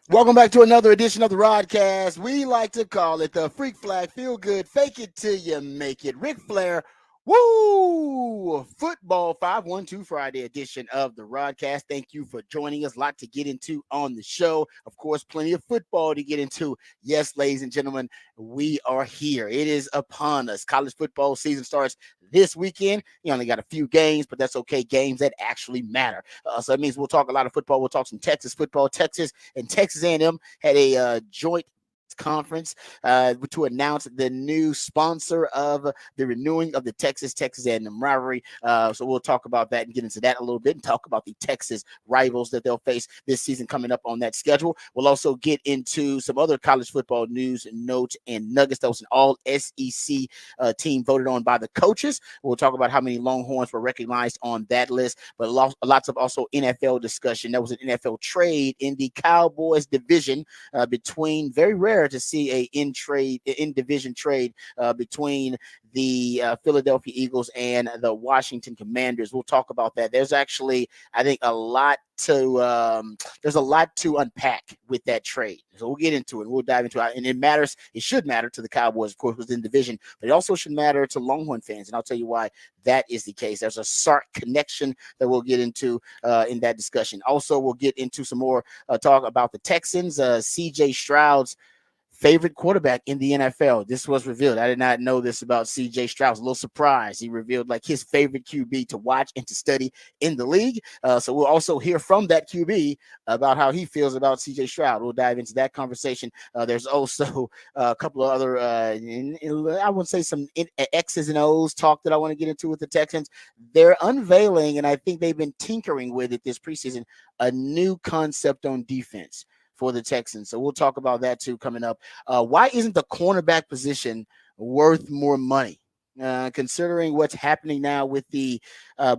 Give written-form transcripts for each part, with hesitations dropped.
Welcome back to another edition of the Rodcast. We like to call it the Freak Flag Feel Good, Fake It Till You Make It. Ric Flair, woo! Football 512 Friday edition of the Rodcast. Thank you for joining us. A lot to get into on the show. Of course, plenty of football to get into. Yes, ladies and gentlemen, we are here. It is upon us. College football season starts this weekend. You only got a few games, but that's okay. Games that actually matter. So that means we'll talk a lot of football. We'll talk some Texas football. Texas and Texas A&M had a joint conference to announce the new sponsor of the renewing of the Texas A&M rivalry. So we'll talk about that and get into that a little bit and talk about the Texas rivals that they'll face this season coming up on that schedule. We'll also get into some other college football news and notes and nuggets. That was an all SEC team voted on by the coaches. We'll talk about how many Longhorns were recognized on that list, but lots of also NFL discussion. There was an NFL trade in the Cowboys division between, very rare to see a in division trade between the Philadelphia Eagles and the Washington Commanders. We'll talk about that. There's actually, I think, there's a lot to unpack with that trade. So we'll get into it. We'll dive into it. And it matters. It should matter to the Cowboys, of course, within division, but it also should matter to Longhorn fans. And I'll tell you why that is the case. There's a Sark connection that we'll get into in that discussion. Also, we'll get into some more talk about the Texans. CJ Stroud's favorite quarterback in the NFL. This was revealed. I did not know this about CJ Stroud. I was a little surprised. He revealed like his favorite QB to watch and to study in the league. So we'll also hear from that QB about how he feels about CJ Stroud. We'll dive into that conversation. There's also a couple of other, I would say some X's and O's talk that I want to get into with the Texans. They're unveiling, and I think they've been tinkering with it this preseason, a new concept on defense for the Texans. So we'll talk about that too coming up. Why isn't the cornerback position worth more money? Considering what's happening now with the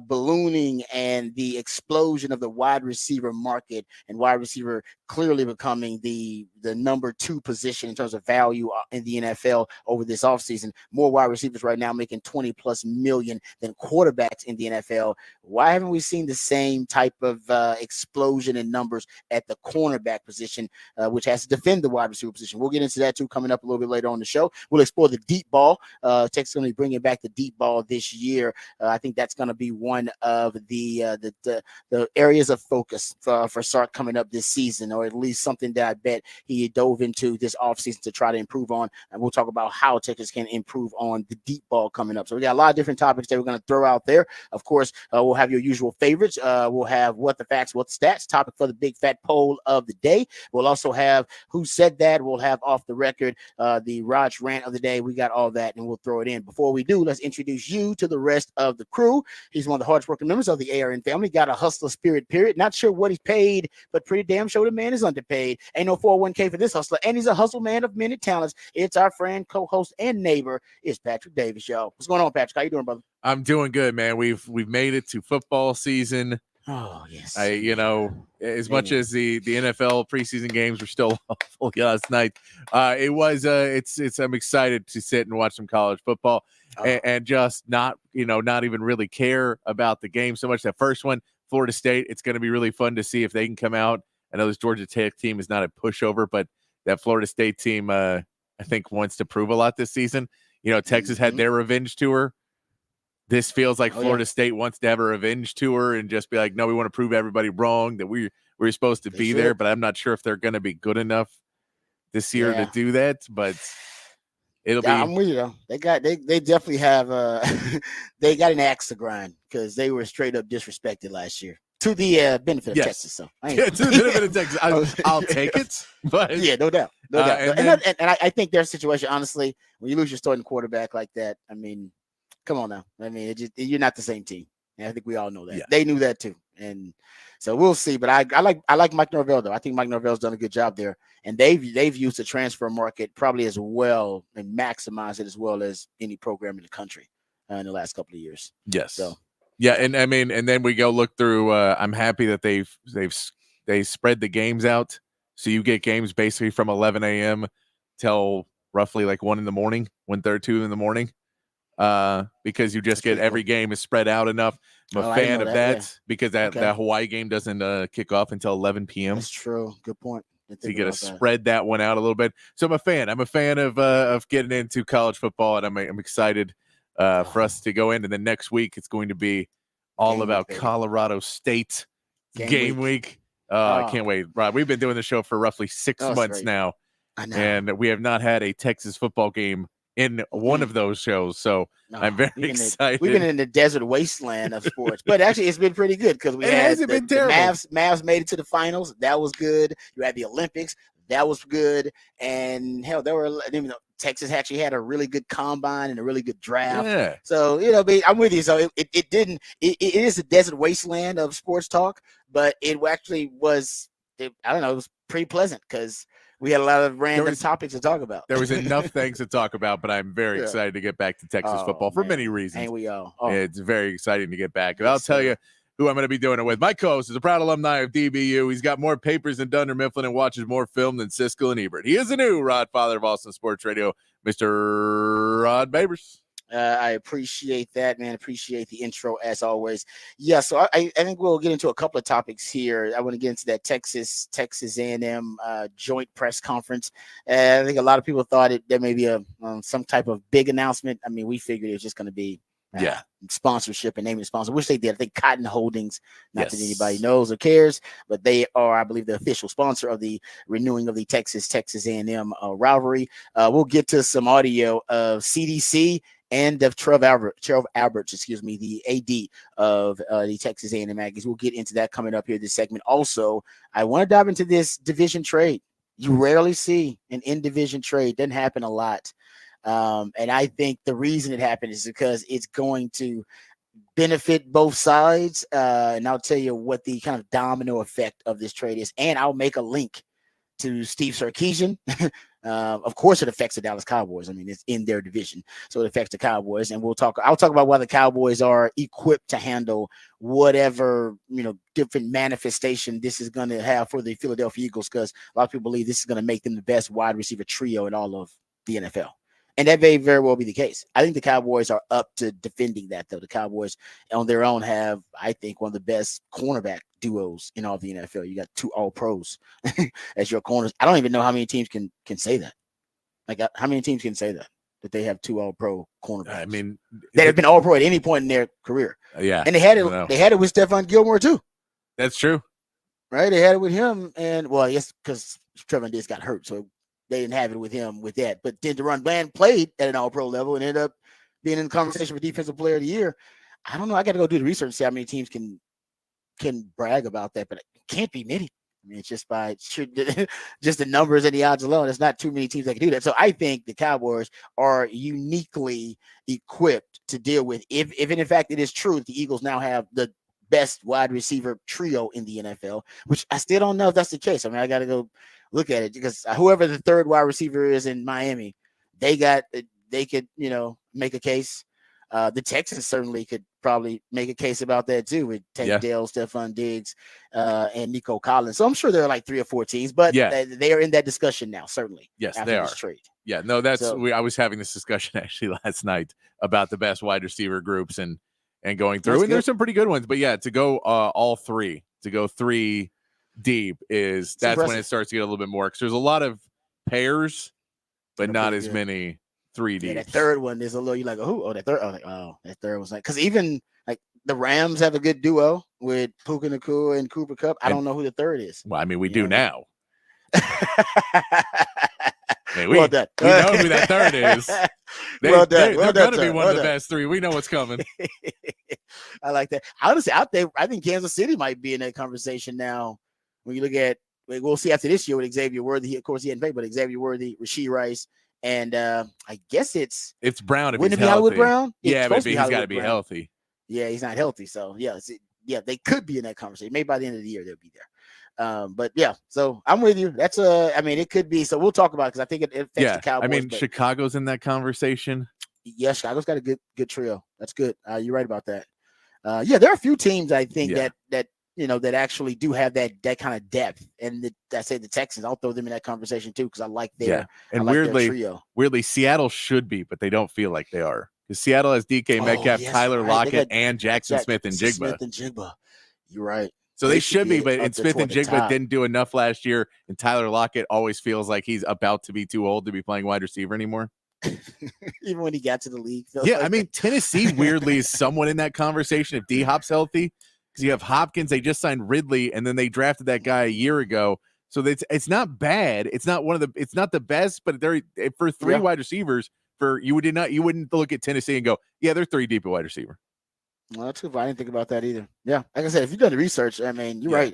ballooning and the explosion of the wide receiver market, and wide receiver clearly becoming the number 2 position in terms of value in the NFL over this offseason. More wide receivers right now making 20 plus million than quarterbacks in the NFL. Why haven't we seen the same type of explosion in numbers at the cornerback position, which has to defend the wide receiver position? We'll get into that too coming up a little bit later on the show. We'll explore the deep ball. Texas is going to be bringing back the deep ball this year. I think that's going to be one of the areas of focus for Sark coming up this season, or at least something that I bet he dove into this offseason to try to improve on. And we'll talk about how Texas can improve on the deep ball coming up. So we got a lot of different topics that we're going to throw out there. Of course, we'll have your usual favorites. We'll have what the facts, what the stats, topic for the big fat poll of the day. We'll also have who said that. We'll have off the record, the Raj rant of the day. We got all that, and we'll throw it in. Before we do, let's introduce you to the rest of the crew. He's one of the hardest working members of the ARN family. Got a hustler spirit, period. Not sure what he's paid, but pretty damn sure the man is underpaid. Ain't no 401k for this hustler, and he's a hustle man of many talents. It's our friend, co-host, and neighbor. It's Patrick Davis, y'all. What's going on, Patrick? How you doing, brother? I'm doing good, man. We've made it to football season. Oh, yes. As much as the NFL preseason games were still awful last night, I'm excited to sit and watch some college football and just not even really care about the game so much. That first one, Florida State, it's going to be really fun to see if they can come out. I know this Georgia Tech team is not a pushover, but that Florida State team, I think, wants to prove a lot this season. Texas had their revenge tour. This feels like Florida State wants to have a revenge tour and just be like, no, we want to prove everybody wrong that we're supposed to be there, but I'm not sure if they're going to be good enough this year to do that. But it'll be. I'm with you though. They definitely have they got an axe to grind because they were straight up disrespected last year. To the benefit of Texas, so to the benefit of Texas, I'll take it. But yeah, no doubt. And I think their situation, honestly, when you lose your starting quarterback like that, I mean, come on now. I mean, you're not the same team. And I think we all know that. Yeah. They knew that too, and so we'll see. But I like Mike Norvell though. I think Mike Norvell's done a good job there, and they've used the transfer market probably as well and maximize it as well as any program in the country in the last couple of years. Yes. So. Yeah, and I mean, and then we go look through. I'm happy that they spread the games out, so you get games basically from 11 a.m. till roughly like 1 in the morning, 1:32 in the morning, because you just get every game is spread out enough. I'm a fan of that because that Hawaii game doesn't kick off until 11 p.m. That's true. Good point. you got to spread that one out a little bit. So I'm a fan. I'm a fan of getting into college football, and I'm excited for us to go in. And then next week it's going to be all about Colorado State game week. I can't wait, Rob. We've been doing the show for roughly 6 months now, and we have not had a Texas football game in one of those shows. So I'm very excited. We've been in the desert wasteland of sports, but actually it's been pretty good because the Mavs made it to the finals. That was good. You had the Olympics. That was good. And hell, Texas actually had a really good combine and a really good draft. Yeah. So, I'm with you. So it is a desert wasteland of sports talk, but it actually was, it was pretty pleasant because we had a lot of random topics to talk about. There was enough things to talk about, but I'm very excited to get back to Texas football for many reasons. And we all. It's very exciting to get back. And I'll tell you who I'm going to be doing it with. My co-host is a proud alumni of DBU. He's got more papers than Dunder Mifflin and watches more film than Siskel and Ebert. He is the new Rod Father of Austin Sports Radio, Mr. Rod Babers. I appreciate that, man. Appreciate the intro as always. Yeah, so I think we'll get into a couple of topics here. I want to get into that Texas A&M joint press conference. I think a lot of people thought there may be some type of big announcement. I mean, we figured it was just going to be sponsorship and naming a sponsor, which they did. I think Cotton Holdings, not that anybody knows or cares, but they are, I believe, the official sponsor of the renewing of the Texas A&M rivalry. We'll get to some audio of CDC and of Trev Alberts, the AD of the Texas A&M Aggies. We'll get into that coming up here this segment. Also, I want to dive into this division trade. You rarely see an in-division trade. Doesn't happen a lot. And I think the reason it happened is because it's going to benefit both sides. And I'll tell you what the kind of domino effect of this trade is. And I'll make a link to Steve Sarkisian. Of course, it affects the Dallas Cowboys. I mean, it's in their division, so it affects the Cowboys. And I'll talk about why the Cowboys are equipped to handle whatever different manifestation this is going to have for the Philadelphia Eagles, because a lot of people believe this is going to make them the best wide receiver trio in all of the NFL. And that may very well be the case. I think the Cowboys are up to defending that, though. The Cowboys on their own have, I think, one of the best cornerback duos in all of the NFL. You got two All-Pros as your corners. I don't even know how many teams can say that. Like, how many teams can say that they have two All-Pro cornerbacks? I mean, that have been All-Pro at any point in their career. Yeah, and they had it. They had it with Stephon Gilmore too. That's true, right? They had it with him, and yes, because Trevor Diggs got hurt, so they didn't have it with him with that. But then Deron Bland played at an All-Pro level and ended up being in the conversation for Defensive Player of the Year. I don't know. I got to go do the research and see how many teams can brag about that, but it can't be many. I mean, it's just just the numbers and the odds alone. There's not too many teams that can do that. So I think the Cowboys are uniquely equipped to deal with, if in fact it is true that the Eagles now have the best wide receiver trio in the NFL, which I still don't know if that's the case. I mean, I got to go look at it, because whoever the third wide receiver is in Miami, they could, make a case. The Texans certainly could probably make a case about that too, with Tank Dell, Stephon Diggs, and Nico Collins. So I'm sure there are like 3 or 4 teams, but they are in that discussion now, certainly. Yes, they are. Trade. Yeah, no, I was having this discussion actually last night about the best wide receiver groups and going through, and there's some pretty good ones. But to go all three, to go 3 deep that's impressive. When it starts to get a little bit more, because there's a lot of pairs, but not as many 3 deep. That third one is a little, you're like, that third was like, because even like the Rams have a good duo with Puka Nacua and Cooper Kupp. I don't know who the third is. Well, I mean, we do now. Man, well done. We know who that third is. Well done. They're going to be one of the best 3. We know what's coming. I like that. Honestly, I think Kansas City might be in that conversation now. When you look at, we'll see after this year with Xavier Worthy. Of course, he hadn't played, but Xavier Worthy, Rasheed Rice, and I guess it's Brown. Wouldn't it be Hollywood Brown? Yeah, but he's got to be healthy. Yeah, he's not healthy. So they could be in that conversation. Maybe by the end of the year they'll be there. But yeah, so I'm with you. That's it could be. So we'll talk about it, because I think it affects the Cowboys. I mean, Chicago's in that conversation. Yeah, Chicago's got a good trio. That's good. You're right about that. There are a few teams I think that actually do have that kind of depth. And I say the Texans, I'll throw them in that conversation too, because I like their and their trio. Weirdly, Seattle should be, but they don't feel like they are. Because Seattle has DK Metcalf, Tyler Lockett, and Jackson Smith and Jigba. You're right. So they should be, but up Smith and toward the Jigba top. didn't do enough last year, and Tyler Lockett always feels like he's about to be too old to be playing wide receiver anymore. Even when he got to the league. Yeah, I mean, Tennessee weirdly is somewhat in that conversation if D-Hop's healthy, because you have Hopkins, they just signed Ridley, and then they drafted that guy a year ago. So it's not bad. It's not it's not the best, but they're for three wide receivers. You wouldn't look at Tennessee and go, yeah, they're 3 deep at wide receiver. Well, that's good. I didn't think about that either. Yeah, like I said, if you've done the research, I mean, you're right.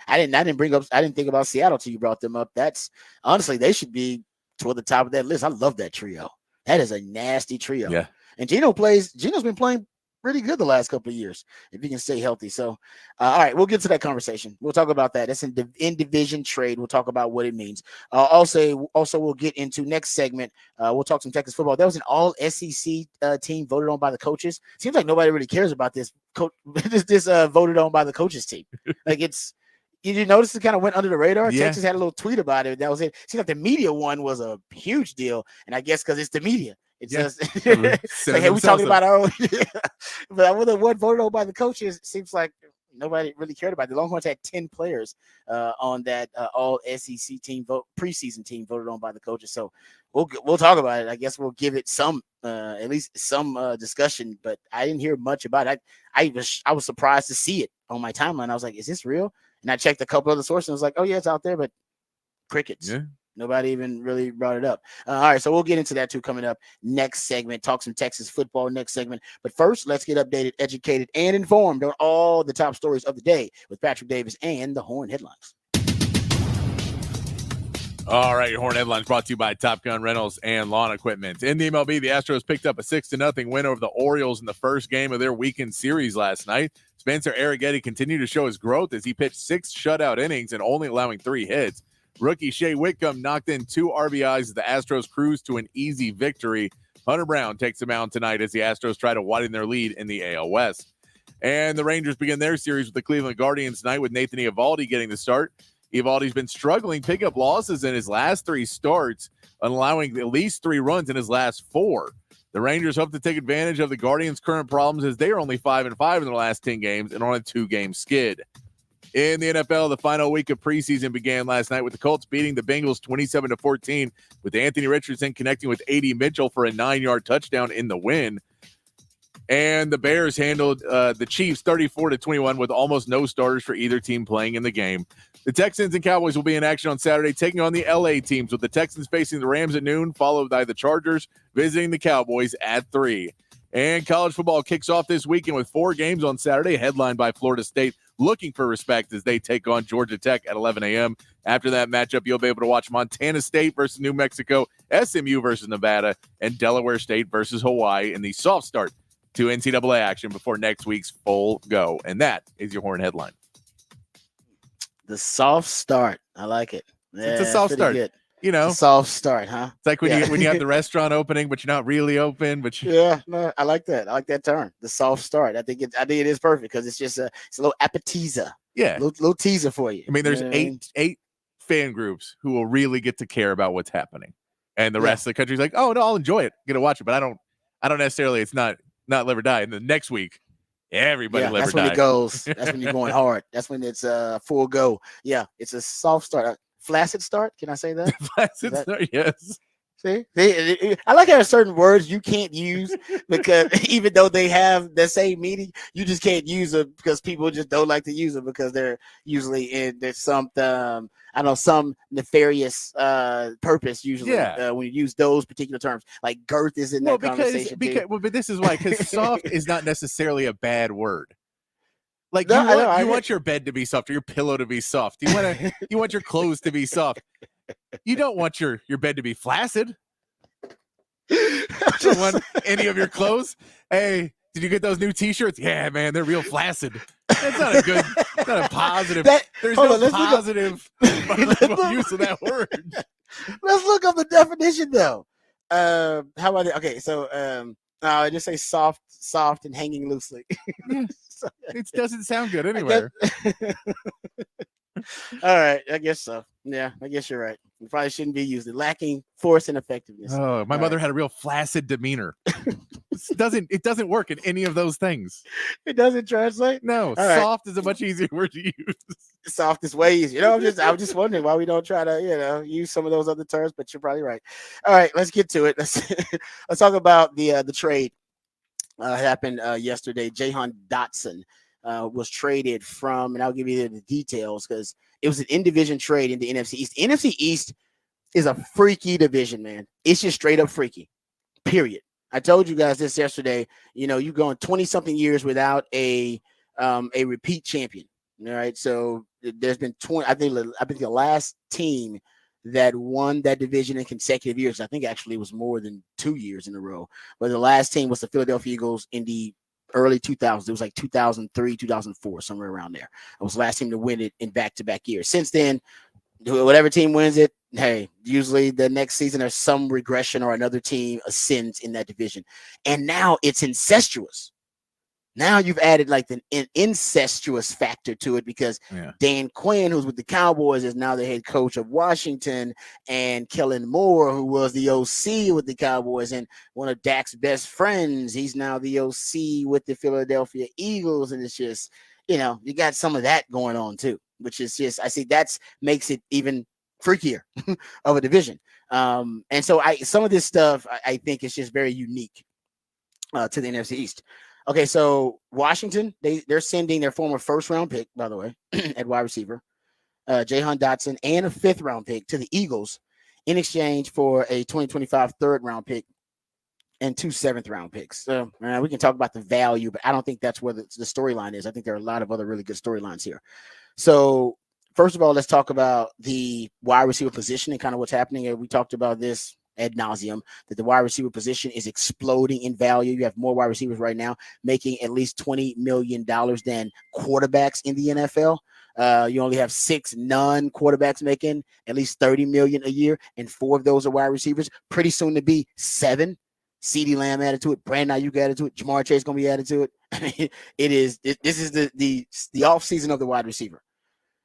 I didn't think about Seattle till you brought them up. That's honestly, they should be toward the top of that list. I love that trio. That is a nasty trio. Yeah, and Geno's been playing pretty good the last couple of years if he can stay healthy. So, all right, we'll get to that conversation. We'll talk about that. That's in division trade. We'll talk about what it means. Also, we'll get into next segment. We'll talk some Texas football. There was an all SEC team voted on by the coaches. Seems like nobody really cares about this. This voted on by the coaches team. Like it's. Did you notice it kind of went under the radar? Yeah. Texas had a little tweet about it. That was it. Seems like the media one was a huge deal, and I guess because it's the media. It's just like, hey, we're talking about our own. But when the one voted on by the coaches, it seems like nobody really cared about it. The Longhorns had 10 players on that all SEC team preseason team voted on by the coaches. So we'll talk about it. I guess we'll give it some at least some discussion. But I didn't hear much about it. I was surprised to see it on my timeline. I was like, is this real? And I checked a couple other sources and was like, oh, yeah, it's out there, but crickets. Yeah. Nobody even really brought it up. All right, so we'll get into that too coming up next segment. Talk some Texas football next segment. But first, let's get updated, educated, and informed on all the top stories of the day with Patrick Davis and the Horn Headlines. All right, your Horn Headlines brought to you by Top Gun Rentals and Lawn Equipment. In the MLB, the Astros picked up a 6-0 win over the Orioles in the first game of their weekend series last night. Spencer Arrighetti continued to show his growth as he pitched 6 shutout innings and only allowing 3 hits. Rookie Shea Whitcomb knocked in 2 RBIs as the Astros cruised to an easy victory. Hunter Brown takes the mound tonight as the Astros try to widen their lead in the AL West. And the Rangers begin their series with the Cleveland Guardians tonight with Nathan Eovaldi getting the start. Eovaldi's been struggling, picking up losses in his last 3 starts, allowing at least 3 runs in his last 4. The Rangers hope to take advantage of the Guardians' current problems as they are only 5-5 in their last 10 games and on a 2-game skid. In the NFL, the final week of preseason began last night with the Colts beating the Bengals 27-14, with Anthony Richardson connecting with A.D. Mitchell for a 9-yard touchdown in the win. And the Bears handled the Chiefs 34-21 with almost no starters for either team playing in the game. The Texans and Cowboys will be in action on Saturday, taking on the LA teams, with the Texans facing the Rams at noon, followed by the Chargers visiting the Cowboys at 3. And college football kicks off this weekend with 4 games on Saturday, headlined by Florida State looking for respect as they take on Georgia Tech at 11 a.m. After that matchup, you'll be able to watch Montana State versus New Mexico, SMU versus Nevada, and Delaware State versus Hawaii in the soft start to NCAA action before next week's full go. And that is your Horn Headline. The soft start. I like it. Yeah, it's a soft start. Good. You know, soft start, huh? It's like when you have the restaurant opening, but you're not really open. But no, I like that. I like that term, the soft start. I think it is perfect because it's just it's a little appetizer. Yeah, little teaser for you. I mean, there's eight fan groups who will really get to care about what's happening, and the rest of the country's like, oh no, I'll enjoy it, get to watch it, but I don't necessarily. It's not live or die. And the next week, everybody live or die. That's when it goes. That's when you're going hard. That's when it's full go. Yeah, it's a soft start. Flaccid start? Can I say that? Flaccid start, yes. See, I like how certain words you can't use because even though they have the same meaning, you just can't use them because people just don't like to use them because they're usually there's some some nefarious purpose usually when you use those particular terms. Like girth is in that conversation. But this is why, because soft is not necessarily a bad word. Like you want your bed to be soft, or your pillow to be soft. You want your clothes to be soft. You don't want your bed to be flaccid. You don't want any of your clothes. Hey, did you get those new T-shirts? Yeah, man, they're real flaccid. That's not a good. That's not a positive. There's no positive use of that word. Let's look up the definition though. How about it? Okay, so I just say soft and hanging loosely. Yeah. It doesn't sound good anywhere. All right, I guess so. Yeah, I guess you're right. You probably shouldn't be used. Lacking force and effectiveness. Oh, my mother had a real flaccid demeanor. It doesn't work in any of those things. It doesn't translate. No, All right. soft is a much easier word to use. Softest ways. I'm just wondering why we don't try to, use some of those other terms, but you're probably right. All right, let's get to it. Let's talk about the trade happened yesterday. Jahan Dotson was traded from, and I'll give you the details because it was an in-division trade in the NFC East. The NFC East is a freaky division, man. It's just straight up freaky. Period. I told you guys this yesterday. You're going 20-something years without a repeat champion. All right, so there's been 20. I think the last team that won that division in consecutive years, I think actually it was more than 2 years in a row. But the last team was the Philadelphia Eagles in the early 2000s. It was like 2003, 2004, somewhere around there. It was the last team to win it in back-to-back years. Since then, whatever team wins it, hey, usually the next season there's some regression or another team ascends in that division. And now it's incestuous. Now you've added like an incestuous factor to it because Dan Quinn, who's with the Cowboys, is now the head coach of Washington, and Kellen Moore, who was the OC with the Cowboys and one of Dak's best friends, he's now the OC with the Philadelphia Eagles. And it's just, you got some of that going on too, which is just, I see that makes it even freakier of a division. And so some of this stuff I think is just very unique to the NFC East. Okay, so Washington, they're sending their former first-round pick, by the way, at wide receiver, Jahan Dotson, and a fifth-round pick to the Eagles in exchange for a 2025 third-round pick and 2 seventh-round picks. So we can talk about the value, but I don't think that's where the storyline is. I think there are a lot of other really good storylines here. So first of all, let's talk about the wide receiver position and kind of what's happening. We talked about this ad nauseum, that the wide receiver position is exploding in value. You have more wide receivers right now making at least $20 million than quarterbacks in the NFL. You only have 6 non-quarterbacks making at least $30 million a year, and 4 of those are wide receivers. Pretty soon to be 7. CeeDee Lamb added to it. Brandon Ayuk added to it. Jamar Chase going to be added to it. This is the off season of the wide receiver.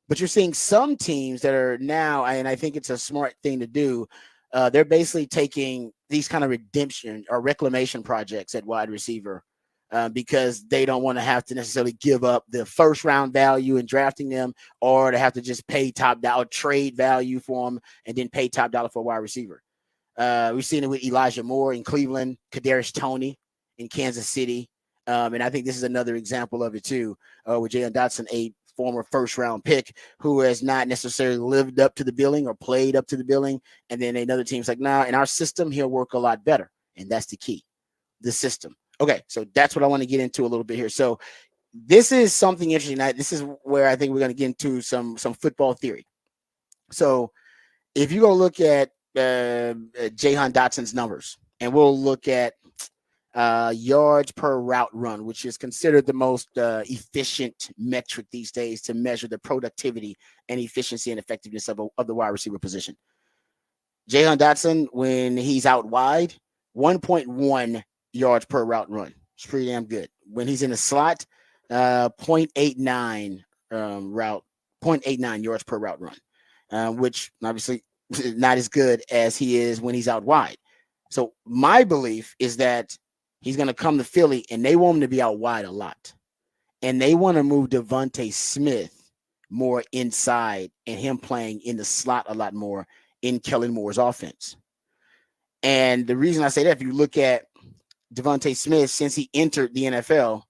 But you're seeing some teams that are now, and I think it's a smart thing to do, they're basically taking these kind of redemption or reclamation projects at wide receiver because they don't want to have to necessarily give up the first round value in drafting them, or to have to just pay top dollar, trade value for them, and then pay top dollar for a wide receiver. We've seen it with Elijah Moore in Cleveland, Kadarius Toney in Kansas City. And I think this is another example of it too, with Jahan Dotson, a former first-round pick who has not necessarily lived up to the billing or played up to the billing. And then another team's like, nah, in our system, he'll work a lot better. And that's the key, the system. Okay, so that's what I want to get into a little bit here. So this is something interesting. This is where I think we're going to get into some football theory. So if you go look at Jahan Dotson's numbers, and we'll look at yards per route run, which is considered the most efficient metric these days to measure the productivity and efficiency and effectiveness of the wide receiver position. Jahan Dotson, when he's out wide, 1.1 yards per route run. It's pretty damn good. When he's in the slot, 0.89 0.89 yards per route run, which obviously not as good as he is when he's out wide. So my belief is that he's going to come to Philly, and they want him to be out wide a lot. And they want to move Devontae Smith more inside and him playing in the slot a lot more in Kellen Moore's offense. And the reason I say that, if you look at Devontae Smith, since he entered the NFL,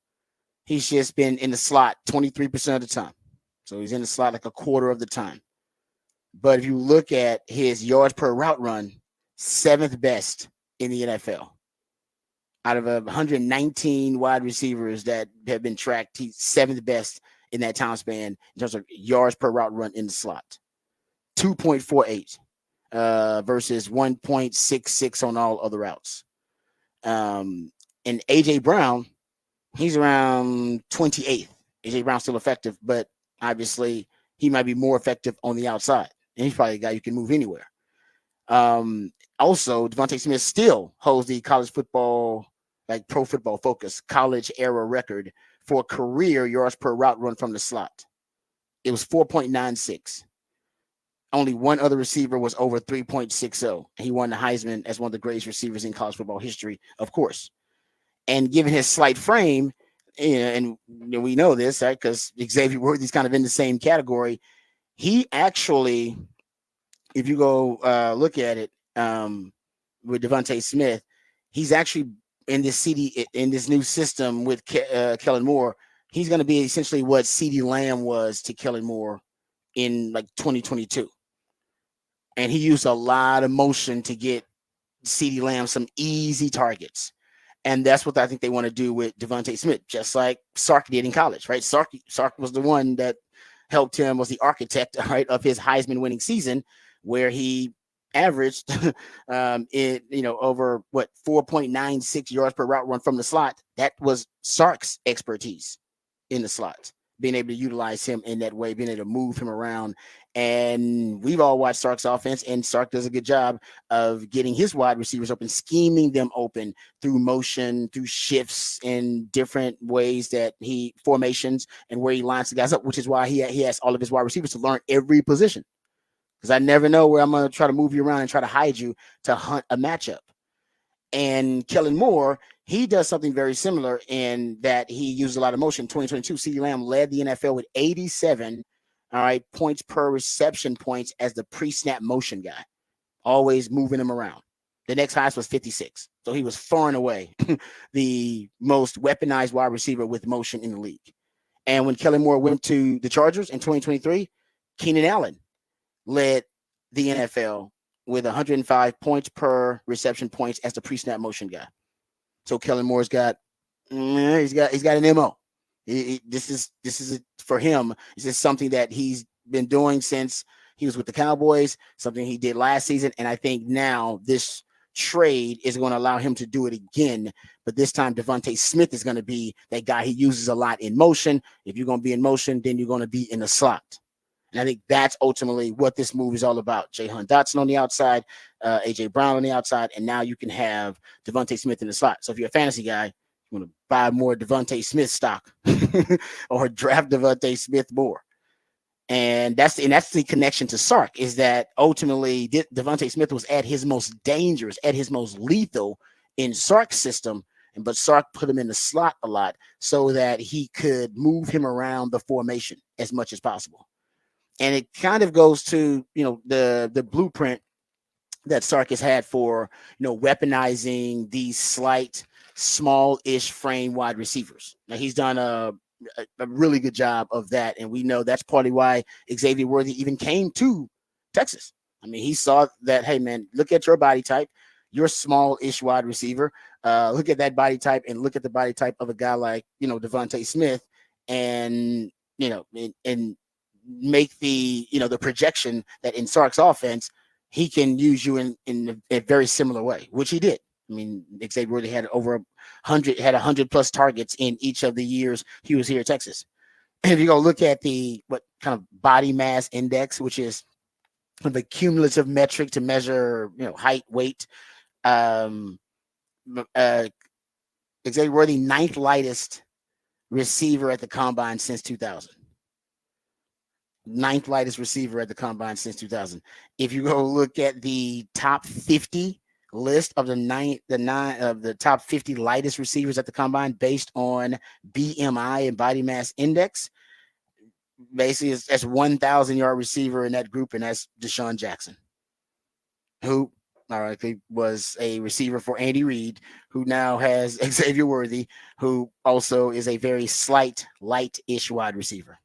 he's just been in the slot 23% of the time. So he's in the slot like a quarter of the time. But if you look at his yards per route run, 7th best in the NFL. Out of 119 wide receivers that have been tracked, he's 7th best in that time span in terms of yards per route run in the slot. 2.48 versus 1.66 on all other routes. And A.J. Brown, he's around 28th. A.J. Brown's still effective, but obviously he might be more effective on the outside. And he's probably a guy you can move anywhere. Also, Devontae Smith still holds the college football, like Pro Football Focus, college era record for career yards per route run from the slot. It was 4.96. Only one other receiver was over 3.60. He won the Heisman as one of the greatest receivers in college football history, of course. And given his slight frame, and we know this, right? Because Xavier Worthy's kind of in the same category. He actually, if you go look at it with Devontae Smith, he's actually in this new system with Kellen Moore. He's going to be essentially what CeeDee Lamb was to Kellen Moore in like 2022. And he used a lot of motion to get CeeDee Lamb some easy targets. And that's what I think they want to do with Devontae Smith, just like Sark did in college, right? Sark was the one that helped him, was the architect, right, of his Heisman winning season, where he averaged over 4.96 yards per route run from the slot. That was Sark's expertise in the slot, being able to utilize him in that way, being able to move him around. And we've all watched Sark's offense, and Sark does a good job of getting his wide receivers open, scheming them open through motion, through shifts in different ways that formations and where he lines the guys up, which is why he has all of his wide receivers to learn every position. Because I never know where I'm going to try to move you around and try to hide you to hunt a matchup. And Kellen Moore, he does something very similar in that he uses a lot of motion. In 2022, CeeDee Lamb led the NFL with 87 points per reception points as the pre-snap motion guy, always moving him around. The next highest was 56. So he was far and away the most weaponized wide receiver with motion in the league. And when Kellen Moore went to the Chargers in 2023, Keenan Allen led the NFL with 105 points per reception points as the pre-snap motion guy. So Kellen Moore's got an MO. This is for him. This is something that he's been doing since he was with the Cowboys, something he did last season, and I think now this trade is going to allow him to do it again. But this time, Devontae Smith is going to be that guy he uses a lot in motion. If you're going to be in motion, then you're going to be in the slot. And I think that's ultimately what this move is all about. Jahan Dotson on the outside, A.J. Brown on the outside, and now you can have Devontae Smith in the slot. So if you're a fantasy guy, you want to buy more Devontae Smith stock or draft Devontae Smith more. And that's the connection to Sark, is that ultimately Devontae Smith was at his most dangerous, at his most lethal in Sark's system, but Sark put him in the slot a lot so that he could move him around the formation as much as possible. And it kind of goes to, the blueprint that Sark has had for, weaponizing these slight, small-ish frame wide receivers. Now, he's done a really good job of that. And we know that's partly why Xavier Worthy even came to Texas. I mean, he saw that, hey, man, look at your body type. You're a small-ish wide receiver. Look at that body type and look at the body type of a guy like, Devontae Smith and, and make the projection that in Sark's offense, he can use you in a very similar way, which he did. I mean, Xavier Worthy had over 100 plus targets in each of the years he was here at Texas. And if you go look at what kind of body mass index, which is kind of a cumulative metric to measure, height, weight, Xavier Worthy, ninth lightest receiver at the combine since 2000. Ninth lightest receiver at the combine since 2000. If you go look at the top 50 list of the top 50 lightest receivers at the combine based on BMI and body mass index, basically that's 1,000-yard receiver in that group, and that's Deshaun Jackson, who ironically was a receiver for Andy Reid, who now has Xavier Worthy, who also is a very slight, light-ish wide receiver.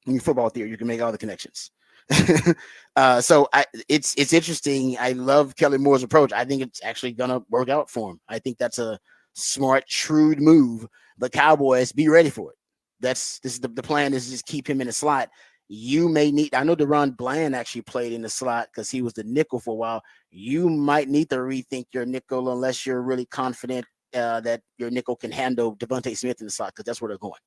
In football theory, you can make all the connections. So it's interesting. I love Kellen Moore's approach. I think it's actually gonna work out for him. I think that's a smart, shrewd move. The Cowboys, be ready for it. The plan is just keep him in the slot. You may need. I know Deron Bland actually played in the slot because he was the nickel for a while. You might need to rethink your nickel unless you're really confident that your nickel can handle Devontae Smith in the slot, because that's where they're going.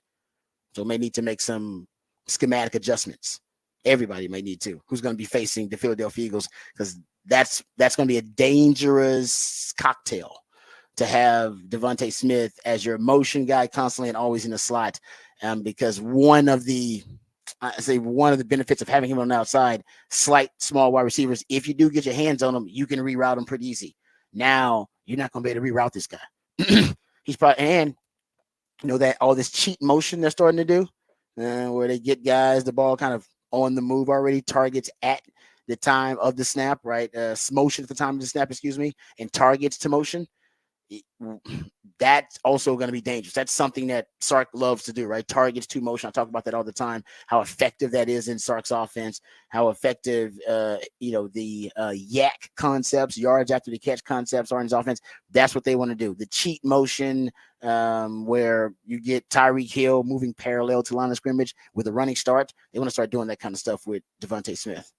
So may need to make some schematic adjustments. Everybody may need to. Who's going to be facing the Philadelphia Eagles? Because that's going to be a dangerous cocktail to have Devontae Smith as your motion guy constantly and always in the slot. Because one of the benefits of having him on the outside, slight, small wide receivers, if you do get your hands on them, you can reroute them pretty easy. Now, you're not going to be able to reroute this guy. He's probably, and that all this cheat motion they're starting to do, where they get guys the ball kind of on the move already, targets at the time of the snap, right? Motion at the time of the snap, excuse me, and targets to motion. That's also going to be dangerous. That's something that Sark loves to do, right? Targets to motion. I talk about that all the time, how effective that is in Sark's offense, how effective, the yak concepts, yards after the catch concepts are in his offense. That's what they want to do. The cheat motion, where you get Tyreek Hill moving parallel to line of scrimmage with a running start. They want to start doing that kind of stuff with Devontae Smith.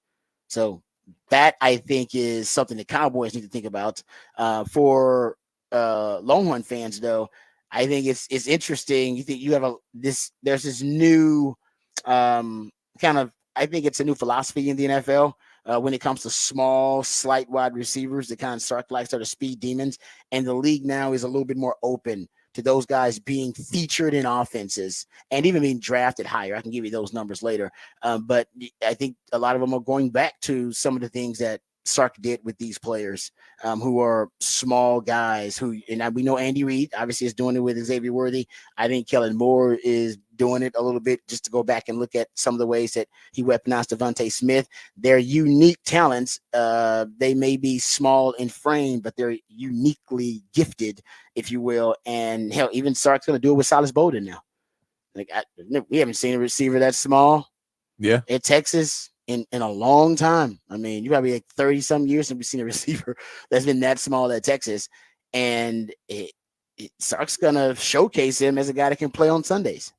So that, I think, is something the Cowboys need to think about. For Longhorn fans, though, I think it's interesting. You think you have there's this new kind of, I think it's a new philosophy in the NFL when it comes to small, slight wide receivers, the kind of Sark likes are the speed demons, and the league now is a little bit more open to those guys being featured in offenses and even being drafted higher. I can give you those numbers later. But I think a lot of them are going back to some of the things that Sark did with these players who are small guys and we know Andy Reid obviously is doing it with Xavier Worthy. I think Kellen Moore is doing it a little bit, just to go back and look at some of the ways that he weaponized Devontae Smith. They're unique talents. They may be small in frame, but they're uniquely gifted, if you will. And hell, even Sark's going to do it with Silas Bowden now. We haven't seen a receiver that small. Yeah. At Texas in a long time. I mean, you probably like 30 some years since we've seen a receiver that's been that small at Texas. And Sark's going to showcase him as a guy that can play on Sundays.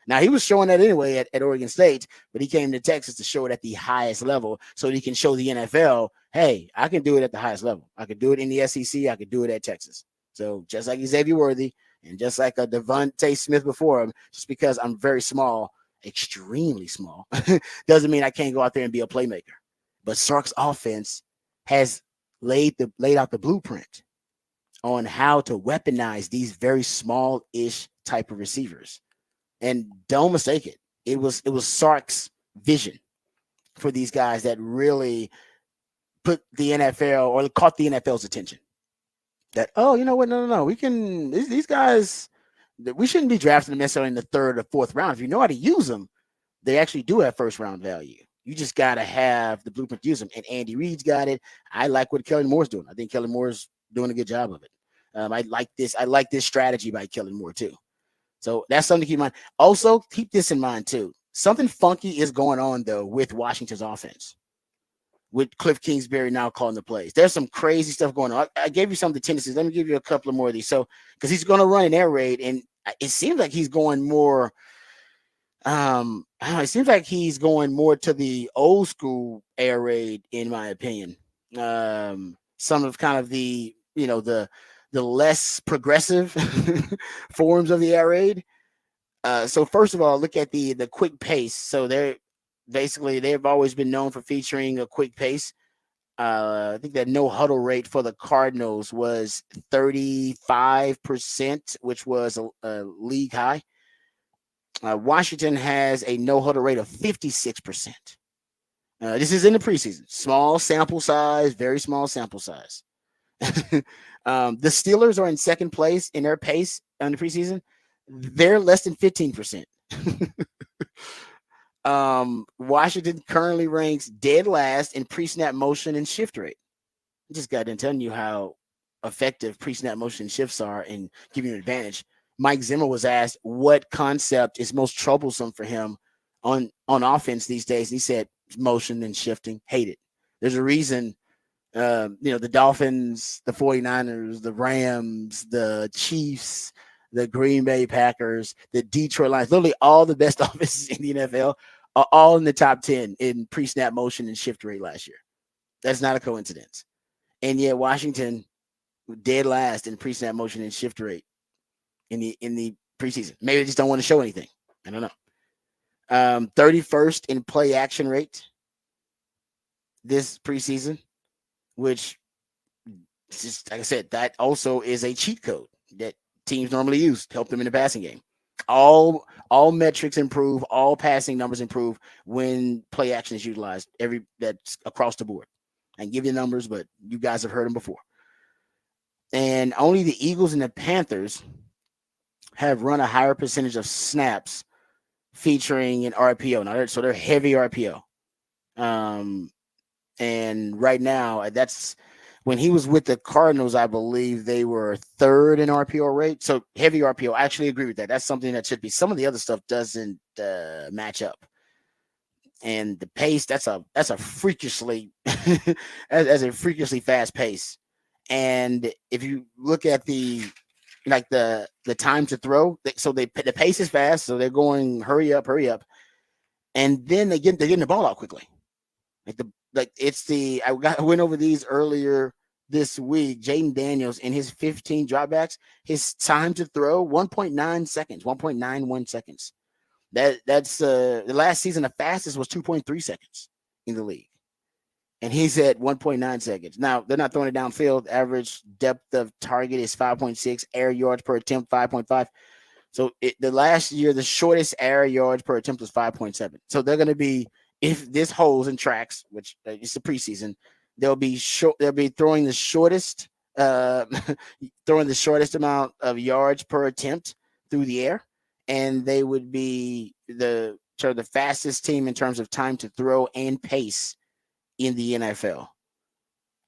Now, he was showing that anyway at Oregon State, but he came to Texas to show it at the highest level so that he can show the NFL, hey, I can do it at the highest level. I could do it in the SEC. I could do it at Texas. So just like Xavier Worthy and just like a Devontae Smith before him, just because I'm very small, extremely small, doesn't mean I can't go out there and be a playmaker. But Sark's offense has laid out the blueprint on how to weaponize these very small-ish type of receivers. And don't mistake it. It was Sark's vision for these guys that really put the NFL or caught the NFL's attention. That, oh, you know what? No. We can, these guys, we shouldn't be drafting them necessarily in the third or fourth round. If you know how to use them, they actually do have first round value. You just got to have the blueprint to use them. And Andy Reid's got it. I like what Kellen Moore's doing. I think Kellen Moore's doing a good job of it. I like this strategy by Kellen Moore too. So that's something to keep in mind. Also, keep this in mind too. Something funky is going on though with Washington's offense, with Cliff Kingsbury now calling the plays. There's some crazy stuff going on. I gave you some of the tendencies. Let me give you a couple of more of these. So, because he's going to run an air raid, and it seems like he's going more. It seems like he's going more to the old school air raid, in my opinion. Some of kind of the less progressive forms of the air raid. So first of all, look at the quick pace. So they've always been known for featuring a quick pace. I think that no huddle rate for the Cardinals was 35%, which was a league high. Washington has a no huddle rate of 56%. This is in the preseason. Small sample size, very small sample size. The Steelers are in second place in their pace in the preseason. They're less than 15%. Washington currently ranks dead last in pre-snap motion and shift rate. I just got done telling you how effective pre-snap motion shifts are in giving you an advantage. Mike Zimmer was asked what concept is most troublesome for him on offense these days. And he said motion and shifting. Hate it. There's a reason, the Dolphins, the 49ers, the Rams, the Chiefs, the Green Bay Packers, the Detroit Lions, literally all the best offenses in the NFL are all in the top 10 in pre-snap motion and shift rate last year. That's not a coincidence. And yet Washington dead last in pre-snap motion and shift rate in the preseason. Maybe they just don't want to show anything. I don't know. 31st in play action rate this preseason, which just like I said, that also is a cheat code that teams normally use to help them in the passing game. All metrics improve, all passing numbers improve when play action is utilized. That's across the board. I can give you numbers, but you guys have heard them before. And only the Eagles and the Panthers have run a higher percentage of snaps featuring an RPO. Now, so they're heavy RPO. And right now, that's when he was with the Cardinals, I believe they were third in RPO rate. So heavy RPO. I actually agree with that. That's something that should be. Some of the other stuff doesn't match up. And the pace, that's a freakishly as a freakishly fast pace. And if you look at the time to throw, so the pace is fast, so they're going hurry up, and then they're getting the ball out quickly. I went over these earlier this week. Jaden Daniels in his 15 dropbacks, his time to throw 1.9 seconds, 1.91 seconds. That's the last season the fastest was 2.3 seconds in the league. And he's at 1.9 seconds. Now, they're not throwing it downfield. Average depth of target is 5.6, air yards per attempt 5.5. So the last year, the shortest air yards per attempt was 5.7. So they're going to be, if this holds and tracks, which it's the preseason, they'll be throwing the shortest throwing the shortest amount of yards per attempt through the air, and they would be the fastest team in terms of time to throw and pace in the NFL.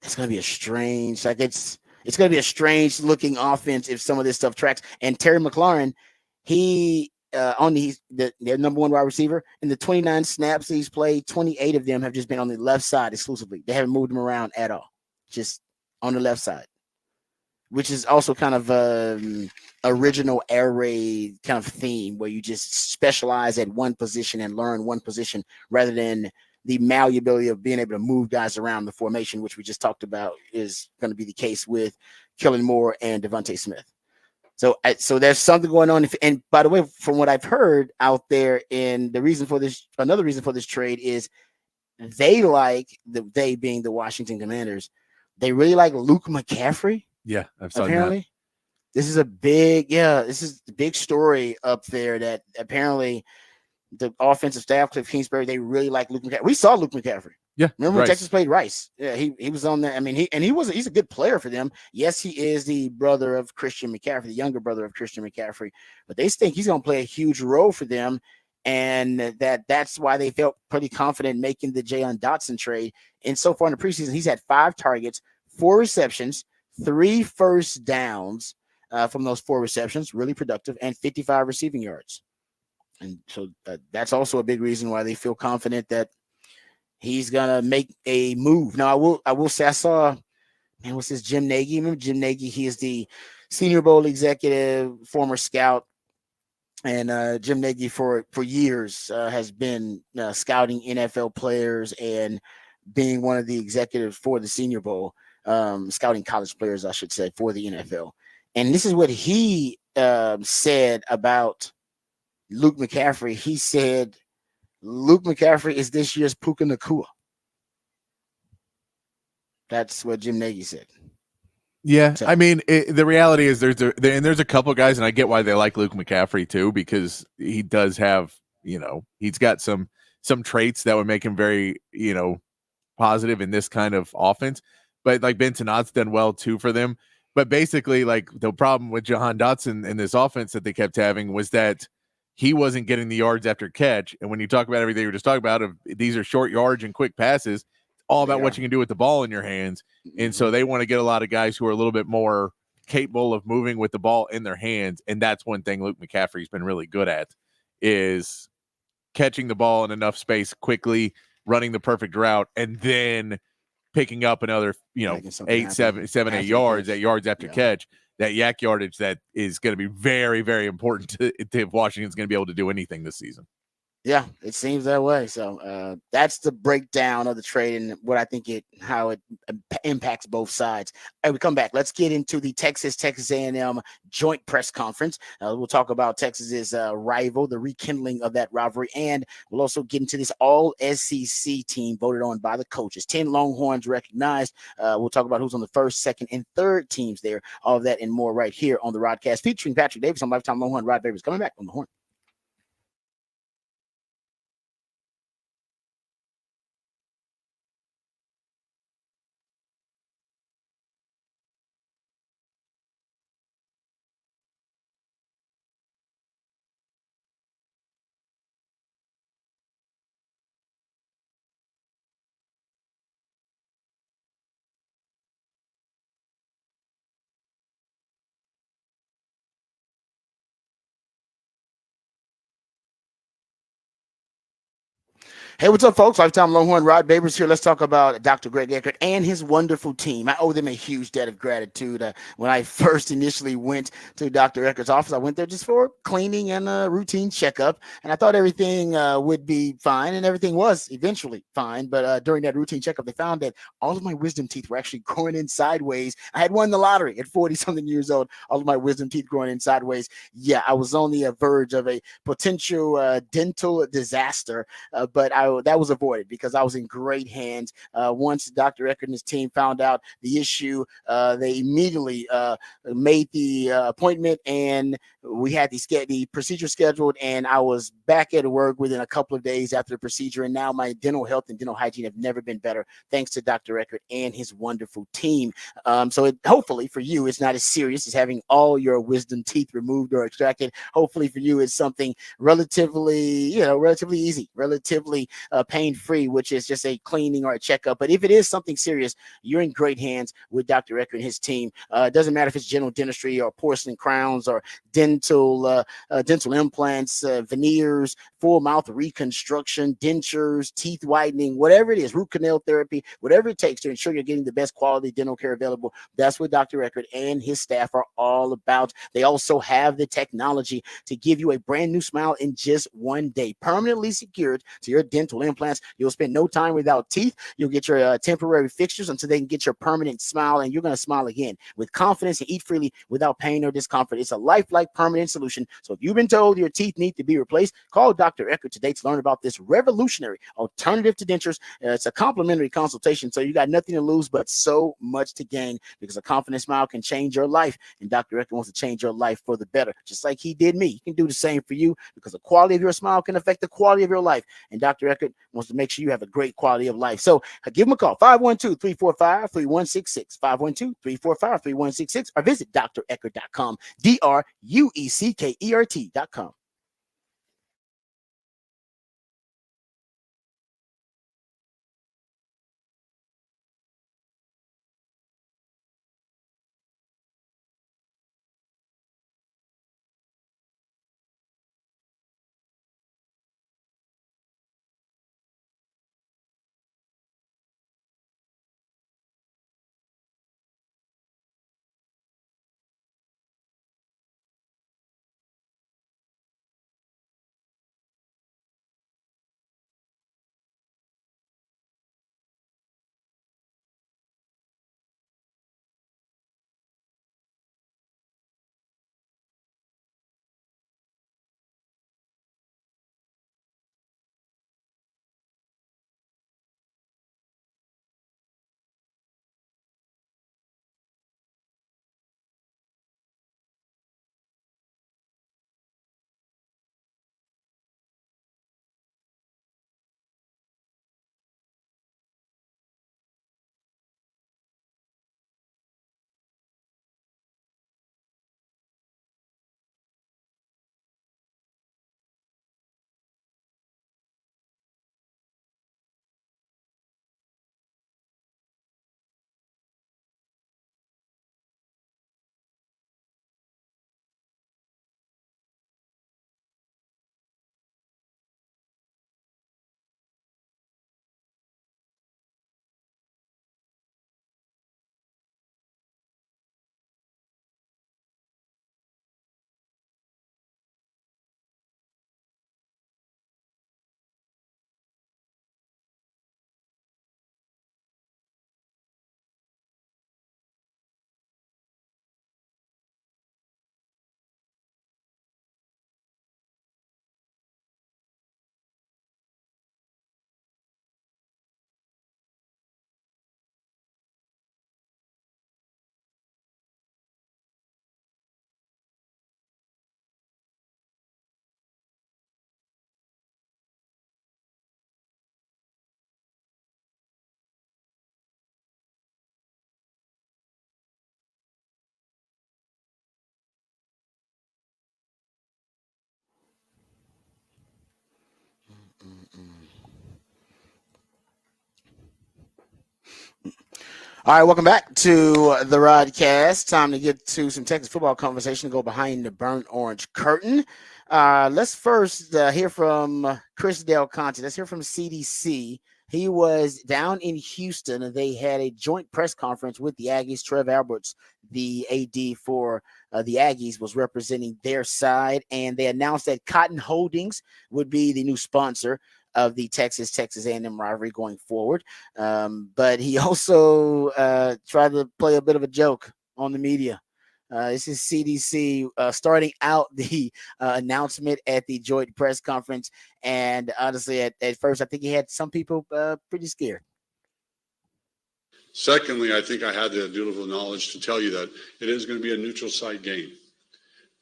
It's going to be a strange, it's going to be a strange looking offense if some of this stuff tracks. And Terry McLaurin, he their number one wide receiver, in the 29 snaps he's played, 28 of them have just been on the left side exclusively. They haven't moved him around at all, just on the left side, which is also kind of original air raid kind of theme where you just specialize at one position and learn one position rather than the malleability of being able to move guys around the formation, which we just talked about is going to be the case with Kellen Moore and Devontae Smith. So there's something going on. And by the way, from what I've heard out there, and another reason for this trade is they being the Washington Commanders, they really like Luke McCaffrey. Yeah, I've seen apparently. That. This is the big story up there that apparently the offensive staff, Cliff Kingsbury, they really like Luke McCaffrey. We saw Luke McCaffrey. Yeah, remember when Texas played Rice? Yeah, he was on there. I mean, he's a good player for them. Yes, he is the brother of Christian McCaffrey, the younger brother of Christian McCaffrey, but they think he's going to play a huge role for them, and that's why they felt pretty confident making the Jahan Dotson trade. And so far in the preseason, he's had 5 targets, 4 receptions, 3 first downs from those 4 receptions, really productive, and 55 receiving yards. And so that's also a big reason why they feel confident that he's gonna make a move. Now, I will say I saw, what's this, Jim Nagy? Remember Jim Nagy? He is the Senior Bowl executive, former scout, and Jim Nagy for years has been scouting NFL players and being one of the executives for the Senior Bowl, scouting college players, I should say, for the NFL. And this is what he said about Luke McCaffrey. He said Luke McCaffrey is this year's Puka Nacua. That's what Jim Nagy said. Yeah, so. I mean, the reality is there's a couple guys, and I get why they like Luke McCaffrey too, because he does have, he's got some traits that would make him very, positive in this kind of offense. But like Ben Tanat's done well too for them. But basically, like the problem with Jahan Dotson in this offense that they kept having was that he wasn't getting the yards after catch. And when you talk about everything you were just talking about, these are short yards and quick passes, all about what you can do with the ball in your hands. And so they want to get a lot of guys who are a little bit more capable of moving with the ball in their hands. And that's one thing Luke McCaffrey's been really good at, is catching the ball in enough space quickly, running the perfect route, and then picking up another, 8 yards after catch. That yak yardage that is going to be very, very important to if Washington's going to be able to do anything this season. Yeah, it seems that way. So that's the breakdown of the trade and what I think how it impacts both sides. All right, we come back. Let's get into the Texas A&M joint press conference. We'll talk about Texas's rival, the rekindling of that rivalry, and we'll also get into this all SEC team voted on by the coaches. 10 Longhorns recognized. We'll talk about who's on the first, second, and third teams there. All of that and more right here on the Rodcast, featuring Patrick Davis on Lifetime Longhorn. Rod Babers coming back on the Horn. Hey, what's up, folks? Lifetime Longhorn Rod Babers here. Let's talk about Dr. Greg Eckert and his wonderful team. I owe them a huge debt of gratitude. When I first initially went to Dr. Eckert's office, I went there just for cleaning and a routine checkup, and I thought everything would be fine, and everything was eventually fine. But during that routine checkup, they found that all of my wisdom teeth were actually growing in sideways. I had won the lottery at 40-something years old. All of my wisdom teeth growing in sideways. Yeah, I was on the verge of a potential dental disaster, but that was avoided because I was in great hands. Once Dr. Eckert and his team found out the issue, they immediately made the appointment, and we had the procedure scheduled, and I was back at work within a couple of days after the procedure. And now my dental health and dental hygiene have never been better, thanks to Dr. Eckert and his wonderful team. Hopefully for you, it's not as serious as having all your wisdom teeth removed or extracted. Hopefully for you, it's something relatively easy, relatively pain free, which is just a cleaning or a checkup. But if it is something serious, you're in great hands with Dr. Eckert and his team. It doesn't matter if it's general dentistry or porcelain crowns or dental implants, veneers, full mouth reconstruction, dentures, teeth whitening, whatever it is, root canal therapy, whatever it takes to ensure you're getting the best quality dental care available. That's what Dr. Eckert and his staff are all about. They also have the technology to give you a brand new smile in just one day, permanently secured to your dental implants. You'll spend no time without teeth. You'll get your temporary fixtures until they can get your permanent smile, and you're going to smile again with confidence and eat freely without pain or discomfort. It's a lifelike permanent solution. So if you've been told your teeth need to be replaced, call Dr. Eckert today to learn about this revolutionary alternative to dentures. It's a complimentary consultation, so you got nothing to lose but so much to gain, because a confident smile can change your life, and Dr. Eckert wants to change your life for the better, just like he did me. He can do the same for you, because the quality of your smile can affect the quality of your life, and Dr. Eckert wants to make sure you have a great quality of life. So give him a call, 512-345-3166, 512-345-3166, or visit dreckert.com, DRUECKERT.com. All right, welcome back to the Rodcast. Time to get to some Texas football conversation. Go behind the burnt orange curtain. Let's first hear from Chris Del Conte. Let's hear from CDC. He was down in Houston, and they had a joint press conference with the Aggies. Trev Alberts, the AD for the Aggies, was representing their side, and they announced that Cotton Holdings would be the new sponsor of the Texas A&M rivalry going forward. But he also tried to play a bit of a joke on the media. This is CDC starting out the announcement at the joint press conference. And honestly, at first, I think he had some people pretty scared. Secondly, I think I had the dutiful knowledge to tell you that it is going to be a neutral site game.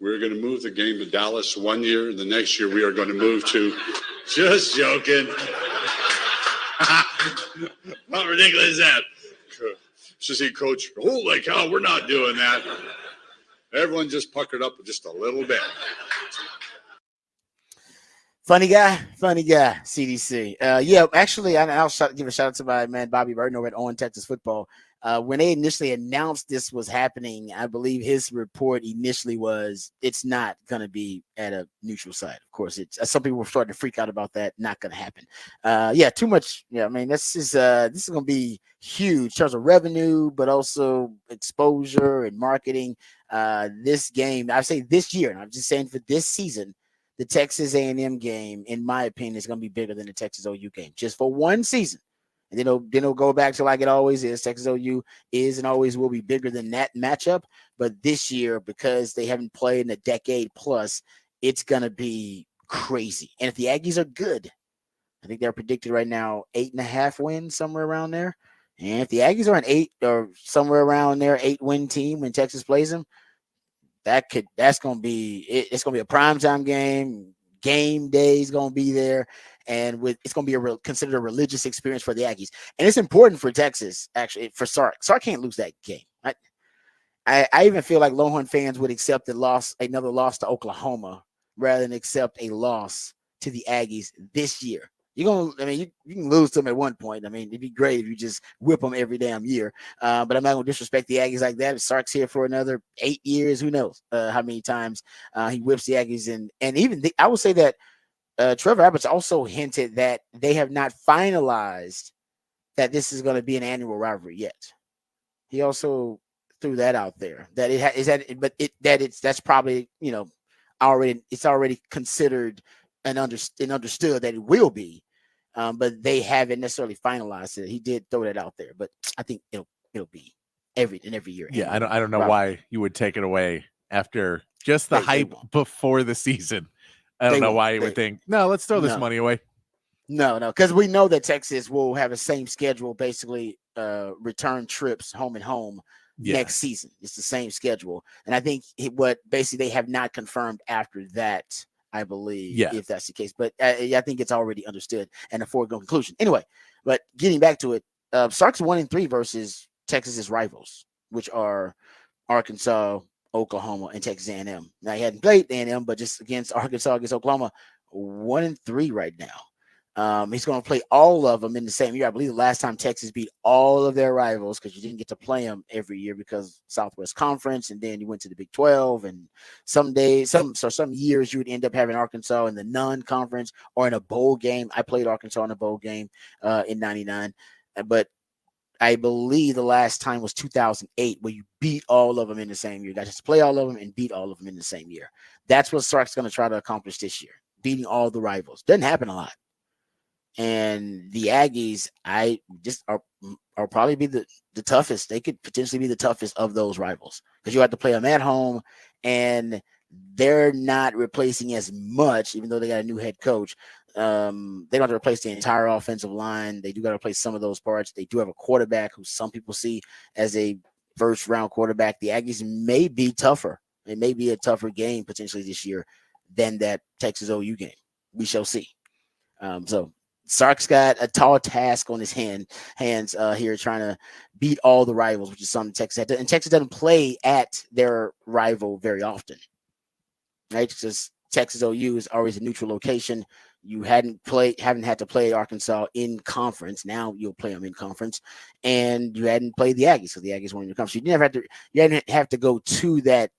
We're going to move the game to Dallas one year, and the next year we are going to move to. Just joking. How ridiculous is that? To see Coach, holy cow, we're not doing that. Everyone just puckered up just a little bit. Funny guy, CDC. Yeah, actually, I'll give a shout out to my man Bobby Burton over at On Texas Football. When they initially announced this was happening, I believe his report initially was it's not going to be at a neutral site. Of course, it's some people were starting to freak out about that. Not going to happen. Yeah, too much. Yeah, I mean, this is going to be huge in terms of revenue, but also exposure and marketing. This game, I say this year, and I'm just saying for this season, the Texas A&M game, in my opinion, is going to be bigger than the Texas OU game, just for one season. And then it'll go back to like it always is. Texas OU is and always will be bigger than that matchup. But this year, because they haven't played in a decade plus, it's going to be crazy. And if the Aggies are good, I think they're predicted right now 8.5 wins, somewhere around there. And if the Aggies are an 8 or somewhere around there, 8-win team when Texas plays them, it's going to be a primetime game. Game day is going to be there, and it's going to be considered a religious experience for the Aggies. And it's important for Texas, actually, for Sark. Sark can't lose that game. I even feel like Longhorn fans would accept another loss to Oklahoma rather than accept a loss to the Aggies this year. You can lose to them at one point. I mean, it'd be great if you just whip them every damn year. But I'm not going to disrespect the Aggies like that. If Sark's here for another 8 years, who knows how many times he whips the Aggies. And even I would say that Trevor Alberts also hinted that they have not finalized that this is going to be an annual rivalry yet. He also threw that out there that's probably already considered and understood that it will be. But they haven't necessarily finalized it. He did throw that out there, but I think it'll be every year. Yeah, I don't know why you would take it away after just the hype before the season. I don't know why you would think, no, let's throw this money away. No, because we know that Texas will have the same schedule, basically return trips home and home next season. It's the same schedule. And I think what basically they have not confirmed after that, I believe, if that's the case. But I think it's already understood and a foregone conclusion. Anyway, but getting back to it, Sark's 1-3 versus Texas's rivals, which are Arkansas, Oklahoma, and Texas A&M. Now, he hadn't played A&M, but just against Arkansas, against Oklahoma, 1-3 right now. He's going to play all of them in the same year. I believe the last time Texas beat all of their rivals, because you didn't get to play them every year because Southwest Conference, and then you went to the Big 12. And some years you would end up having Arkansas in the non-conference or in a bowl game. I played Arkansas in a bowl game in '99, but I believe the last time was 2008, where you beat all of them in the same year. You got to play all of them and beat all of them in the same year. That's what Sark's going to try to accomplish this year, beating all the rivals. Doesn't happen a lot. And the Aggies, are probably be the toughest. They could potentially be the toughest of those rivals, because you have to play them at home, and they're not replacing as much, even though they got a new head coach. They don't have to replace the entire offensive line. They do got to replace some of those parts. They do have a quarterback who some people see as a first-round quarterback. The Aggies may be tougher. It may be a tougher game potentially this year than that Texas OU game. We shall see. So Sark's got a tall task on his hands here, trying to beat all the rivals, which is something Texas had to, and Texas doesn't play at their rival very often, right? Because Texas OU is always a neutral location. You haven't had to play Arkansas in conference. Now you'll play them in conference, and you hadn't played the Aggies, so the Aggies weren't in your conference. You didn't have to go to that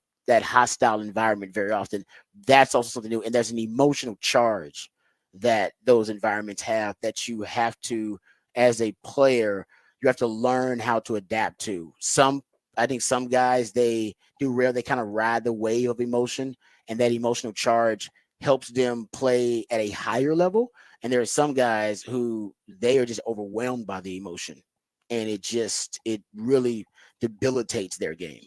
hostile environment very often. That's also something new, and there's an emotional charge that those environments have that you have to, as a player, you have to learn how to adapt to. I think some guys they kind of ride the wave of emotion, and that emotional charge helps them play at a higher level. And there are some guys who they are just overwhelmed by the emotion, and it really debilitates their game.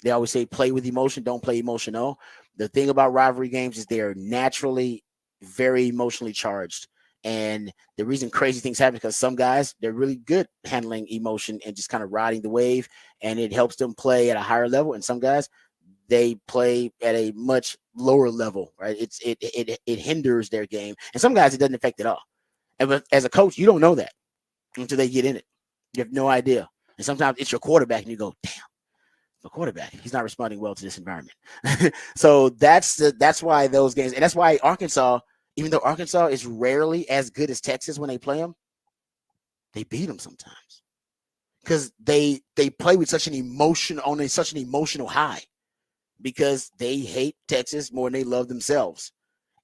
They always say play with emotion, don't play emotional. The thing about rivalry games is they are naturally very emotionally charged. And the reason crazy things happen is because some guys they're really good handling emotion and just kind of riding the wave, and it helps them play at a higher level. And some guys they play at a much lower level, right? It hinders their game, and some guys it doesn't affect at all. And as a coach, you don't know that until they get in it. You have no idea. And sometimes it's your quarterback, and you go, "Damn, the quarterback, he's not responding well to this environment." So that's why those games, and that's why Arkansas, even though Arkansas is rarely as good as Texas when they play them, they beat them sometimes because they play with such an such an emotional high because they hate Texas more than they love themselves.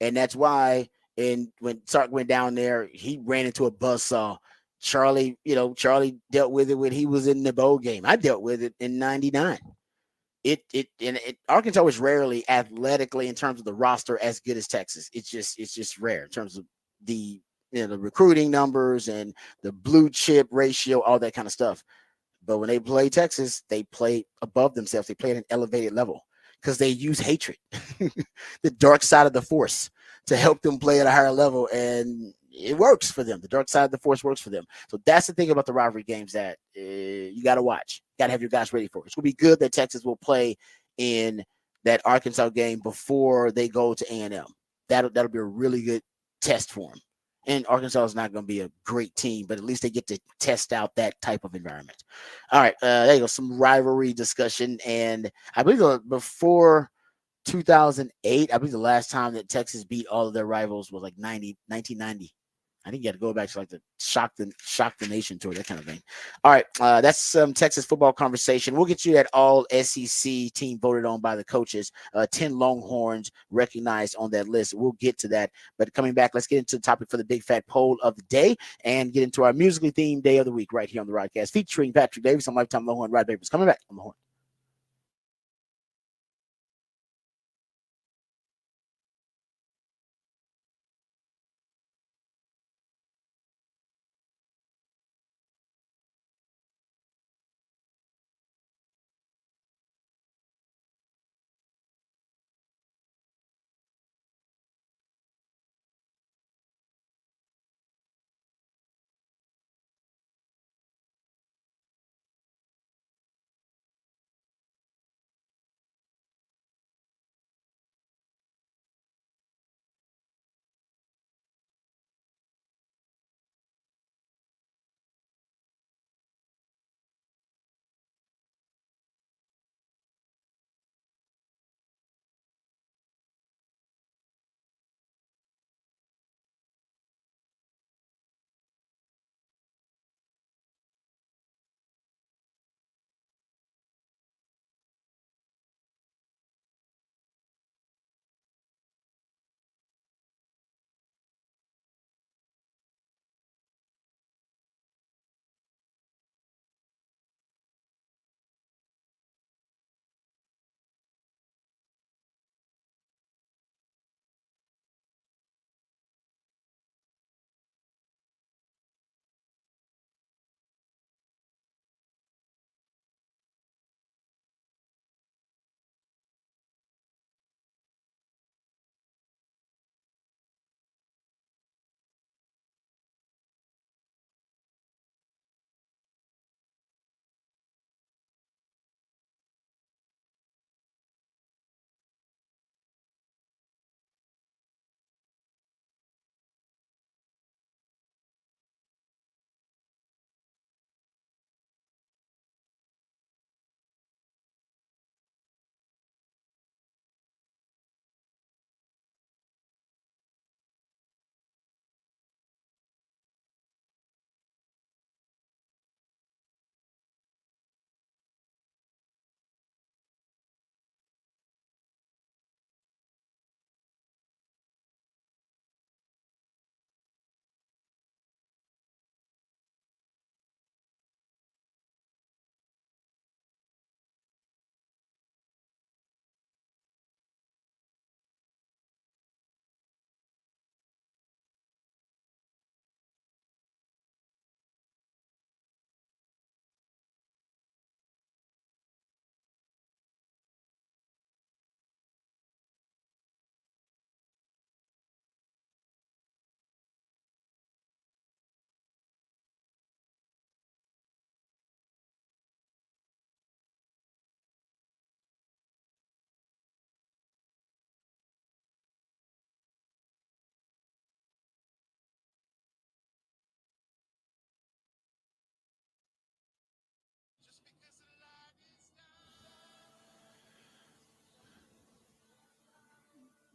And that's why, and when Sark went down there, he ran into a buzzsaw. Charlie dealt with it when he was in the bowl game. I dealt with it in '99. Arkansas was rarely athletically in terms of the roster as good as Texas. It's just rare in terms of the the recruiting numbers and the blue chip ratio, all that kind of stuff. But when they play Texas, they play above themselves. They play at an elevated level because they use hatred, the dark side of the force, to help them play at a higher level. And it works for them. The dark side of the force works for them. So that's the thing about the rivalry games that you got to watch. Got to have your guys ready for it. It's going to be good that Texas will play in that Arkansas game before they go to A&M. That'll be a really good test for them. And Arkansas is not going to be a great team, but at least they get to test out that type of environment. All right, there you go. Some rivalry discussion, and I believe before 2008, I believe the last time that Texas beat all of their rivals was like 1990. I think you had to go back to like the shock the nation tour, that kind of thing. All right, that's some Texas football conversation. We'll get you that all SEC team voted on by the coaches. 10 Longhorns recognized on that list. We'll get to that. But coming back, let's get into the topic for the big fat poll of the day and get into our musically themed day of the week right here on the Rodcast, featuring Patrick Davis on Lifetime Longhorn Rod Babers. Coming back on the horn.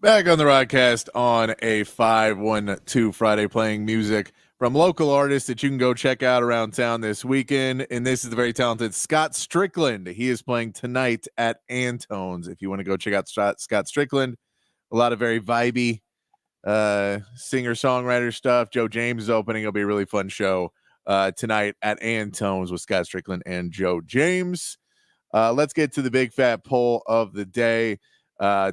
Back on the Rodcast on a 512 Friday, playing music from local artists that you can go check out around town this weekend. And this is the very talented Scott Strickland. He is playing tonight at Antone's. If you want to go check out Scott Strickland, a lot of very vibey singer-songwriter stuff. Joe James is opening. It'll be a really fun show tonight at Antone's with Scott Strickland and Joe James. Let's get to the big fat poll of the day.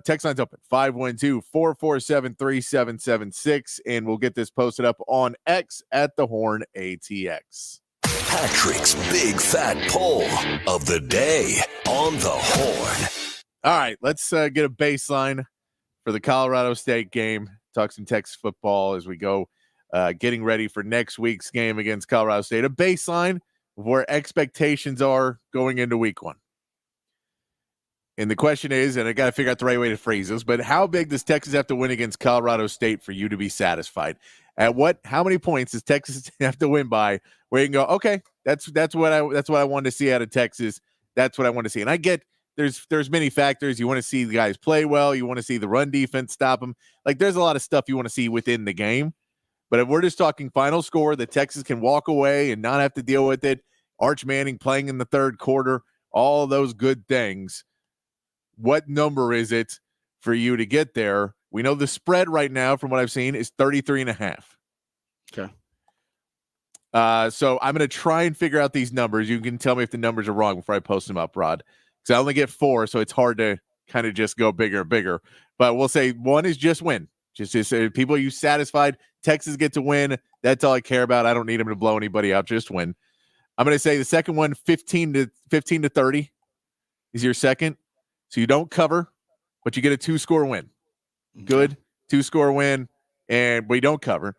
Text line's open 512-447-3776, and we'll get this posted up on X at the Horn ATX. Patrick's big fat poll of the day on the Horn. All right, let's get a baseline for the Colorado State game. Talk some Texas football as we go getting ready for next week's game against Colorado State. A baseline of where expectations are going into week one. And the question is, and I got to figure out the right way to phrase this, but how big does Texas have to win against Colorado State for you to be satisfied? How many points does Texas have to win by where you can go, okay, that's what I wanted to see out of Texas. That's what I want to see. And I get there's many factors. You want to see the guys play well. You want to see the run defense stop them. Like, there's a lot of stuff you want to see within the game. But if we're just talking final score that Texas can walk away and not have to deal with it, Arch Manning playing in the third quarter, all of those good things, what number is it for you to get there? We know the spread right now, from what I've seen, is 33.5. Okay. So I'm going to try and figure out these numbers. You can tell me if the numbers are wrong before I post them up, Rod. Because I only get 4, so it's hard to kind of just go bigger and bigger. But we'll say 1 is just win. Just people, you satisfied? Texas get to win. That's all I care about. I don't need them to blow anybody out. Just win. I'm going to say the second one, 15 to 30 is your second. So you don't cover, but you get a 2-score win. Good 2-score win, and we don't cover.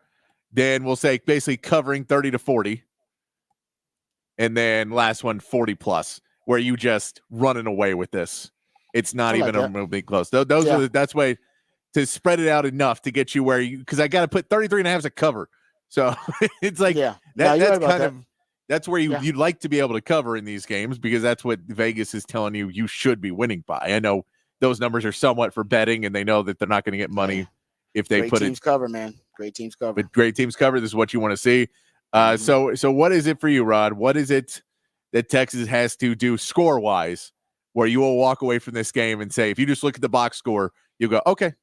Then we'll say basically covering 30 to 40. And then last one, 40 plus, where you just running away with this. It's not even remotely close. That's way to spread it out enough to get you where you, because I got to put 33.5 as a cover. So it's like, that's where you'd like to be able to cover in these games, because that's what Vegas is telling you should be winning by. I know those numbers are somewhat for betting, and they know that they're not going to get money if they Great teams cover, man. Great teams cover. But great teams cover. This is what you want to see. So what is it for you, Rod? What is it that Texas has to do score-wise where you will walk away from this game and say, if you just look at the box score, you'll go, okay.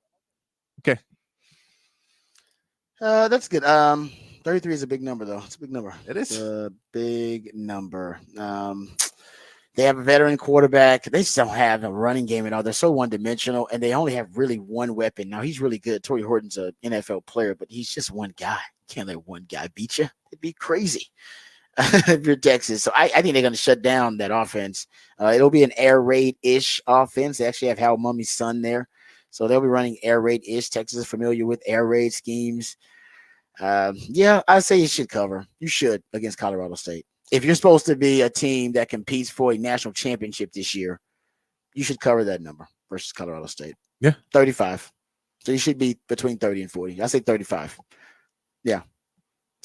That's good. 33 is a big number, though. It's a big number. It is a big number. They have a veteran quarterback. They just don't have a running game at all. They're so one-dimensional, and they only have really one weapon. Now, he's really good. Torrey Horton's an NFL player, but he's just one guy. You can't let one guy beat you. It'd be crazy if you're Texas. So I think they're going to shut down that offense. It'll be an air raid-ish offense. They actually have Hal Mummy's son there. So they'll be running air raid-ish. Texas is familiar with air raid schemes. I say you should cover. You should against Colorado State. If you're supposed to be a team that competes for a national championship this year, you should cover that number versus Colorado State. Yeah. 35. So you should be between 30 and 40. I say 35. Yeah.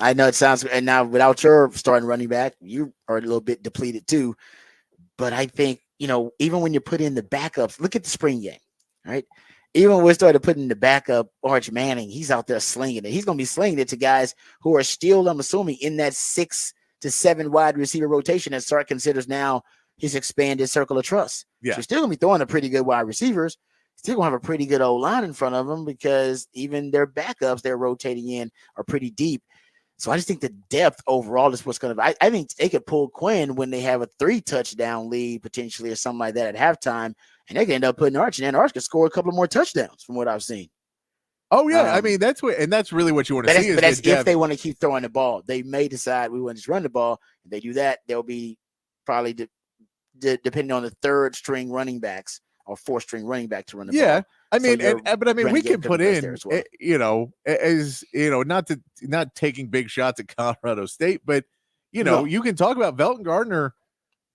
I know it sounds, and now without your starting running back, you are a little bit depleted too. But I think, even when you put in the backups, look at the spring game, right? Even when we started putting the backup Arch Manning, he's out there slinging it. He's going to be slinging it to guys who are still, I'm assuming, in that 6 to 7 wide receiver rotation that Sark considers now his expanded circle of trust. Yeah. So he's still going to be throwing a pretty good wide receivers. Still going to have a pretty good O-line in front of them, because even their backups they're rotating in are pretty deep. So I just think the depth overall is what's going to – I think they could pull Quinn when they have a 3-touchdown lead potentially or something like that at halftime, and they can end up putting Arch in, and Arch could score a couple more touchdowns from what I've seen. Oh, yeah. I mean, that's really what you want to see. But that's if they want to keep throwing the ball. They may decide we want to just run the ball. If they do that, they'll be probably depending on the third string running backs or fourth string running back to run the ball. Yeah. I mean, but we can put in, well. not taking big shots at Colorado State, but, you can talk about Velton Gardner.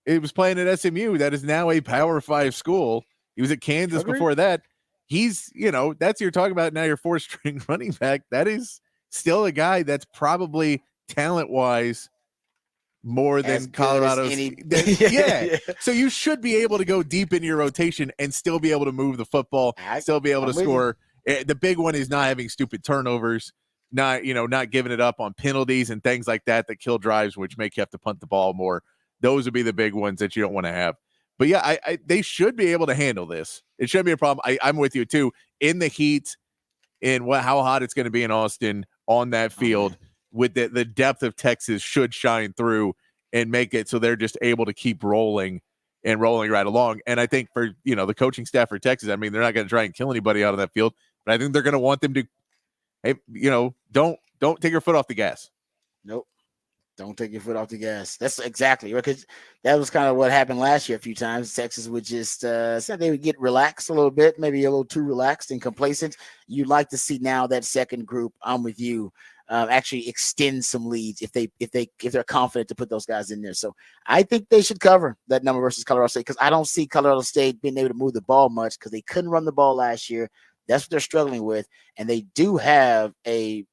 It was playing at SMU. That is now a Power 5 school. He was at Kansas before that. He's, that's you're talking about now your fourth string running back. That is still a guy that's probably talent-wise more than Colorado's. Yeah. So you should be able to go deep into your rotation and still be able to move the football, still be able to score. The big one is not having stupid turnovers, not giving it up on penalties and things like that kill drives, which make you have to punt the ball more. Those would be the big ones that you don't want to have. But yeah, they should be able to handle this. It shouldn't be a problem. I'm with you too. In the heat, in how hot it's going to be in Austin on that field, with the depth of Texas should shine through and make it so they're just able to keep rolling right along. And I think for the coaching staff for Texas, I mean, they're not going to try and kill anybody out of that field, but I think they're going to want them to, hey, don't take your foot off the gas. Nope. Don't take your foot off the gas. That's exactly right, because that was kind of what happened last year a few times. Texas would just they would get relaxed a little bit, maybe a little too relaxed and complacent. You'd like to see now that second group, I'm with you, actually extend some leads if they're confident to put those guys in there. So I think they should cover that number versus Colorado State, because I don't see Colorado State being able to move the ball much because they couldn't run the ball last year. That's what they're struggling with, and they do have a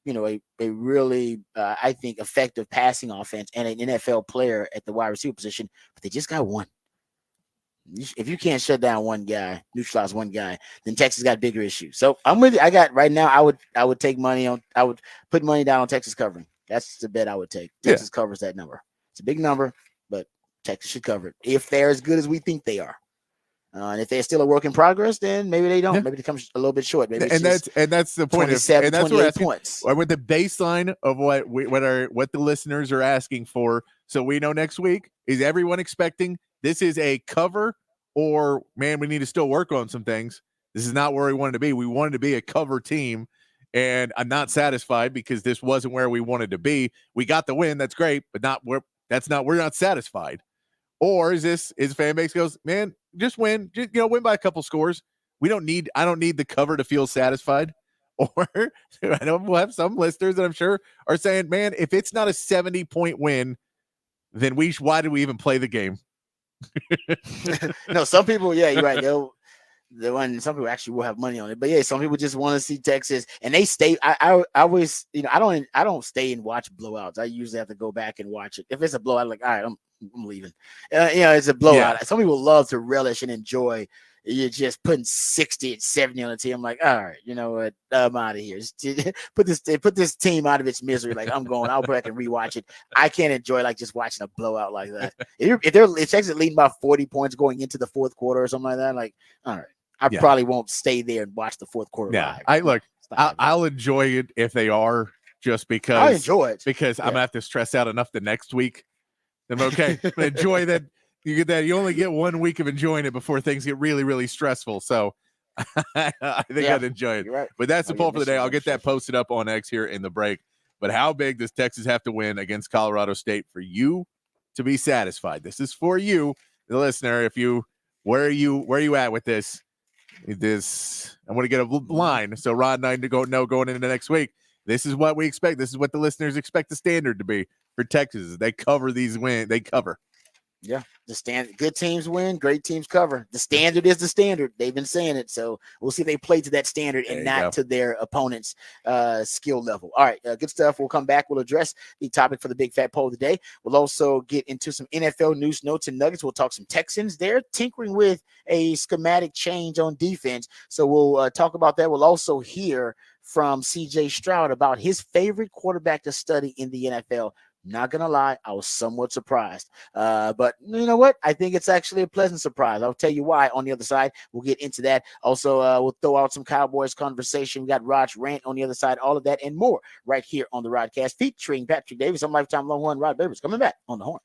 really I think effective passing offense and an NFL player at the wide receiver position, but they just got one. If you can't shut down one guy, neutralize one guy, then Texas got bigger issues. So I'm with you. I got right now. I would take money on. I would put money down on Texas covering. That's the bet I would take. Texas covers that number. It's a big number, but Texas should cover it if they're as good as we think they are. And if they're still a work in progress, then maybe they don't. Maybe it comes a little bit short. Maybe and that's the point. 27, and that's 28 points. With the baseline of what the listeners are asking for, so we know next week, is everyone expecting this is a cover, or man, we need to still work on some things. This is not where we wanted to be. We wanted to be a cover team, and I'm not satisfied because this wasn't where we wanted to be. We got the win, that's great, but we're not satisfied. Or is fan base goes, man, just win, win by a couple scores. I don't need the cover to feel satisfied. Or I know we'll have some listeners that I'm sure are saying, man, if it's not a 70-point win, then why do we even play the game? No, some people, yeah, you're right. Some people actually will have money on it, but yeah, some people just want to see Texas, and they stay. I always, I don't stay and watch blowouts. I usually have to go back and watch it. If it's a blowout, I'm like, all right, I'm leaving. It's a blowout. Yeah. Some people love to relish and enjoy. You're just putting 60 and 70 on the team. I'm like, all right, you know what? I'm out of here. Just put this team out of its misery. Like, I'm going. I'll go back and rewatch it. I can't enjoy like just watching a blowout like that. If Texas leading by 40 points going into the fourth quarter or something like that, like, all right, I probably won't stay there and watch the fourth quarter live. I'll enjoy it if they are, just because I enjoy it because I'm gonna have to stress out enough the next week. I'm okay. Enjoy that. You get that. You only get 1 week of enjoying it before things get really, really stressful. So I think I'd enjoy it. Right. But that's the poll for the day. I'll get that posted up on X here in the break. But how big does Texas have to win against Colorado State for you to be satisfied? This is for you, the listener. Where are you at with this? I want to get a line. So Rod and I going into next week. This is what we expect. This is what the listeners expect the standard to be for Texas. They cover they cover. Yeah, the standard. Good teams win, great teams cover. The standard is the standard. They've been saying it, so we'll see if they play to that standard and not to their opponent's skill level. All right, good stuff. We'll come back. We'll address the topic for the big fat poll today. We'll also get into some NFL news, notes, and nuggets. We'll talk some Texans. They're tinkering with a schematic change on defense, so we'll talk about that. We'll also hear from C.J. Stroud about his favorite quarterback to study in the NFL. Not gonna lie, I was somewhat surprised. But you know what? I think it's actually a pleasant surprise. I'll tell you why on the other side. We'll get into that. Also, we'll throw out some Cowboys conversation. We got Rod's rant on the other side, all of that and more right here on the Rodcast, featuring Patrick Davis. I'm lifetime Longhorn Rod Babers coming back on the horn.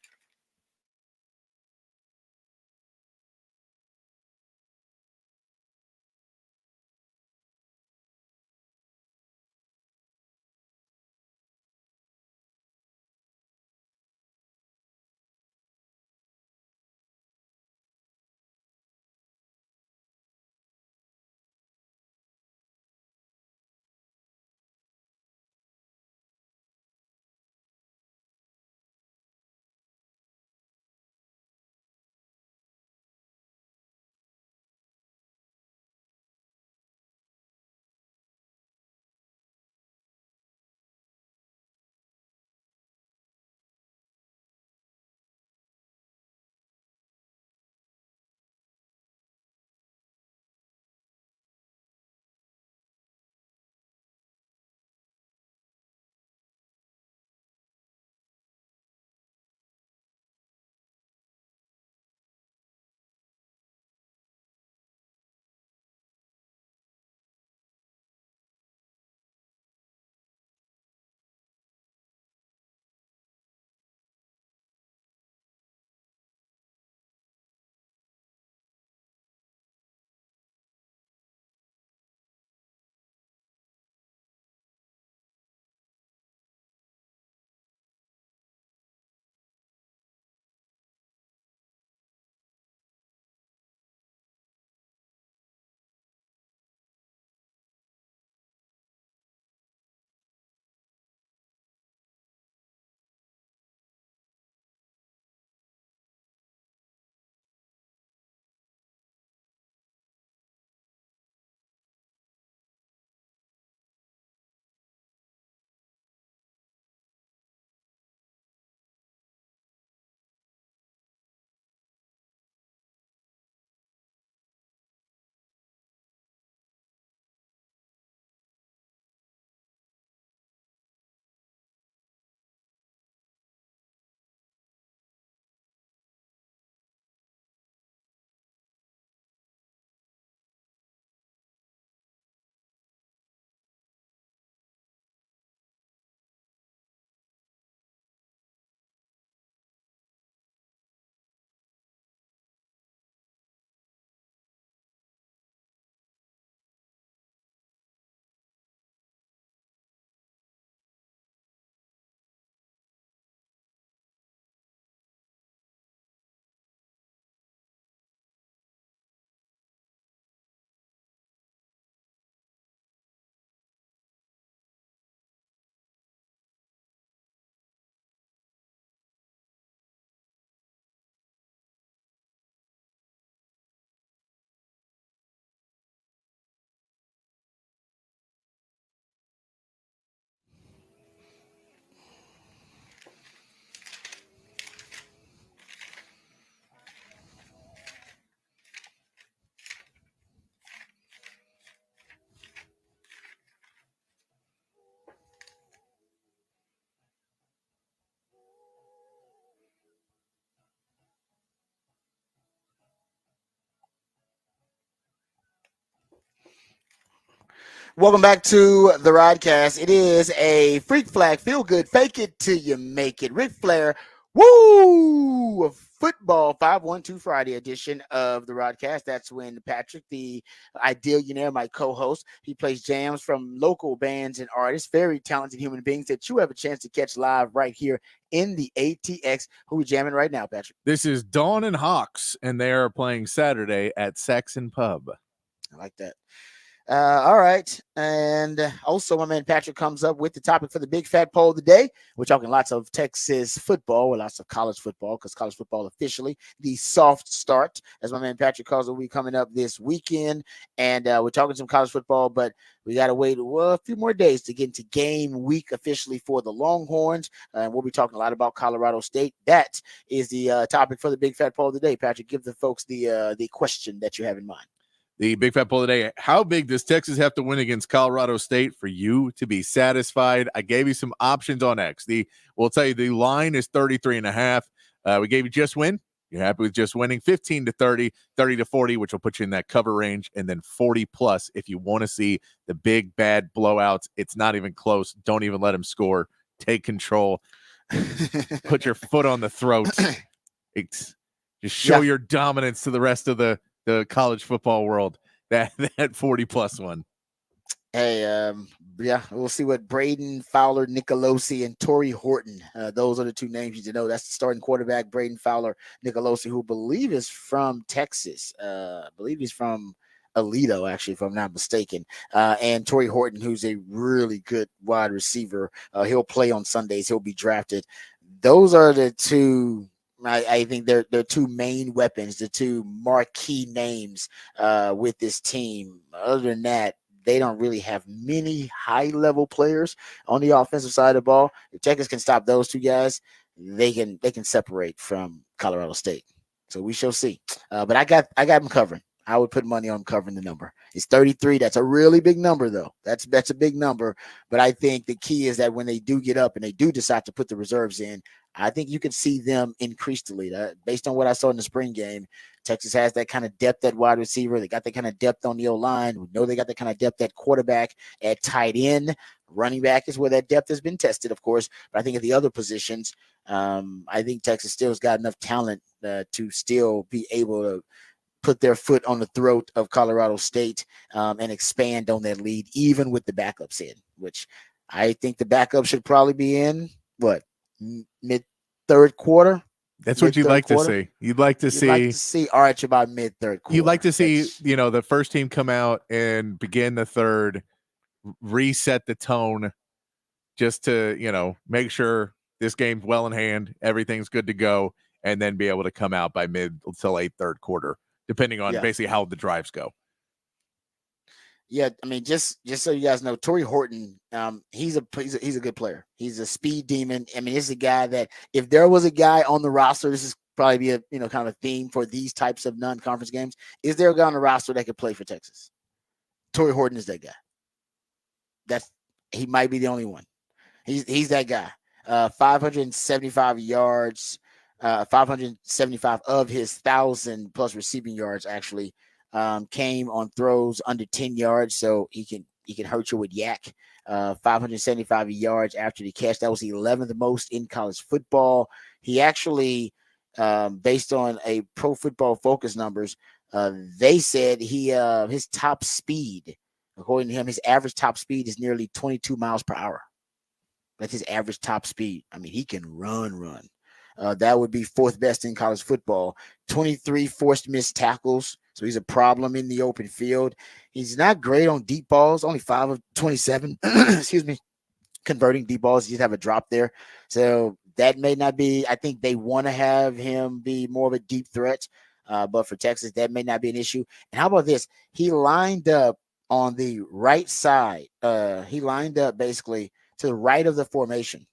Welcome back to the Rodcast. It is a freak flag, feel good, fake it till you make it. Ric Flair, woo! Football 512 Friday edition of the Rodcast. That's when Patrick, the idealionaire, my co-host, he plays jams from local bands and artists, very talented human beings that you have a chance to catch live right here in the ATX. Who are we jamming right now, Patrick? This is Dawn and Hawks, and they are playing Saturday at Saxon Pub. I like that. All right. And also, my man Patrick comes up with the topic for the big fat poll of the day. We're talking lots of Texas football or lots of college football because college football officially the soft start, as my man Patrick calls it, will be coming up this weekend. And we're talking some college football, but we got to wait a few more days to get into game week officially for the Longhorns. And we'll be talking a lot about Colorado State. That is the topic for the big fat poll of the day. Patrick, give the folks the question that you have in mind. The big fat poll today: how big does Texas have to win against Colorado State for you to be satisfied? I gave you some options on X. We'll tell you the line is 33.5. We gave you just win. You're happy with just winning. 15 to 30, 30 to 40, which will put you in that cover range, and then 40 plus if you want to see the big bad blowouts. It's not even close. Don't even let him score. Take control. Put your foot on the throat. Just show your dominance to the rest of the college football world, that 40 plus one. Hey, we'll see what Braden Fowler, Nicolosi, and Torrey Horton. Those are the two names you need to know. That's the starting quarterback, Braden Fowler, Nicolosi, who I believe is from Texas. I believe he's from Alito, actually, if I'm not mistaken. And Torrey Horton, who's a really good wide receiver. He'll play on Sundays. He'll be drafted. Those are the two. I think they're two main weapons, the two marquee names with this team. Other than that, they don't really have many high-level players on the offensive side of the ball. If Texas can stop those two guys, they can separate from Colorado State. So we shall see. But I got them covering. I would put money on covering the number. It's 33. That's a really big number, though. That's a big number. But I think the key is that when they do get up and they do decide to put the reserves in, I think you could see them increase the lead. Based on what I saw in the spring game, Texas has that kind of depth at wide receiver. They got that kind of depth on the O-line. We know they got that kind of depth at quarterback, at tight end. Running back is where that depth has been tested, of course. But I think at the other positions, I think Texas still has got enough talent to still be able to put their foot on the throat of Colorado State and expand on that lead, even with the backups in, which I think the backup should probably be in, mid third quarter? That's what you'd like to see. You'd like to see Arch about mid third quarter. You'd like to see, the first team come out and begin the third, reset the tone just to, make sure this game's well in hand, everything's good to go, and then be able to come out by mid to late third quarter, depending on basically how the drives go. Yeah, I mean, just so you guys know, Torrey Horton, he's a good player. He's a speed demon. I mean, this is a guy that if there was a guy on the roster, this is probably be a kind of a theme for these types of non-conference games. Is there a guy on the roster that could play for Texas? Torrey Horton is that guy. He might be the only one. He's that guy. 575 yards, 575 of his 1,000 plus receiving yards actually came on throws under 10 yards, so he can hurt you with yak. 575 yards after the catch. That was the 11th most in college football. He actually, based on a Pro Football Focus numbers, they said his top speed, according to him, his average top speed is nearly 22 miles per hour. That's his average top speed. I mean, he can run. That would be fourth best in college football. 23 forced missed tackles. So he's a problem in the open field. He's not great on deep balls, only 5 of 27, converting deep balls. He just have a drop there. So that may not be, I think they want to have him be more of a deep threat. But for Texas, that may not be an issue. And how about this? He lined up on the right side. He lined up basically to the right of the formation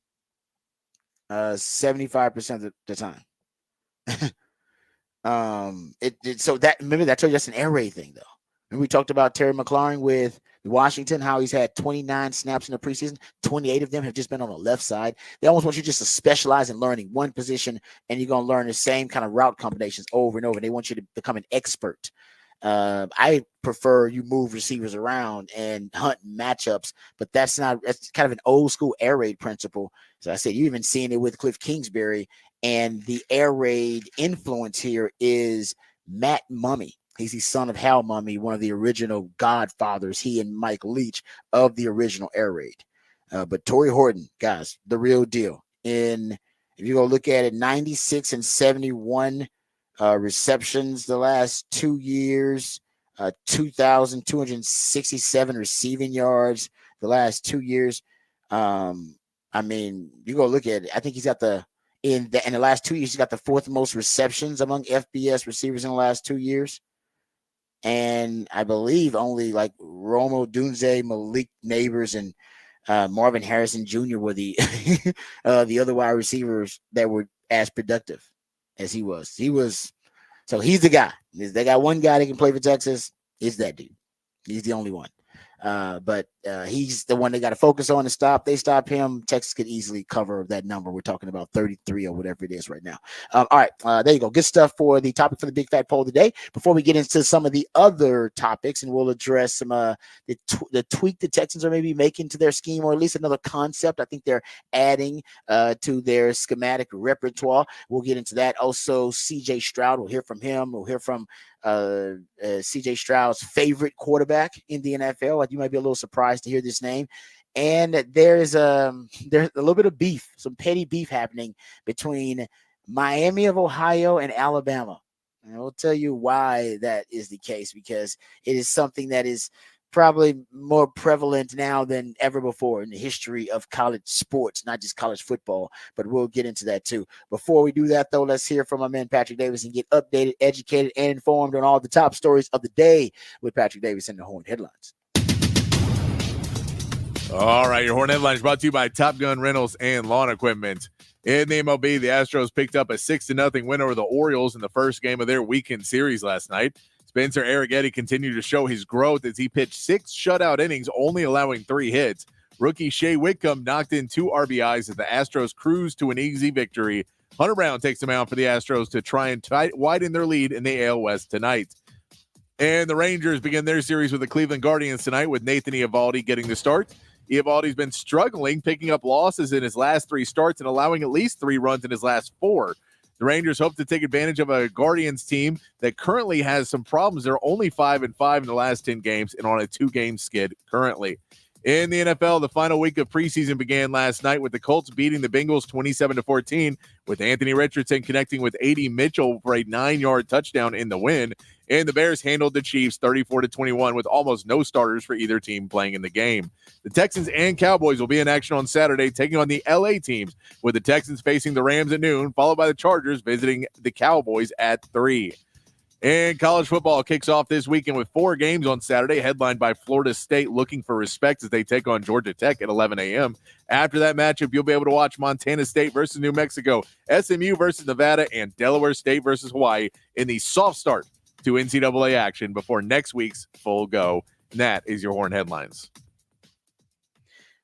75% of the time. So that, remember, that's just an air raid thing, though. And we talked about Terry McLaurin with Washington, how he's had 29 snaps in the preseason. 28 of them have just been on the left side. They almost want you just to specialize in learning one position, and you're going to learn the same kind of route combinations over and over. They want you to become an expert. I prefer you move receivers around and hunt matchups, but that's kind of an old school air raid principle. So I said, you even seeing it with Cliff Kingsbury, and the air raid influence here is Matt Mummy. He's the son of Hal Mummy, one of the original godfathers, he and Mike Leach of the original air raid. But Torrey Horton, guys, the real deal. If you go look at it, 96 and 71 receptions the last 2 years, 2,267 receiving yards the last 2 years. I mean, you go look at it. I think he's got in the last 2 years, he's got the fourth most receptions among FBS receivers in the last 2 years. And I believe only like Romo Dunze, Malik Neighbors, and Marvin Harrison Jr. were the the other wide receivers that were as productive as he was. So he's the guy. They got one guy that can play for Texas. It's that dude. He's the only one. But he's the one they got to focus on and stop. They stop him, Texas could easily cover that number. We're talking about 33 or whatever it is right now. All right, there you go. Good stuff for the topic for the big fat poll today. Before we get into some of the other topics, and we'll address some the tweak the Texans are maybe making to their scheme, or at least another concept I think they're adding to their schematic repertoire. We'll get into that. Also, CJ Stroud, we'll hear from him. We'll hear from CJ Stroud's favorite quarterback in the NFL. Like, you might be a little surprised to hear this name. And there's a little bit of beef, some petty beef happening between Miami of Ohio and Alabama. And I will tell you why that is the case, because it is something that is probably more prevalent now than ever before in the history of college sports, not just college football, but we'll get into that too. Before we do that, though, let's hear from my man Patrick Davis and get updated, educated, and informed on all the top stories of the day with Patrick Davis and the Horn Headlines. All right, your Horn Headlines brought to you by Top Gun Rentals and Lawn Equipment. In the MLB, the Astros picked up a 6-0 win over the Orioles in the first game of their weekend series last night. Spencer Arrighetti continued to show his growth as he pitched 6 shutout innings, only allowing 3 hits. Rookie Shea Whitcomb knocked in 2 RBIs as the Astros cruised to an easy victory. Hunter Brown takes the mound for the Astros to try and widen their lead in the AL West tonight. And the Rangers begin their series with the Cleveland Guardians tonight, with Nathan Eovaldi getting the start. Eovaldi's been struggling, picking up losses in his last 3 starts and allowing at least 3 runs in his last 4. The Rangers hope to take advantage of a Guardians team that currently has some problems. They're only 5-5 in the last 10 games and on a 2-game skid currently. In the NFL, the final week of preseason began last night with the Colts beating the Bengals 27-14, with Anthony Richardson connecting with A.D. Mitchell for a 9-yard touchdown in the win. And the Bears handled the Chiefs 34-21 with almost no starters for either team playing in the game. The Texans and Cowboys will be in action on Saturday, taking on the LA teams, with the Texans facing the Rams at noon, followed by the Chargers visiting the Cowboys at 3. And college football kicks off this weekend with 4 games on Saturday, headlined by Florida State looking for respect as they take on Georgia Tech at 11 a.m. After that matchup, you'll be able to watch Montana State versus New Mexico, SMU versus Nevada, and Delaware State versus Hawaii in the soft start to NCAA action before next week's full go. And that is your Horn Headlines.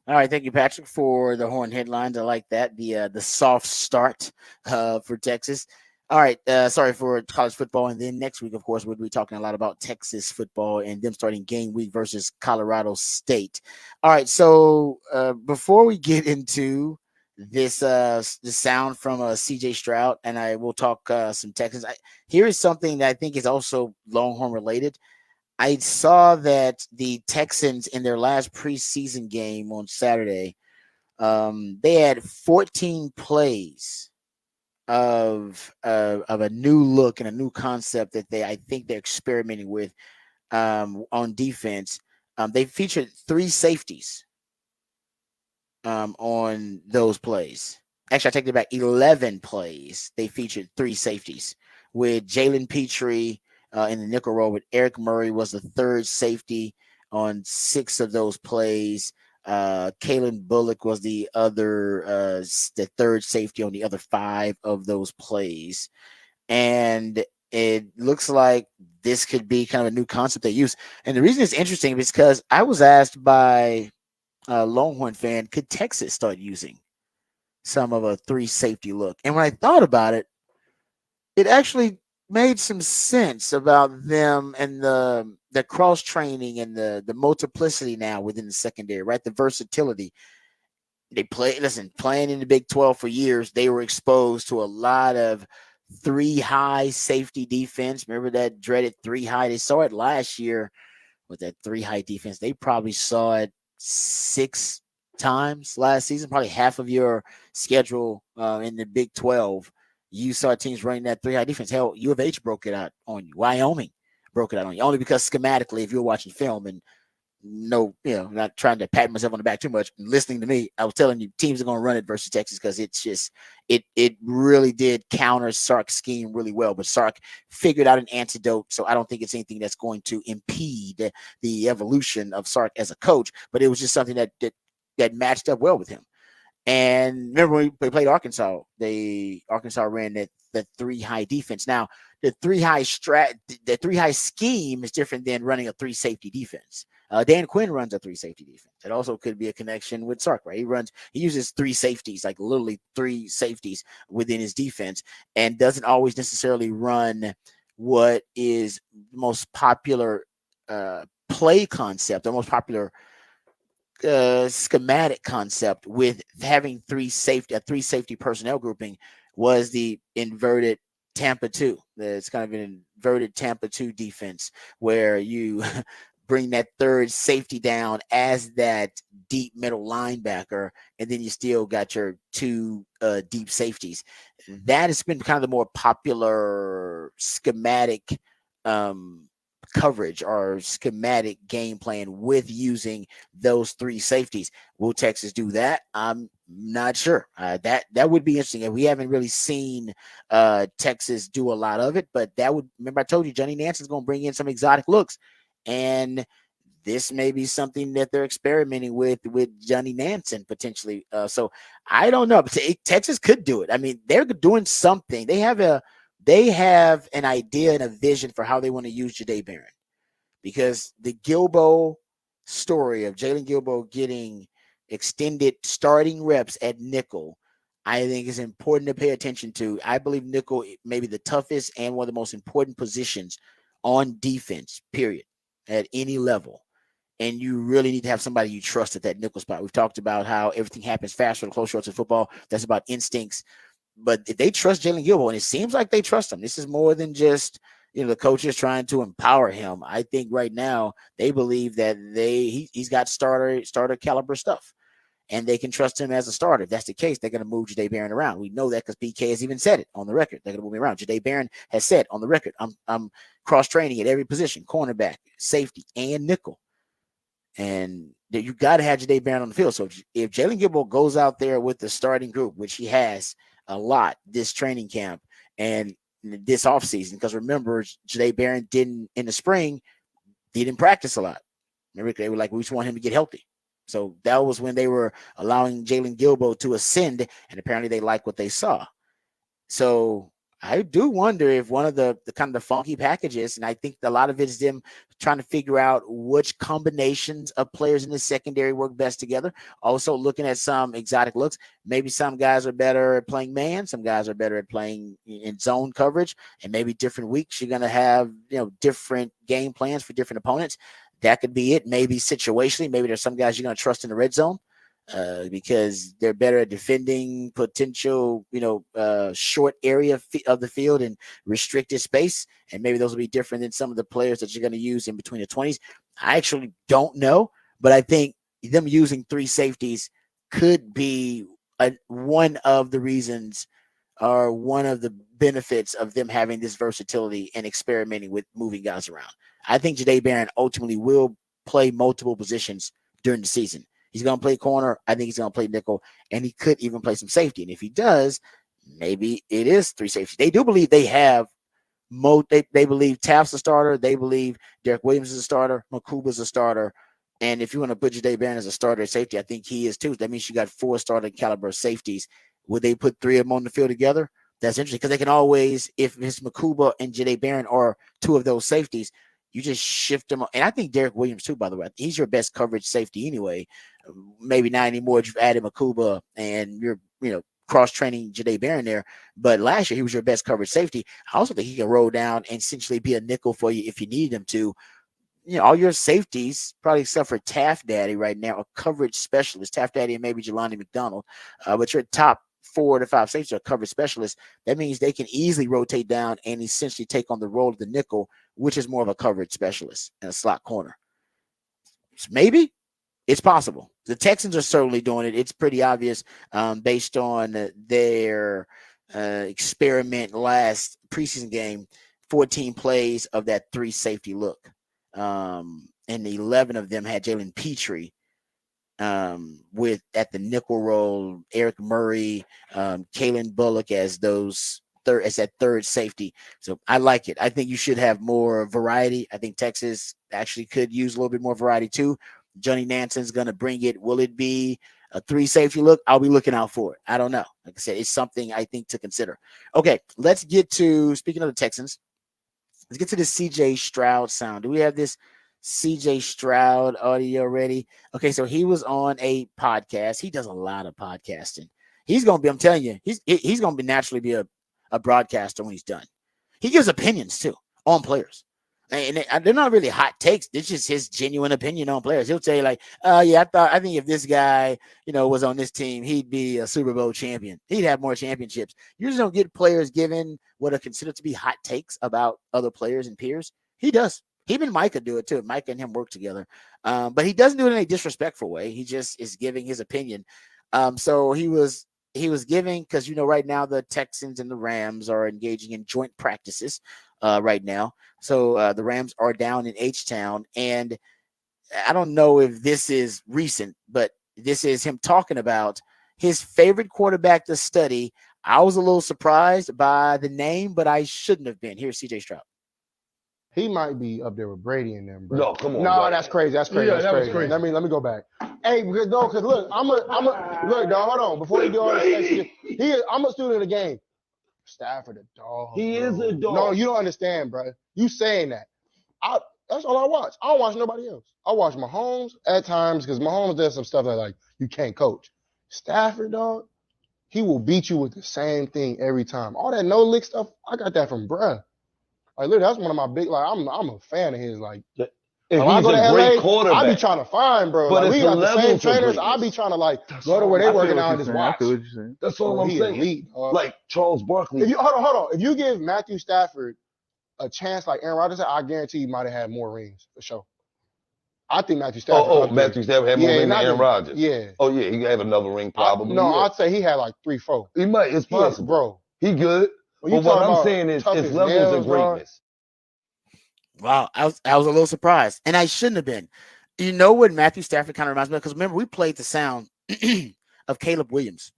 All right, thank you, Patrick, for the Horn Headlines. I like that, the soft start for Texas. All right, sorry for college football. And then next week, of course, we'll be talking a lot about Texas football and them starting game week versus Colorado State. All right, so before we get into this the sound from CJ Stroud, and I will talk some Texans. Here is something that I think is also Longhorn related. I saw that the Texans in their last preseason game on Saturday, they had 14 plays of a new look and a new concept that I think they're experimenting with on defense. They featured 3 safeties on those plays. Actually, I take it back. 11 plays. They featured 3 safeties, with Jalen Petrie in the nickel role, with Eric Murray was the 3rd safety on 6 of those plays. Kalen Bullock was the 3rd safety on the other 5 of those plays. And it looks like this could be kind of a new concept they use. And the reason it's interesting is because I was asked by a Longhorn fan, could Texas start using some of a 3 safety look? And when I thought about it, it actually made some sense about them and the cross training and the multiplicity now within the secondary, right? The versatility. Playing in the Big 12 for years, they were exposed to a lot of three high safety defense. Remember that dreaded three high? They saw it last year with that three high defense. They probably saw it 6 times last season, probably half of your schedule in the Big 12. You saw teams running that three high defense. Hell, U of H broke it out on you. Wyoming broke it out on you. Only because schematically, if you're watching film and not trying to pat myself on the back too much, listening to me, I was telling you teams are going to run it versus Texas because it's just, it really did counter Sark's scheme really well. But Sark figured out an antidote. So I don't think it's anything that's going to impede the evolution of Sark as a coach, but it was just something that matched up well with him. And remember when we played Arkansas, Arkansas ran that three high defense. Now the three high scheme is different than running a three safety defense. Dan Quinn runs a three safety defense. It also could be a connection with Sark, right? He uses three safeties, like literally three safeties within his defense, and doesn't always necessarily run what is the most popular play concept, the most popular schematic concept with having three safety personnel grouping was the inverted Tampa 2. It's kind of an inverted Tampa 2 defense where you bring that third safety down as that deep middle linebacker, and then you still got your two deep safeties. That has been kind of the more popular schematic coverage or schematic game plan with using those three safeties. Will Texas do that? I'm not sure. That would be interesting. We haven't really seen Texas do a lot of it, but remember I told you Johnny Nanson's going to bring in some exotic looks, and this may be something that they're experimenting with Johnny Nansen potentially. So I don't know, but Texas could do it. I mean, they're doing something. They have an idea and a vision for how they want to use Jahdae Barron, because the Gilbo story of Jalen Gilbo getting extended starting reps at nickel, I think is important to pay attention to. I believe nickel may be the toughest and one of the most important positions on defense, period, at any level. And you really need to have somebody you trust at that nickel spot. We've talked about how everything happens faster in close shorts of football. That's about instincts. But if they trust Jalen Gilbo, and it seems like they trust him, this is more than just the coaches trying to empower him. I think right now they believe that he's got starter caliber stuff, and they can trust him as a starter. If that's the case, they're going to move Jahdae Barron around. We know that because PK has even said it on the record. They're going to move me around. Jahdae Barron has said on the record, I'm cross training at every position: cornerback, safety, and nickel. And you got to have Jahdae Barron on the field. So if Jalen Gilbo goes out there with the starting group, which he has a lot this training camp and this offseason, because remember, Jahdae Barron in the spring, he didn't practice a lot. Remember, they were like, we just want him to get healthy. So that was when they were allowing Jalen Gilbo to ascend, and apparently they like what they saw. So I do wonder if one of the kind of the funky packages, and I think a lot of it is them trying to figure out which combinations of players in the secondary work best together. Also looking at some exotic looks. Maybe some guys are better at playing man, some guys are better at playing in zone coverage, and maybe different weeks you're going to have different game plans for different opponents. That could be it. Maybe situationally, maybe there's some guys you're going to trust in the red zone. Because they're better at defending potential, short area of the field and restricted space. And maybe those will be different than some of the players that you're going to use in between the 20s. I actually don't know, but I think them using three safeties could be one of the reasons or one of the benefits of them having this versatility and experimenting with moving guys around. I think Jahdae Barron ultimately will play multiple positions during the season. He's going to play corner. I think he's going to play nickel, and he could even play some safety. And if he does, maybe it is three safeties. They do believe they have they believe Taft's a starter. They believe Derek Williams is a starter. Makuba's a starter. And if you want to put Jahdae Barron as a starter at safety, I think he is too. That means you got 4 starting caliber safeties. Would they put 3 of them on the field together? That's interesting because they can always, if it's Makuba and Jahdae Barron are 2 of those safeties, you just shift them. And I think Derek Williams too, by the way. He's your best coverage safety anyway. Maybe not anymore. You've added Makuba and you're, cross-training Jahdae Barron there. But last year, he was your best coverage safety. I also think he can roll down and essentially be a nickel for you if you need him to. All your safeties, probably except for Taft Daddy right now, are coverage specialists. Taft Daddy and maybe Jelani McDonald. But your top 4 to 5 safeties are coverage specialists. That means they can easily rotate down and essentially take on the role of the nickel, which is more of a coverage specialist and a slot corner. So maybe it's possible. The Texans are certainly doing it. It's pretty obvious based on their experiment last preseason game, 14 plays of that 3 safety look. And 11 of them had Jalen Petrie with at the nickel role, Eric Murray, Kalen Bullock as that third safety. So I like it. I think you should have more variety. I think Texas actually could use a little bit more variety too. Johnny Nanson's going to bring it. Will it be a 3 safety look? I'll be looking out for it. I don't know. Like I said, it's something I think to consider. Okay, let's get to, speaking of the Texans, let's get to the CJ Stroud sound. Do we have this CJ Stroud audio ready? Okay, so he was on a podcast. He does a lot of podcasting. He's going to be, I'm telling you, he's going to be naturally be a broadcaster when he's done. He gives opinions too on players. And they're not really hot takes. It's just his genuine opinion on players. He'll tell you like, I think if this guy, was on this team, he'd be a Super Bowl champion. He'd have more championships. You just don't get players given what are considered to be hot takes about other players and peers. He does. Him and Micah do it too. Micah and him work together. But he doesn't do it in a disrespectful way. He just is giving his opinion. So he was giving, because right now the Texans and the Rams are engaging in joint practices right now. So the Rams are down in H-Town, and I don't know if this is recent, but this is him talking about his favorite quarterback to study. I was a little surprised by the name, but I shouldn't have been. Here's CJ Stroud. He might be up there with Brady and them, bro. No, come on. No, bro. that's crazy. That's crazy. Yeah, that's that was crazy. crazy. Let me go back. Hey, because look, I'm a look, dog. Hold on, before you do all this, I'm a student of the game. Stafford a dog. He bro. is a dog. No, you don't understand, bro. You saying that? That's all I watch. I don't watch nobody else. I watch Mahomes at times because Mahomes does some stuff that like you can't coach. Stafford, dog, he will beat you with the same thing every time. All that no lick stuff, I got that from bruh. Like, literally, that's one of my big, like, I'm a fan of his. Like, If when I he's go to a LA, great quarterback, I be trying to find, bro. But Like, we it's got the the same level to trainers. I greatness. be trying to, like, That's go to all. where I they feel working what out and you're just saying. I watch. feel what you're saying. that's all Bro, I'm he saying. elite, dog. Like Charles Barkley. If you hold on. If you give Matthew Stafford a chance like Aaron Rodgers, I guarantee he might have had more rings for sure. I think Matthew Stafford. Matthew Stafford had more ring than Aaron Rodgers. Yeah. Oh yeah, he have another ring probably. I'd say he had like 3-4. He might. It's possible, bro. He good. When you But what talk I'm about saying is, tough it's as levels nails, of greatness. Wow, I was a little surprised, and I shouldn't have been. You know what Matthew Stafford kind of reminds me of? Because remember, we played the sound of Caleb Williams.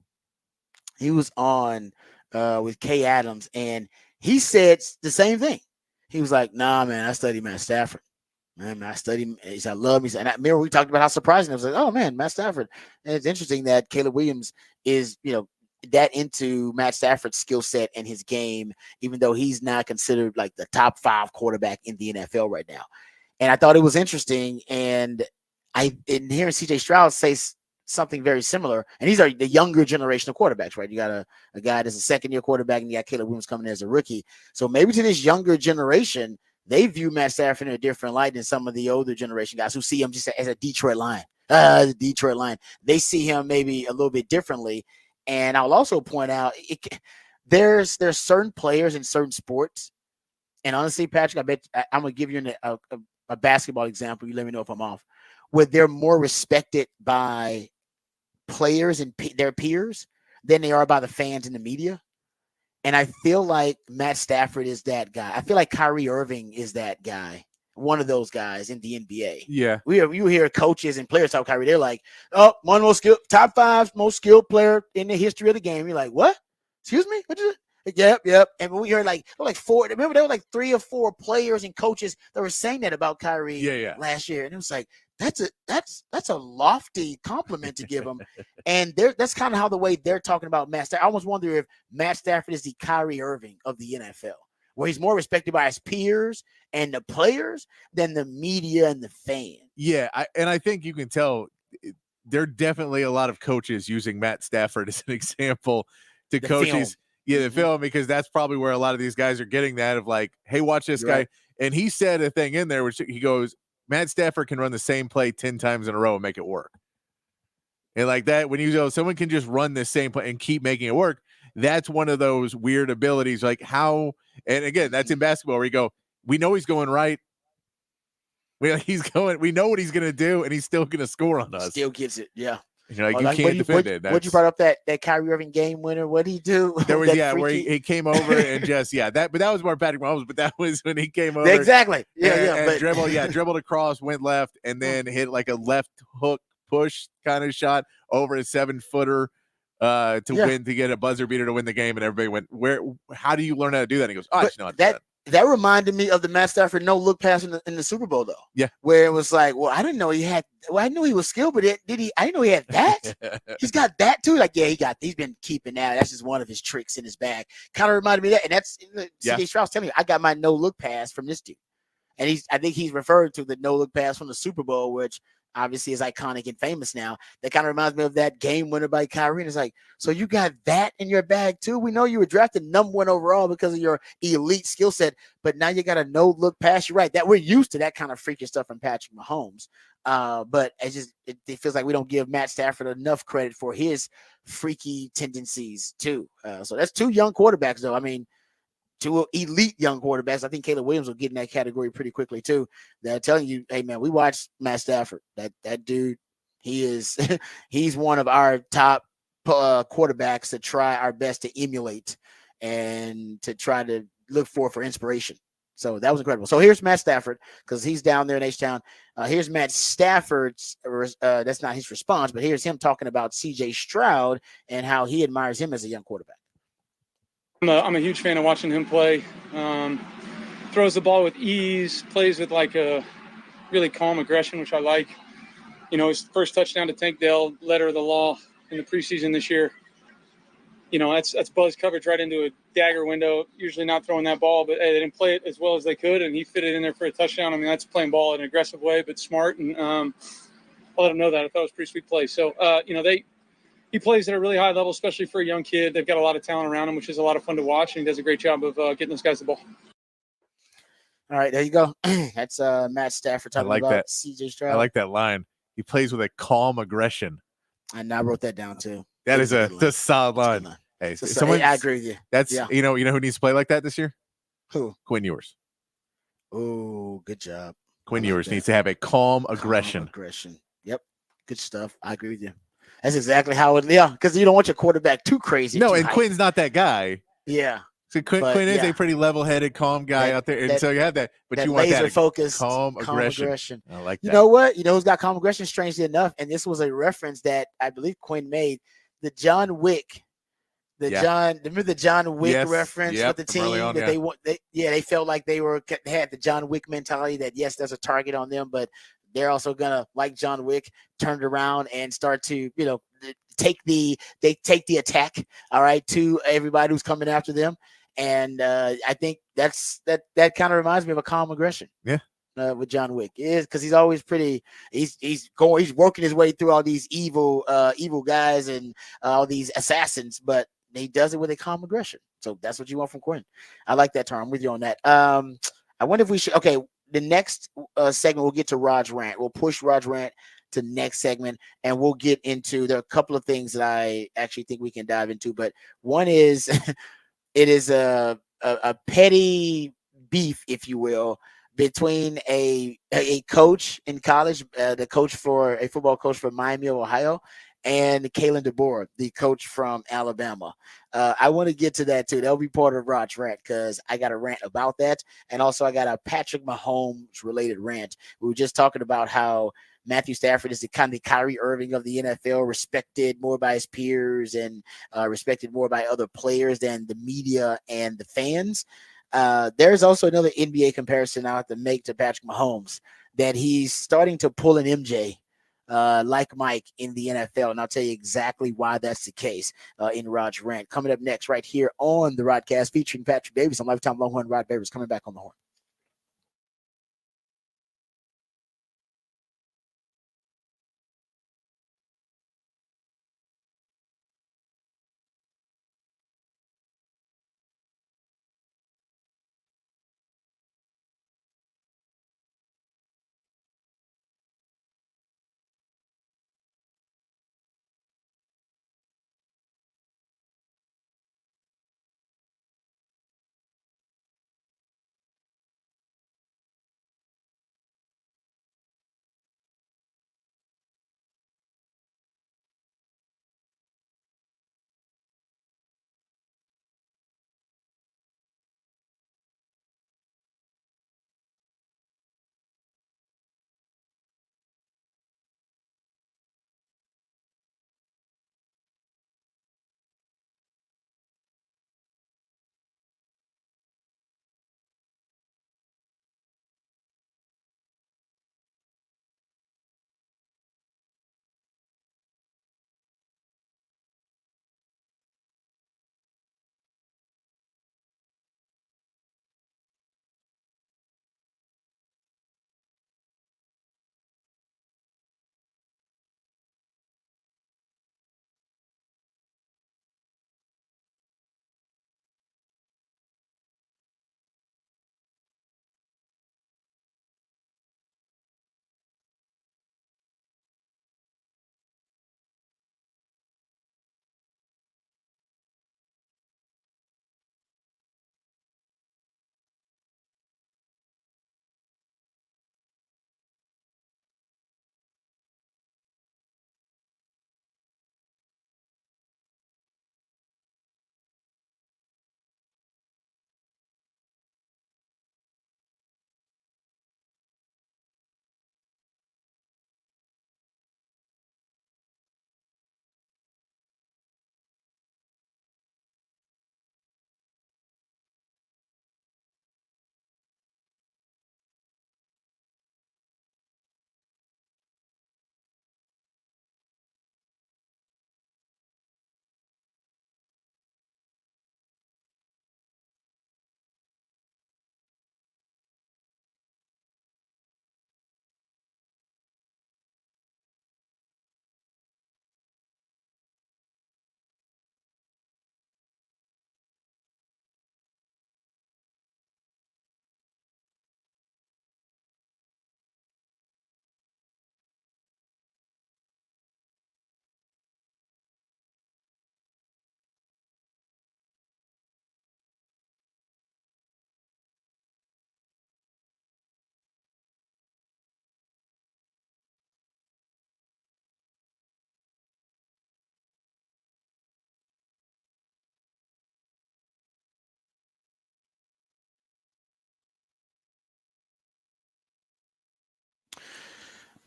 He was on with Kay Adams, and he said the same thing. He was like, "Nah, man, I studied Matt Stafford. Man, I studied. I love me." And I remember we talked about how surprising it was. Like, oh man, Matt Stafford. And it's interesting that Caleb Williams is, that into Matt Stafford's skill set and his game, even though he's not considered like the top 5 quarterback in the NFL right now. And I thought it was interesting. And in hearing CJ Stroud say something very similar, and these are the younger generation of quarterbacks, right? You got a guy that's a second-year quarterback, and you got Caleb Williams coming in as a rookie. So maybe to this younger generation, they view Matt Stafford in a different light than some of the older generation guys who see him just as a Detroit Lion. They see him maybe a little bit differently. And I'll also point out, there's certain players in certain sports, and honestly, Patrick, I bet I'm gonna give you a basketball example. You let me know if I'm off. Where they're more respected by players and their peers than they are by the fans and the media. And I feel like Matt Stafford is that guy. I feel like Kyrie Irving is that guy. One of those guys in the NBA. Yeah. You hear coaches and players talk Kyrie, they're like, oh, one most skilled, top 5 most skilled player in the history of the game. You're like, what? Excuse me? What is it? Yep. And we heard like 4. Remember, there were like 3 or 4 players and coaches that were saying that about Kyrie last year. And it was like, that's a lofty compliment to give him. And that's kind of how the way they're talking about Matt Stafford. I almost wonder if Matt Stafford is the Kyrie Irving of the NFL, where he's more respected by his peers and the players than the media and the fans. Yeah, I think you can tell there are definitely a lot of coaches using Matt Stafford as an example to The coaches. film. The film, because that's probably where a lot of these guys are getting that of like, hey, watch this guy. Right. And he said a thing in there, which he goes, Matt Stafford can run the same play 10 times in a row and make it work. And like that, when you go, someone can just run this same play and keep making it work. That's one of those weird abilities. Like how, and again, that's in basketball where you go, we know he's going right. We know what he's going to do, and he's still going to score on us. Still gets it. Yeah. You're like, you can't defend it. What you brought up that Kyrie Irving game winner? What did he do? There was where he came over and just but that was more Patrick Mahomes. But that was when he came over exactly. And dribbled across, went left, and then hit like a left hook push kind of shot over a 7-footer to win, to get a buzzer beater to win the game. And everybody went, how do you learn how to do that? And he goes, I just know how to do that. That reminded me of the Matt Stafford no look pass in the Super Bowl, though. Yeah, where it was like, well, I didn't know he had. Well, I knew he was skilled, but I didn't know he had that. He's got that too. Like, yeah, he's been keeping that. That's just one of his tricks in his bag. Kind of reminded me of that, and that's C.J. Stroud's telling me I got my no look pass from this dude, and I think he's referred to the no look pass from the Super Bowl, which obviously is iconic and famous now. That kind of reminds me of that game winner by Kyrie. And it's like, so you got that in your bag too? We know you were drafted number 1 overall because of your elite skill set, but now you got a no-look pass. You're right, that we're used to that kind of freaky stuff from Patrick Mahomes. But it feels like we don't give Matt Stafford enough credit for his freaky tendencies too. So that's 2 young quarterbacks, though. I mean, 2 elite young quarterbacks. I think Caleb Williams will get in that category pretty quickly too. They're telling you, hey man, we watched Matt Stafford. That dude, he's one of our top quarterbacks to try our best to emulate and to try to look for inspiration. So that was incredible. So here's Matt Stafford, because he's down there in H-Town. Here's Matt Stafford's, that's not his response, but here's him talking about C.J. Stroud and how he admires him as a young quarterback. I'm a huge fan of watching him play. Throws the ball with ease, plays with like a really calm aggression, which I like. His first touchdown to Tank Dell, letter of the law in the preseason this year. That's buzz coverage right into a dagger window. Usually not throwing that ball, but they didn't play it as well as they could, and he fit it in there for a touchdown. I mean, that's playing ball in an aggressive way, but smart. And I let him know that. I thought it was a pretty sweet play. So, he plays at a really high level, especially for a young kid. They've got a lot of talent around him, which is a lot of fun to watch, and he does a great job of getting those guys the ball. All right, there you go. That's Matt Stafford talking about C.J. Stroud. I like that line. He plays with a calm aggression. And I wrote that down too. That is a solid line. Hey, I agree with you. That's you know who needs to play like that this year? Who? Quinn Ewers. Oh, good job. Quinn Ewers needs to have a calm aggression. Yep. Good stuff. I agree with you. That's exactly how because you don't want your quarterback too crazy. No, and Quinn's not that guy. Yeah. So Quinn is a pretty level-headed, calm guy out there, and so you have that. But you want that focused, calm aggression. I like that. You know what? You know who's got calm aggression? Strangely enough, and this was a reference that I believe Quinn made. The John Wick, remember the John Wick reference with the team that they felt like they had the John Wick mentality that yes, there's a target on them, but they're also gonna, like John Wick, turn it around and start to take the attack. All right, to everybody who's coming after them. And I think that kind of reminds me of a calm aggression. Yeah. With John Wick is because he's always pretty. He's working his way through all these evil guys and all these assassins, but he does it with a calm aggression. So that's what you want from Quinn. I like that term. I'm with you on that. I wonder if we should. Okay, the next segment we'll get to Rod's rant. We'll push Rod's rant to the next segment, and we'll get into. There are a couple of things that I actually think we can dive into, but one is. It is a petty beef, if you will, between a coach in college, the coach for a football coach from Miami of Ohio, and Kalen DeBoer, the coach from Alabama. I want to get to that too. That'll be part of Rod's rant because I got a rant about that, and also I got a Patrick Mahomes related rant. We were just talking about how Matthew Stafford is the kind of Kyrie Irving of the NFL, respected more by his peers and respected more by other players than the media and the fans. There's also another NBA comparison I have to make to Patrick Mahomes, that he's starting to pull an MJ like Mike in the NFL. And I'll tell you exactly why that's the case in Rod's rant. Coming up next right here on the Rodcast featuring Patrick Davis on Lifetime Longhorn. Rod Babers coming back on the horn.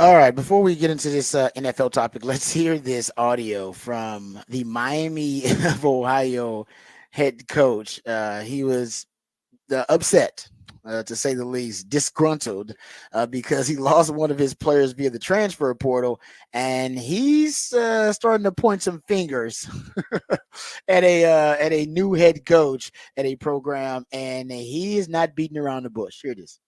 All right, before we get into this NFL topic, let's hear this audio from the Miami of Ohio head coach. He was upset, to say the least, disgruntled because he lost one of his players via the transfer portal, and he's starting to point some fingers at a new head coach at a program, and he is not beating around the bush. Here it is.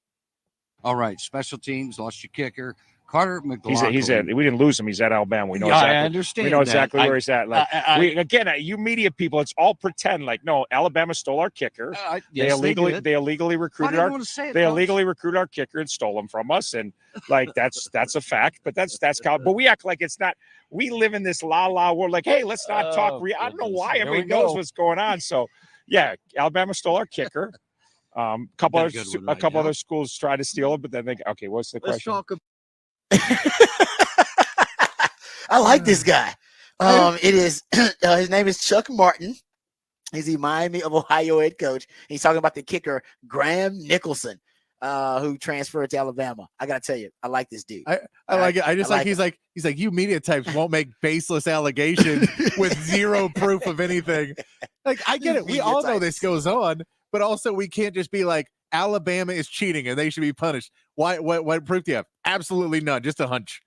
All right, special teams lost your kicker. Carter McLaughlin. We didn't lose him. He's at Alabama. We know I exactly. understand. We know exactly where he's at. Like I you media people, it's all pretend. Like no, Alabama stole our kicker. Yes, they illegally recruited our. They illegally recruited our kicker and stole him from us, and like that's a fact. But that's but we act like it's not. We live in this la world. Like hey, let's not talk. I don't know why everybody knows what's going on. So yeah, Alabama stole our kicker. A couple other schools tried to steal it, but then okay, what's the question? I like this guy. It is his name is Chuck Martin. He's the Miami of Ohio head coach. He's talking about the kicker Graham Nicholson, who transferred to Alabama. I gotta tell you, I like this dude. I like it. I just like he's like you media types won't make baseless allegations with zero proof of anything. Like I get it. We all know this goes on, but also we can't just be like Alabama is cheating and they should be punished. Why? What proof do you have? Absolutely none. Just a hunch.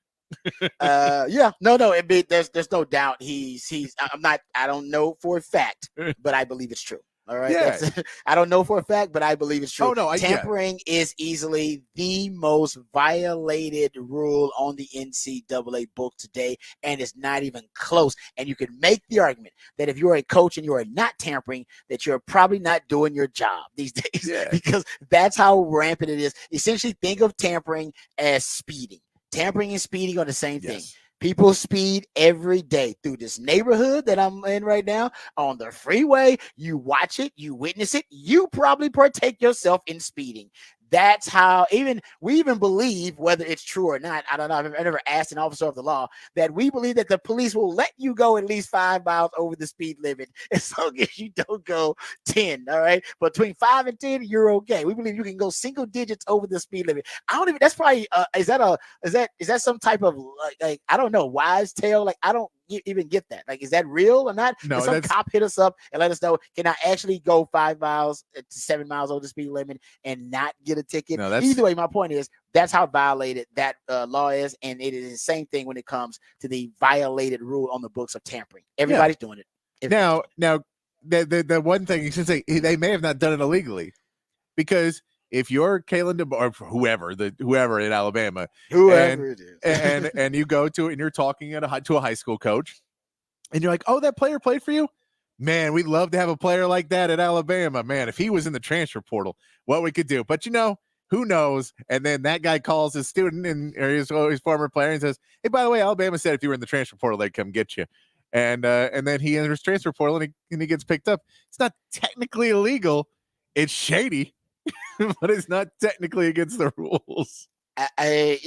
Yeah, no. There's no doubt. I don't know for a fact, but I believe it's true. All right. Yeah. I don't know for a fact, but I believe it's true. Oh, no, Tampering is easily the most violated rule on the NCAA book today, and it's not even close. And you can make the argument that if you're a coach and you are not tampering, that you're probably not doing your job these days, because that's how rampant it is. Essentially, think of tampering as speeding. Tampering and speeding are the same thing. People speed every day through this neighborhood that I'm in right now on the freeway. You watch it, you witness it, you probably partake yourself in speeding. That's how we even believe, whether it's true or not, I don't know. I've never asked an officer of the law that we believe that the police will let you go at least 5 miles over the speed limit as long as you don't go 10. All right. Between 5 and 10, you're okay. We believe you can go single digits over the speed limit. That's probably, is that some type of like I don't know, wise tale? Like, I don't even get that. Like, is that real or not? No, some cop hit us up and let us know, can I actually go 5 miles to 7 miles over the speed limit and not get a ticket? No, either way, my point is that's how violated that law is, and it is the same thing when it comes to the violated rule on the books of tampering. Everybody's doing it. Now the one thing you should say, they may have not done it illegally, because if you're Kalen DeBoer or whoever in Alabama, it is, and you go to it and you're talking to a high school coach, and you're like, oh, that player played for you? Man, we'd love to have a player like that at Alabama. Man, if he was in the transfer portal, what we could do. But who knows? And then that guy calls his student or his former player and says, hey, by the way, Alabama said if you were in the transfer portal, they'd come get you. And then he enters transfer portal and he gets picked up. It's not technically illegal. It's shady. But it's not technically against the rules. I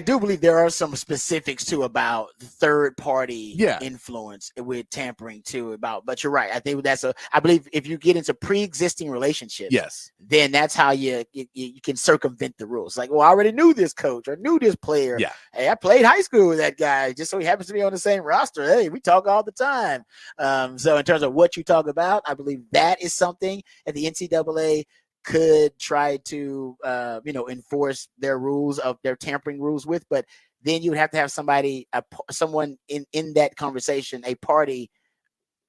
do believe there are some specifics too about third party influence with tampering too. But you're right. I think I believe if you get into pre-existing relationships, then that's how you can circumvent the rules. Like, well, I already knew this coach or knew this player. Yeah. Hey, I played high school with that guy. Just so he happens to be on the same roster. Hey, we talk all the time. So in terms of what you talk about, I believe that is something that the NCAA could try to enforce their rules of their tampering rules with, but then you would have to have someone in that conversation, a party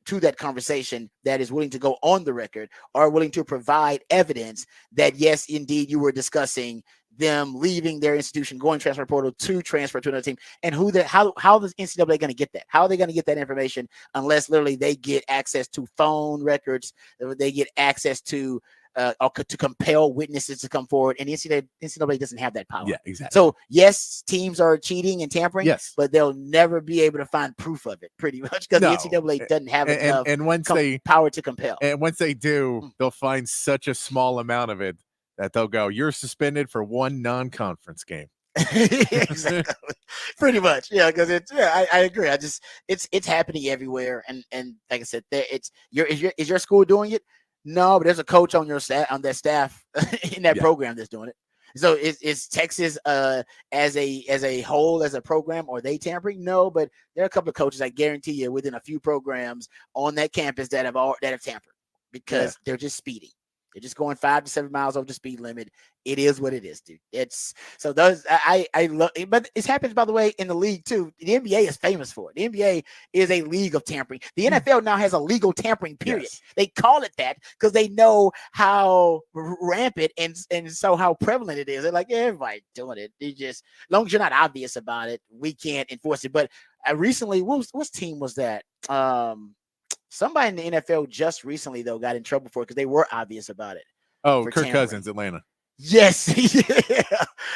to that conversation that is willing to go on the record or willing to provide evidence that yes, indeed, you were discussing them leaving their institution, going transfer portal to transfer to another team. And how is NCAA going to get that? How are they going to get that information unless literally they get access to phone records, they get access to to compel witnesses to come forward, and NCAA doesn't have that power. Yeah, exactly. So yes, teams are cheating and tampering, but they'll never be able to find proof of it, pretty much, because the NCAA doesn't have enough power to compel. And once they do, they'll find such a small amount of it that they'll go, "You're suspended for one non-conference game." Exactly. Pretty much, yeah. Because I agree. It's happening everywhere, and like I said, is your school doing it? No, but there's a coach on your staff, on that staff in that program that's doing it. So is Texas as a whole, as a program, are they tampering? No, but there are a couple of coaches I guarantee you within a few programs on that campus that have tampered because they're just speeding. They're just going 5 to 7 miles over the speed limit. It is what it is, dude. It's so those I love, but it happens, by the way, in the league too. The NBA is famous for it. The NBA is a league of tampering. The NFL now has a legal tampering period. Yes. They call it that because they know how rampant and so how prevalent it is. They're like, everybody doing it. They just, as long as you're not obvious about it, we can't enforce it. But recently, what team was that? Somebody in the NFL just recently, though, got in trouble for it because they were obvious about it. Oh, Kirk Cousins, Atlanta. Yes.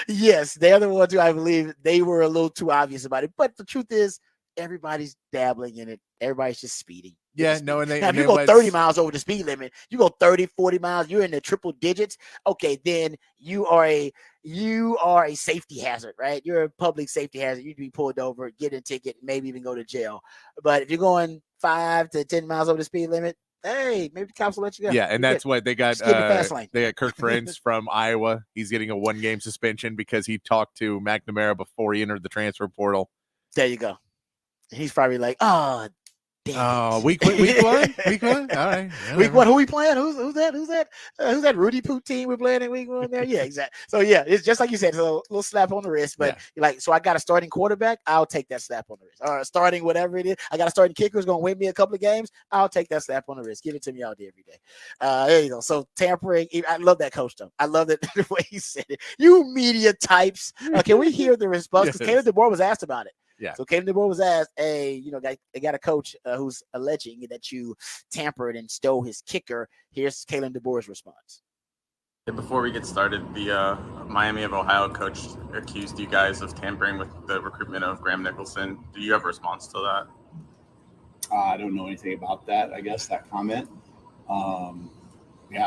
Yes. They're the ones who I believe they were a little too obvious about it. But the truth is, everybody's dabbling in it. Everybody's just speeding. Yeah, no, and now, if you go 30 miles over the speed limit, you go 30, 40 miles, you're in the triple digits. Okay, then you are a safety hazard, right? You're a public safety hazard. You'd be pulled over, get a ticket, maybe even go to jail. But if you're going 5 to 10 miles over the speed limit, hey, maybe the cops will let you go. Yeah, and that's what they got. Fast lane. They got Kirk Ferentz from Iowa. He's getting a 1-game suspension because he talked to McNamara before he entered the transfer portal. There you go. And he's probably like, oh, damn. Week one? All right. Week one, who we playing? Who's that? Who's that Rudy Poot team we're playing in week one there? Yeah, exactly. So yeah, it's just like you said, it's a little slap on the wrist, but you're like, so I got a starting quarterback, I'll take that slap on the wrist. Or starting whatever it is. I got a starting kicker who's gonna win me a couple of games, I'll take that slap on the wrist. Give it to me all day, every day. There you go. So tampering, I love that coach though. I love it the way he said it. You media types. Can we hear the response? Because Caleb DeBoer was asked about it. Yeah. So Caleb DeBoer was asked, hey, they got a coach who's alleging that you tampered and stole his kicker. Here's Caleb DeBoer's response. Before we get started, the Miami of Ohio coach accused you guys of tampering with the recruitment of Graham Nicholson. Do you have a response to that? I don't know anything about that, I guess, that comment. He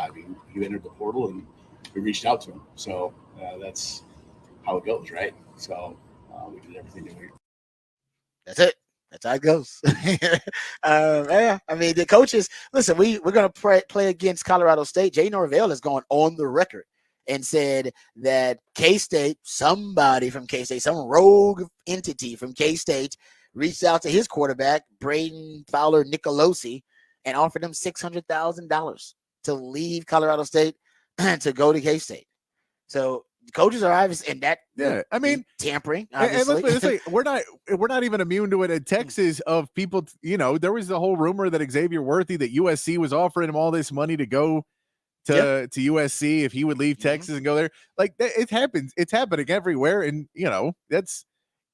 entered the portal and we reached out to him. So that's how it goes, right? So we did everything that we. That's it. That's how it goes. I mean, the coaches, listen, we're going to play against Colorado State. Jay Norvell has gone on the record and said that K-State, somebody from K-State, some rogue entity from K-State reached out to his quarterback, Braden Fowler Nicolosi, and offered him $600,000 to leave Colorado State to go to K-State. So coaches are obvious in that. Yeah, I mean, tampering. And let's say we're not even immune to it in Texas. Of people, there was the whole rumor that Xavier Worthy, that USC was offering him all this money to go to USC if he would leave Texas and go there. Like it happens. It's happening everywhere, and that's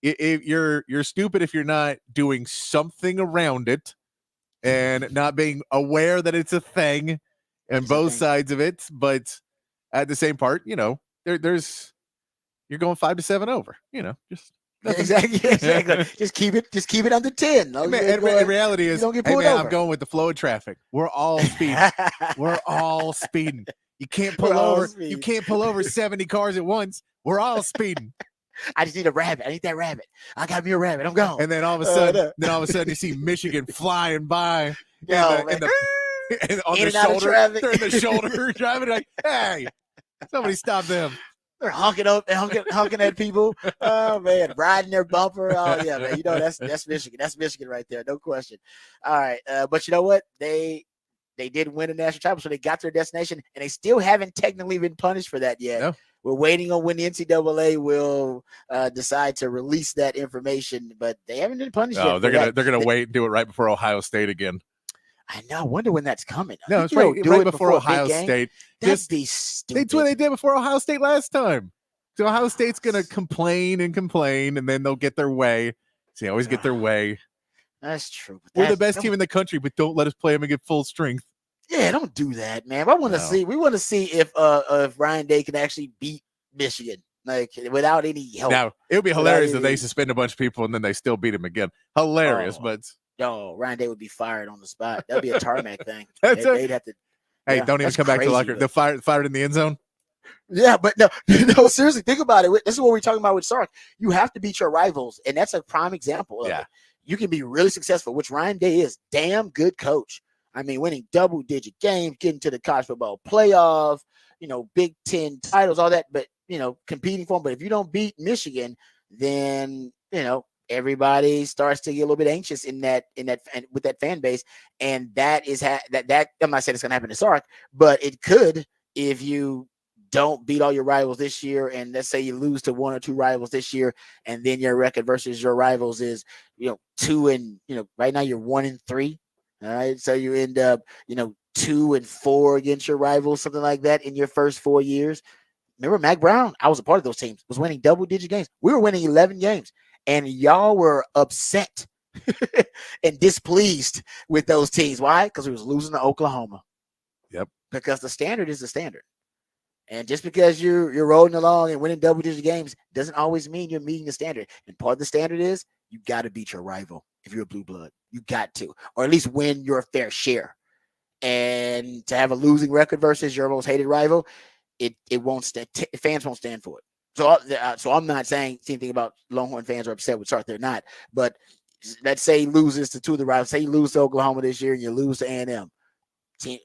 you're stupid if you're not doing something around it and not being aware that it's a thing and both sides of it. But at the same part, there's you're going 5 to 7 over, just exactly. Just keep it under 10. No, in reality is, hey man, I'm going with the flow of traffic. We're all speeding. We're all speeding. You can't pull over. You can't pull over 70 cars at once. We're all speeding. I just need a rabbit. I need that rabbit. I got me a rabbit. I'm gone. And then all of a sudden, you see Michigan flying by on their shoulder. They're in the shoulder driving like, hey. Somebody stop them. They're honking at people. Oh man, riding their bumper. Oh yeah, man. That's Michigan. That's Michigan right there, no question. All right, but you know what? They did win a national title, so they got to their destination, and they still haven't technically been punished for that yet. No. We're waiting on when the NCAA will decide to release that information, but they haven't been punished yet. They're gonna wait and do it right before Ohio State again. I know. I wonder when that's coming. No, it's right before Ohio State. That'd be stupid. That's what they did before Ohio State last time. So Ohio State's going to complain, and then they'll get their way. So they always get their way. That's true. We're the best team in the country, but don't let us play them and get full strength. Yeah, don't do that, man. I want to see. We want to see if Ryan Day can actually beat Michigan, like without any help. Now it would be hilarious if they suspend a bunch of people and then they still beat him again. Hilarious, but. No, Ryan Day would be fired on the spot. That'd be a tarmac thing. They'd have to. Hey, don't even come back to the locker. They'll fire in the end zone. Yeah, but no, seriously, think about it. This is what we're talking about with Sark. You have to beat your rivals, and that's a prime example of it. You can be really successful, which Ryan Day is. Damn good coach. I mean, winning double-digit games, getting to the college football playoff, Big Ten titles, all that. But competing for them. But if you don't beat Michigan, then everybody starts to get a little bit anxious in that with that fan base, and that is that I'm not saying it's going to happen to Sark, but it could if you don't beat all your rivals this year, and let's say you lose to one or two rivals this year, and then your record versus your rivals is 2 and right now you're 1-3. All right, so you end up 2-4 against your rivals, something like that in your first 4 years. Remember Mac Brown? I was a part of those teams. Was winning double-digit games. We were winning 11 games, and y'all were upset and displeased with those teams. Why? Because we was losing to Oklahoma. Yep. Because the standard is the standard, and just because you're rolling along and winning double-digit games doesn't always mean you're meeting the standard. And part of the standard is you got to beat your rival if you're a blue blood. You got to, or at least win your fair share. And to have a losing record versus your most hated rival, it won't stand. Fans won't stand for it. So I'm not saying anything about Longhorn fans are upset with Sark. They're not. But let's say he loses to two of the rivals. Say you lose to Oklahoma this year and you lose to A&M.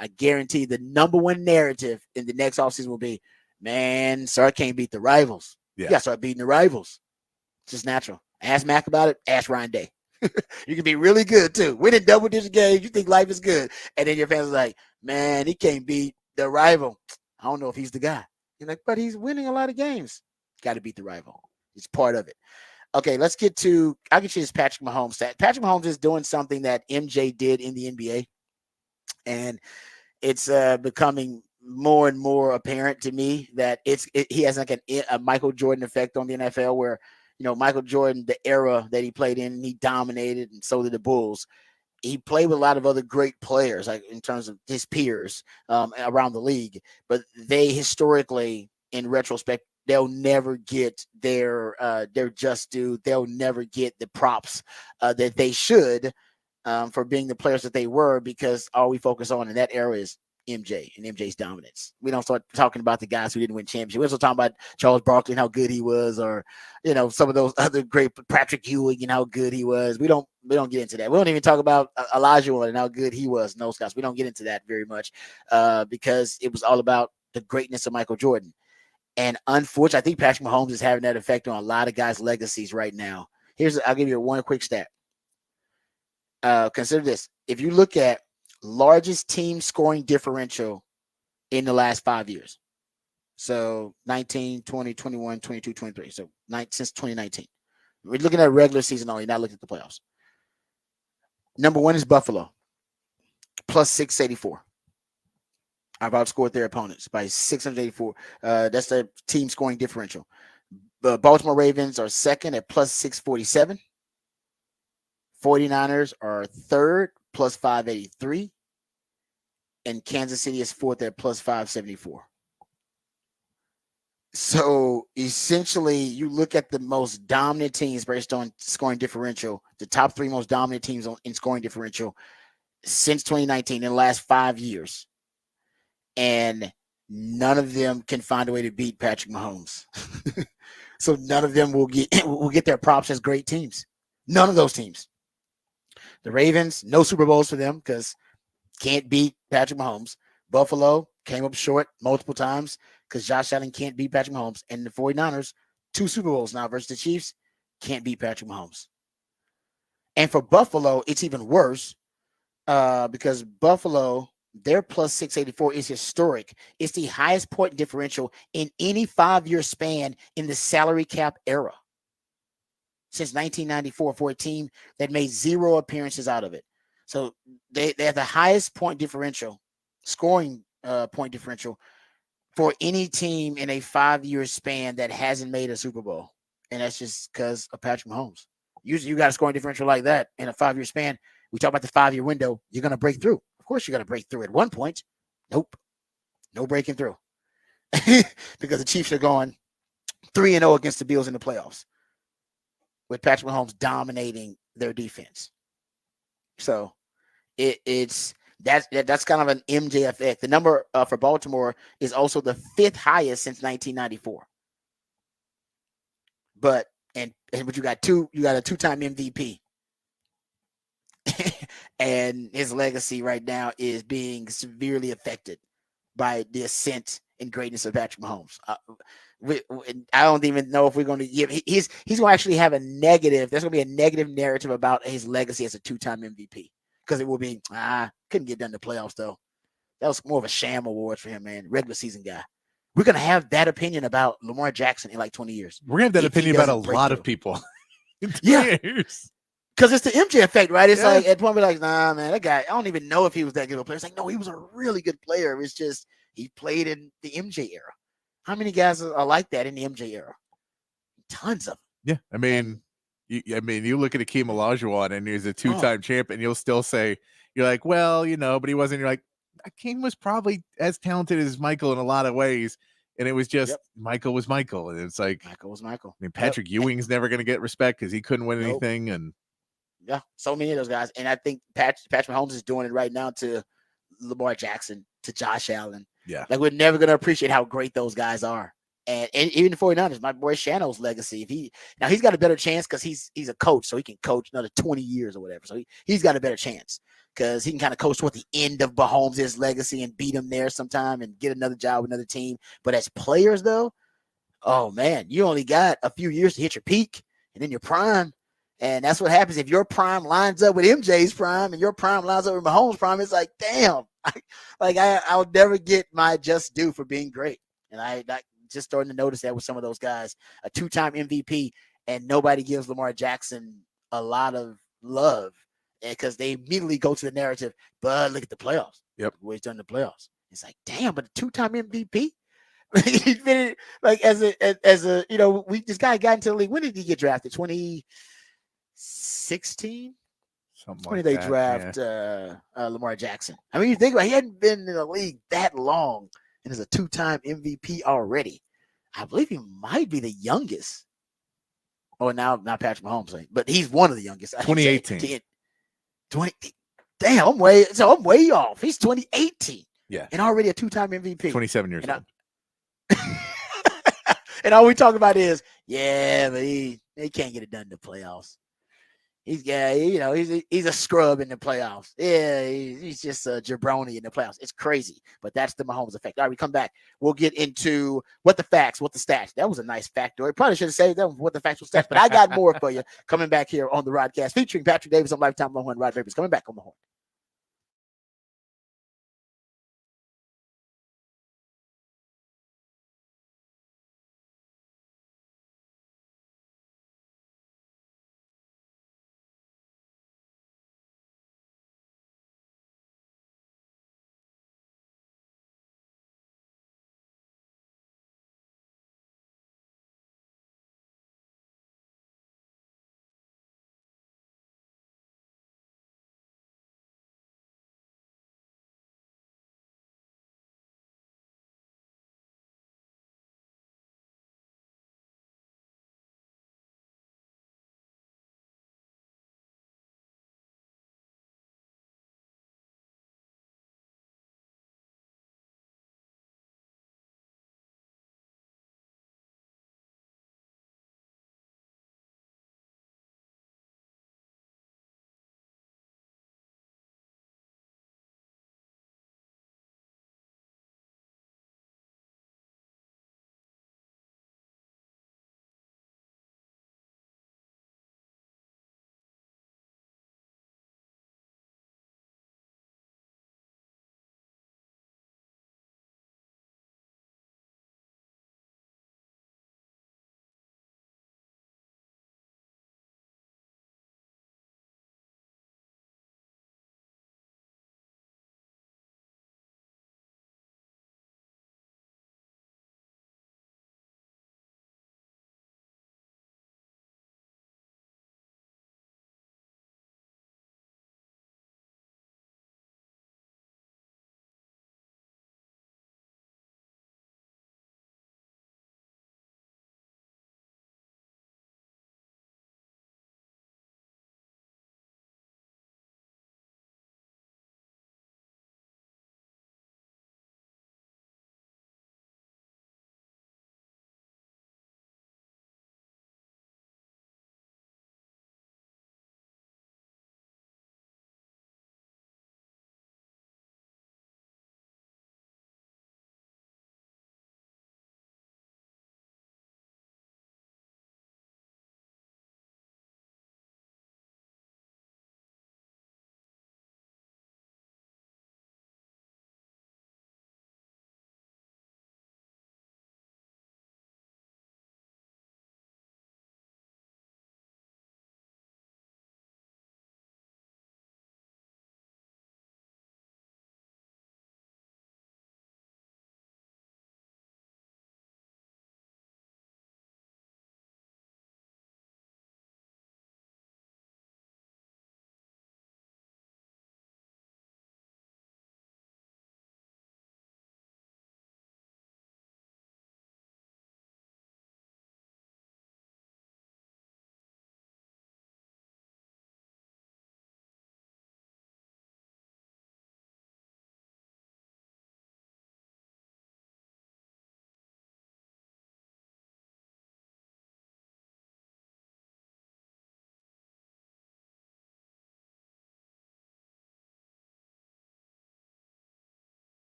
I guarantee the number one narrative in the next offseason will be, man, Sark can't beat the rivals. Yeah. You got to start beating the rivals. It's just natural. Ask Mac about it. Ask Ryan Day. You can be really good too. Winning double-digit games, you think life is good. And then your fans are like, man, he can't beat the rival. I don't know if he's the guy. You're like, but he's winning a lot of games. Got to beat the rival. It's part of it. Okay, I'll get you this Patrick Mahomes stat. Patrick Mahomes is doing something that MJ did in the NBA. And it's becoming more and more apparent to me that he has like a Michael Jordan effect on the NFL where, Michael Jordan, the era that he played in, he dominated, and so did the Bulls. He played with a lot of other great players, like in terms of his peers around the league. But they historically, in retrospect, they'll never get their just due. They'll never get the props that they should for being the players that they were, because all we focus on in that era is MJ and MJ's dominance. We don't start talking about the guys who didn't win championships. We're also talking about Charles Barkley and how good he was, or some of those other great Patrick Ewing and how good he was. We don't get into that. We don't even talk about Elijah and how good he was. No, Scott, we don't get into that very much because it was all about the greatness of Michael Jordan. And unfortunately, I think Patrick Mahomes is having that effect on a lot of guys' legacies right now. I'll give you one quick stat. Consider this. If you look at largest team scoring differential in the last 5 years. So 19, 20, 21, 22, 23. So since 2019. We're looking at regular season only, not looking at the playoffs. Number one is Buffalo, plus 684. I've outscored their opponents by 684. That's the team scoring differential. The Baltimore Ravens are second at plus 647. 49ers are third, plus 583. And Kansas City is fourth at plus 574. So essentially, you look at the most dominant teams based on scoring differential, the top three most dominant teams in scoring differential since 2019 in the last 5 years. And none of them can find a way to beat Patrick Mahomes. So none of them will get their props as great teams. None of those teams. The Ravens, no Super Bowls for them because can't beat Patrick Mahomes. Buffalo came up short multiple times because Josh Allen can't beat Patrick Mahomes. And the 49ers, 2 Super Bowls now versus the Chiefs, can't beat Patrick Mahomes. And for Buffalo, it's even worse because Buffalo, their plus 684 is historic. It's the highest point differential in any 5-year span in the salary cap era since 1994 for a team that made 0 appearances out of it. So they have the highest point differential, scoring point differential for any team in a 5-year span that hasn't made a Super Bowl. And that's just because of Patrick Mahomes. Usually you got a scoring differential like that in a 5-year span. We talk about the 5-year window. You're going to break through. Of course you're going to break through at one point. Nope. No breaking through. Because the Chiefs are going 3-0 against the Bills in the playoffs with Patrick Mahomes dominating their defense. So that's kind of an MJ effect. The number for Baltimore is also the 5th highest since 1994. But you got a 2-time MVP. And his legacy right now is being severely affected by the ascent and greatness of Patrick Mahomes. I don't even know if we're going to give. He's going to actually have a negative. There's going to be a negative narrative about his legacy as a 2-time MVP because it will be couldn't get done in the playoffs though. That was more of a sham award for him, man. Regular season guy. We're going to have that opinion about Lamar Jackson in like 20 years. We're going to have that opinion about a lot of people. Yeah. Because it's the MJ effect, right? It's like at one point, like, nah, man, that guy, I don't even know if he was that good of a player. It's like, no, he was a really good player. It's just he played in the MJ era. How many guys are like that in the MJ era? Tons of them. Yeah. I mean, you look at Akeem Olajuwon and he's a 2-time champ, and you'll still say, you're like, well, but he wasn't. You're like, Akeem was probably as talented as Michael in a lot of ways. And it was just Michael was Michael. And it's like Michael was Michael. I mean, Patrick Ewing's never going to get respect because he couldn't win anything. And yeah, so many of those guys. And I think Patrick Mahomes is doing it right now to Lamar Jackson, to Josh Allen. Yeah. Like, we're never going to appreciate how great those guys are. And even the 49ers, my boy Shano's legacy. He's got a better chance because he's a coach, so he can coach another 20 years or whatever. So he's got a better chance because he can kind of coach toward the end of Mahomes' legacy and beat him there sometime and get another job with another team. But as players, though, oh man, you only got a few years to hit your peak and then your prime. And that's what happens if your prime lines up with MJ's prime and your prime lines up with Mahomes' prime. It's like, damn, I'll never get my just due for being great. And I just starting to notice that with some of those guys, a 2-time MVP, and nobody gives Lamar Jackson a lot of love because they immediately go to the narrative, but look at the playoffs. Yep. What he's done in the playoffs. It's like, damn, but a 2-time MVP? He's been like as a this guy got into the league. When did he get drafted? 2016. Something when like did they that, draft Lamar Jackson? I mean, you think about it, he hadn't been in the league that long and is a 2-time MVP already. I believe he might be the youngest. Oh, now not Patrick Mahomes, but he's one of the youngest. 2018. 20. Damn, I'm way off. He's 2018. Yeah, and already a 2-time MVP. 27 years old. And all we talk about is, but he can't get it done in the playoffs. He's a scrub in the playoffs. Yeah, he's just a jabroni in the playoffs. It's crazy, but that's the Mahomes effect. All right, we come back. We'll get into what the stats. That was a nice factoid. Probably should have said that what the facts were stats, but I got more for you coming back here on the Rodcast featuring Patrick Davis on Lifetime Longhorn Rod Vapors. Coming back on the Horn.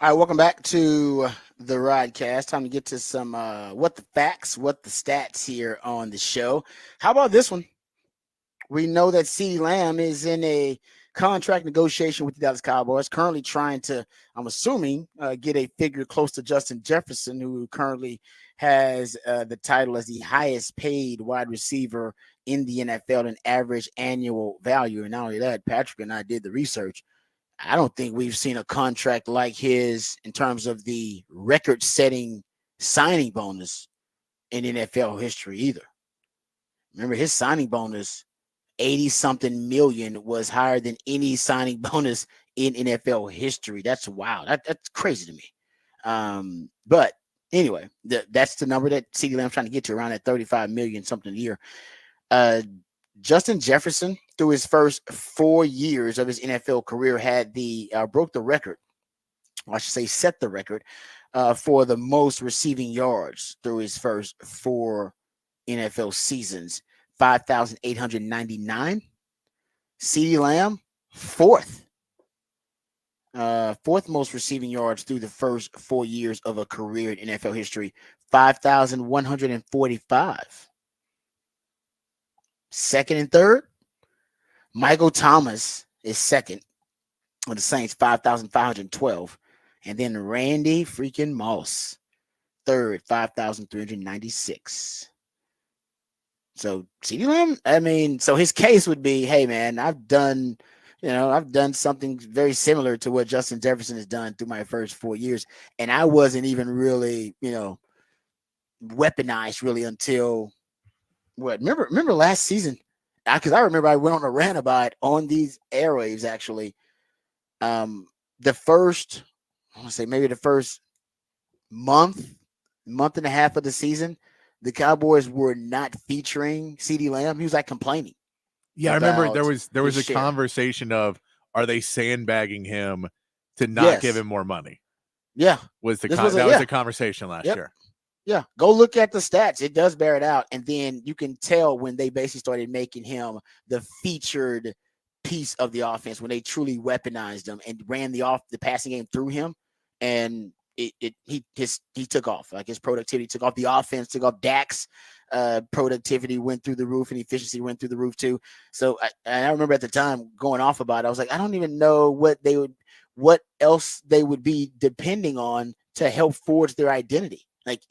All right, welcome back to the Rodcast. Time to get to some what the facts, what the stats here on the show. How about this one? We know that CeeDee Lamb is in a contract negotiation with the Dallas Cowboys, currently trying to, I'm assuming, get a figure close to Justin Jefferson, who currently has the title as the highest paid wide receiver in the NFL in average annual value. And not only that, Patrick and I did the research. I don't think we've seen a contract like his in terms of the record-setting signing bonus in NFL history either. Remember, his signing bonus, 80-something million, was higher than any signing bonus in NFL history. That's wild. That's crazy to me. But anyway, that's the number that CeeDee Lamb's trying to get to, around that 35 million something a year. Justin Jefferson, through his first 4 years of his NFL career, had broke the record. I should say, set the record for the most receiving yards through his first 4 NFL seasons, 5,899. CeeDee Lamb, fourth most receiving yards through the first 4 years of a career in NFL history, 5,145. Second and third, Michael Thomas is second on the Saints, 5,512. And then Randy freaking Moss, third, 5,396. So CeeDee Lamb, I mean, so his case would be, hey man, I've done something very similar to what Justin Jefferson has done through my first 4 years. And I wasn't even really, weaponized really until what? Remember last season? Because I remember I went on a rant about it on these airwaves actually. The first, I want to say maybe the first month and a half of the season, the Cowboys were not featuring CeeDee Lamb. He was like complaining. Yeah, I remember there was a conversation of, are they sandbagging him to not give him more money? Yeah, was a conversation last year. Yeah, go look at the stats. It does bear it out, and then you can tell when they basically started making him the featured piece of the offense, when they truly weaponized him and ran the passing game through him, and he took off. Like, his productivity took off, the offense took off. Dak's productivity went through the roof, and efficiency went through the roof too. So I remember at the time going off about it. I was like, I don't even know what else they would be depending on to help forge their identity. Like,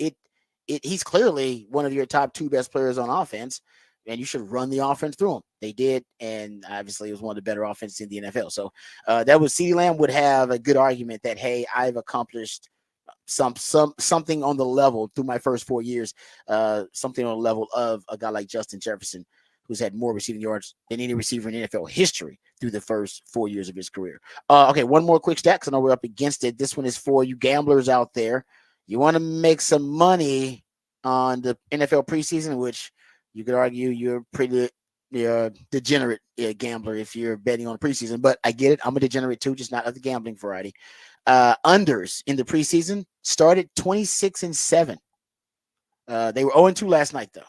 he's clearly one of your top 2 best players on offense, and you should run the offense through him. They did, and obviously it was one of the better offenses in the NFL. So that was, CeeDee Lamb would have a good argument that, hey, I've accomplished something on the level through my first 4 years, something on the level of a guy like Justin Jefferson, who's had more receiving yards than any receiver in NFL history through the first 4 years of his career. Okay, one more quick stat, because I know we're up against it. This one is for you gamblers out there. You want to make some money on the NFL preseason, which you could argue you're pretty degenerate gambler if you're betting on preseason, but I get it. I'm a degenerate too, just not of the gambling variety. Unders in the preseason started 26-7. They were 0-2 last night though.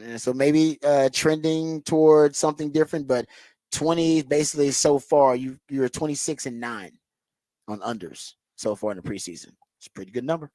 And so maybe trending towards something different, but 20 basically so far, you're 26-9 on unders so far in the preseason. It's a pretty good number.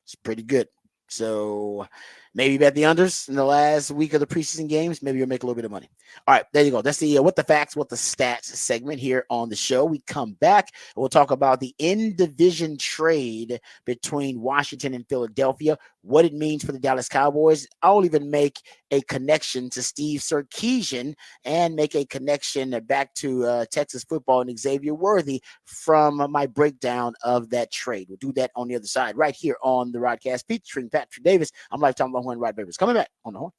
It's pretty good. So maybe bet the unders in the last week of the preseason games. Maybe you'll make a little bit of money. All right, there you go. That's the what the facts, what the stats segment here on the show. We come back and we'll talk about the in-division trade between Washington and Philadelphia, what it means for the Dallas Cowboys. I'll even make a connection to Steve Sarkisian and make a connection back to Texas football and Xavier Worthy from my breakdown of that trade. We'll do that on the other side right here on the Rodcast featuring Patrick Davis. I'm Lifetime Longhorn Rod Babers. Coming back on the Horn.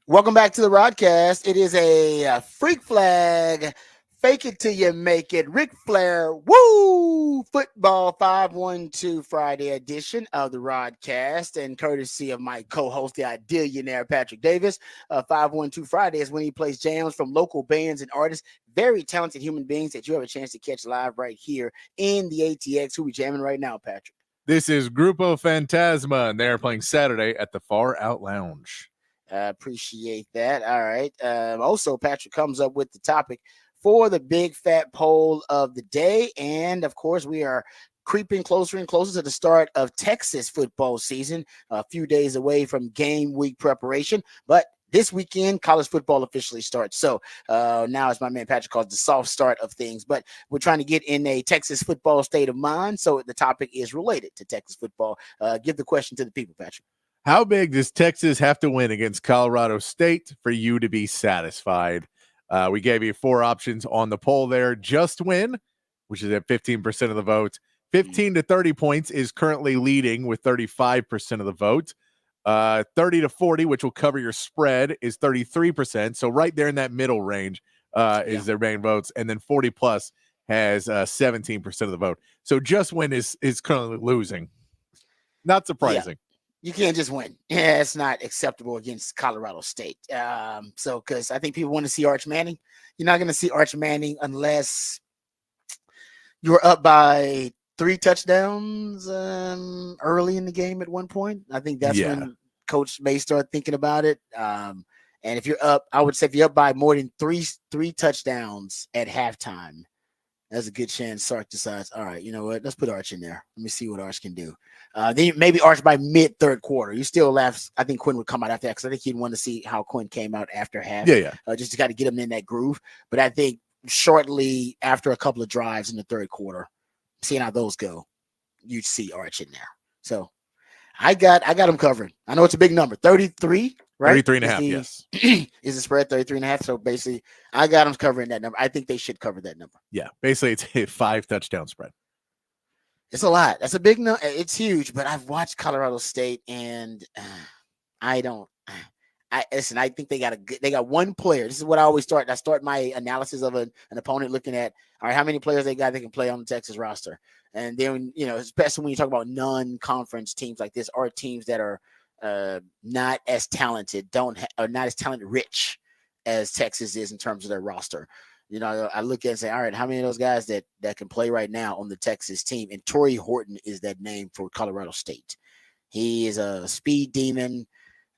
Welcome back to the Rodcast. It is a freak flag. Fake it till you make it. Ric Flair, woo! Football 512 Friday edition of the Rodcast, and courtesy of my co-host, the Idealionaire Patrick Davis. 512 Friday is when he plays jams from local bands and artists, very talented human beings that you have a chance to catch live right here in the ATX. Who we jamming right now, Patrick? This is Grupo Fantasma, and they are playing Saturday at the Far Out Lounge. Appreciate that. All right. Also, Patrick comes up with the topic for the big fat poll of the day. And of course, we are creeping closer and closer to the start of Texas football season, a few days away from game week preparation. But this weekend, college football officially starts. So now, as my man Patrick calls, the soft start of things. But we're trying to get in a Texas football state of mind. So the topic is related to Texas football. Give the question to the people, Patrick. How big does Texas have to win against Colorado State for you to be satisfied? We gave you 4 options on the poll there. Just win, which is at 15% of the vote. 15 to 30 points is currently leading with 35% of the vote. 30 to 40, which will cover your spread, is 33%. So right there in that middle range is their main votes. And then 40 plus has 17% of the vote. So just win is currently losing. Not surprising. Yeah. You can't just win. Yeah, it's not acceptable against Colorado State. So, because I think people want to see Arch Manning. You're not going to see Arch Manning unless you're up by 3 touchdowns early in the game at one point. I think that's when Coach may start thinking about it. And if you're up, I would say if you're up by more than three touchdowns at halftime, there's a good chance Sark decides, all right, you know what? Let's put Arch in there. Let me see what Arch can do. Then maybe Arch by mid third quarter. You still laugh. I think Quinn would come out after that because I think he'd want to see how Quinn came out after half. Just to kind of get him in that groove. But I think shortly after a couple of drives in the third quarter, seeing how those go, you'd see Arch in there. So I got him covered. I know it's a big number, 33. Right? 33.5, yes. Is the spread 33.5? So basically, I got them covering that number. I think they should cover that number. Yeah, basically, it's a 5 touchdown spread. It's a lot. That's a big number. It's huge. But I've watched Colorado State, and I think they got one player. This is what I always start. I start my analysis of an opponent looking at, all right, how many players they got that can play on the Texas roster, and then especially when you talk about non-conference teams like this, or teams that are not as talented, are not as talent rich as Texas is in terms of their roster. I look at it and say, all right, how many of those guys that can play right now on the Texas team? And Torrey Horton is that name for Colorado State. He is a speed demon,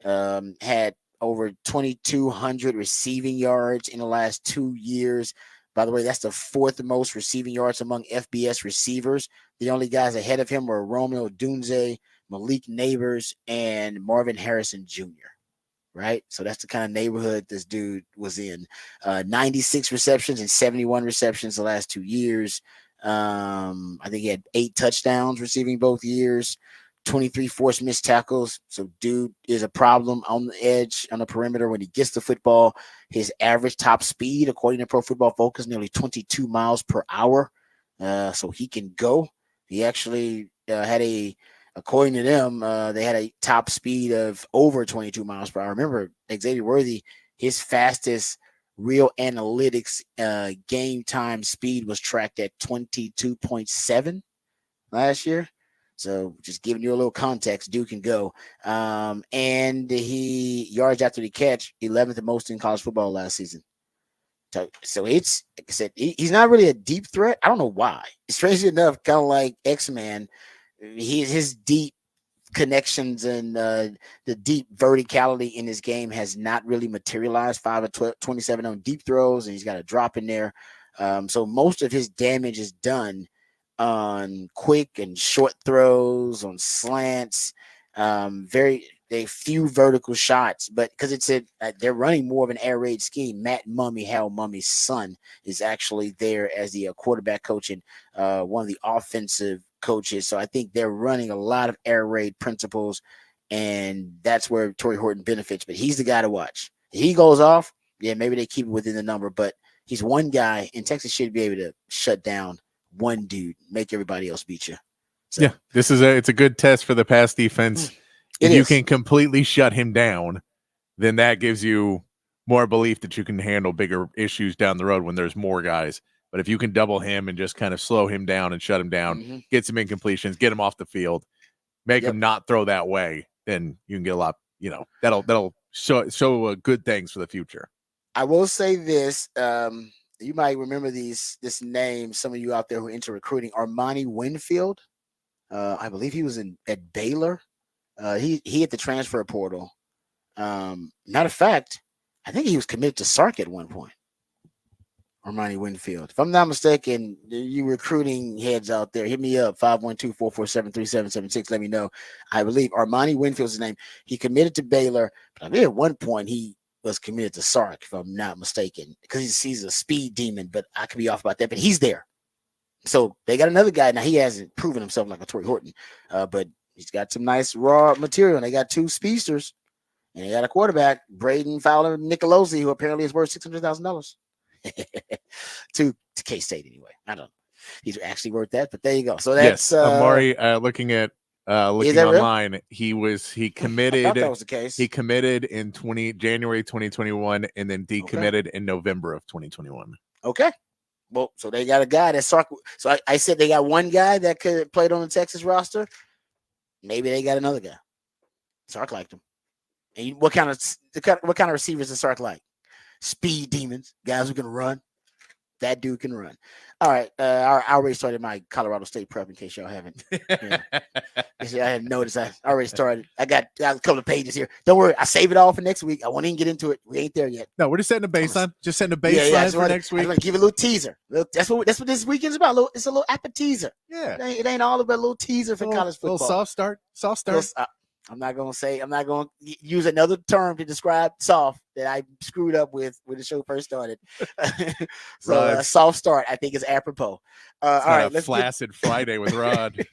had over 2,200 receiving yards in the last 2 years. By the way, that's the 4th most receiving yards among FBS receivers. The only guys ahead of him were Romeo Dunze, Malik Neighbors, and Marvin Harrison Jr., right? So that's the kind of neighborhood this dude was in. 96 receptions and 71 receptions the last 2 years. I think he had 8 touchdowns receiving both years, 23 forced missed tackles. So dude is a problem on the edge, on the perimeter when he gets the football. His average top speed, according to Pro Football Focus, nearly 22 miles per hour. So he can go. He actually had according to them, they had a top speed of over 22 miles per hour. Remember, Xavier Worthy, his fastest real analytics game time speed was tracked at 22.7 last year. So just giving you a little context, dude can go. And he yards after the catch, 11th most in college football last season. So it's, like I said, he's not really a deep threat. I don't know why. Strangely enough, kind of like X-Man, his deep connections and the deep verticality in his game has not really materialized. 5 of 27 on deep throws, and he's got a drop in there. So most of his damage is done on quick and short throws, on slants, very few vertical shots, but because they're running more of an air raid scheme. Matt Mumme, Hal Mumme's son, is actually there as the quarterback coach and one of the offensive coaches. So I think they're running a lot of air raid principles, and that's where Torrey Horton benefits. But he's the guy to watch. If he goes off, maybe they keep it within the number, but he's one guy, and Texas should be able to shut down one dude, make everybody else beat you. So, yeah, it's a good test for the pass defense. If you can completely shut him down, then that gives you more belief that you can handle bigger issues down the road when there's more guys. But if you can double him and just kind of slow him down and shut him down, get some incompletions, get him off the field, make him not throw that way, then you can get a lot, that'll show good things for the future. I will say this. You might remember this name, some of you out there who are into recruiting, Armani Winfield. I believe he was at Baylor. He hit the transfer portal. Matter of fact, I think he was committed to Sark at one point. Armani Winfield. If I'm not mistaken, you recruiting heads out there, hit me up, 512-447-3776. Let me know. I believe Armani Winfield's his name. He committed to Baylor, but I think at one point he was committed to Sark, if I'm not mistaken, because he's a speed demon, but I could be off about that, but he's there. So they got another guy. Now, he hasn't proven himself like a Torrey Horton, but he's got some nice raw material, and they got two speedsters, and they got a quarterback, Braden Fowler Nicolosi, who apparently is worth $600,000 to K-State anyway. I don't know. He's actually worth that, but there you go. So that's Amari, looking online, real? he committed. I thought that was the case. He committed in January 2021 and then decommitted in November of 2021. Okay. Well, so they got a guy that Sark. So I said they got one guy that could played on the Texas roster. Maybe they got another guy. Sark liked him. And what kind of receivers does Sark like? Speed demons, guys who can run. That dude can run. All right. I already started my Colorado State prep in case y'all haven't. I hadn't noticed. I already started. I got a couple of pages here. Don't worry. I save it all for next week. I won't even get into it. We ain't there yet. No, we're just setting a baseline. Just setting a baseline for next week. I'm going to give you a little teaser. That's what this weekend's about. It's a little appetizer. Yeah. It ain't all about a little teaser for college football. Little soft start. I'm not going to use another term to describe soft that I screwed up with when the show first started. So soft start, I think, is apropos. All right. Let's flaccid Friday with Rod.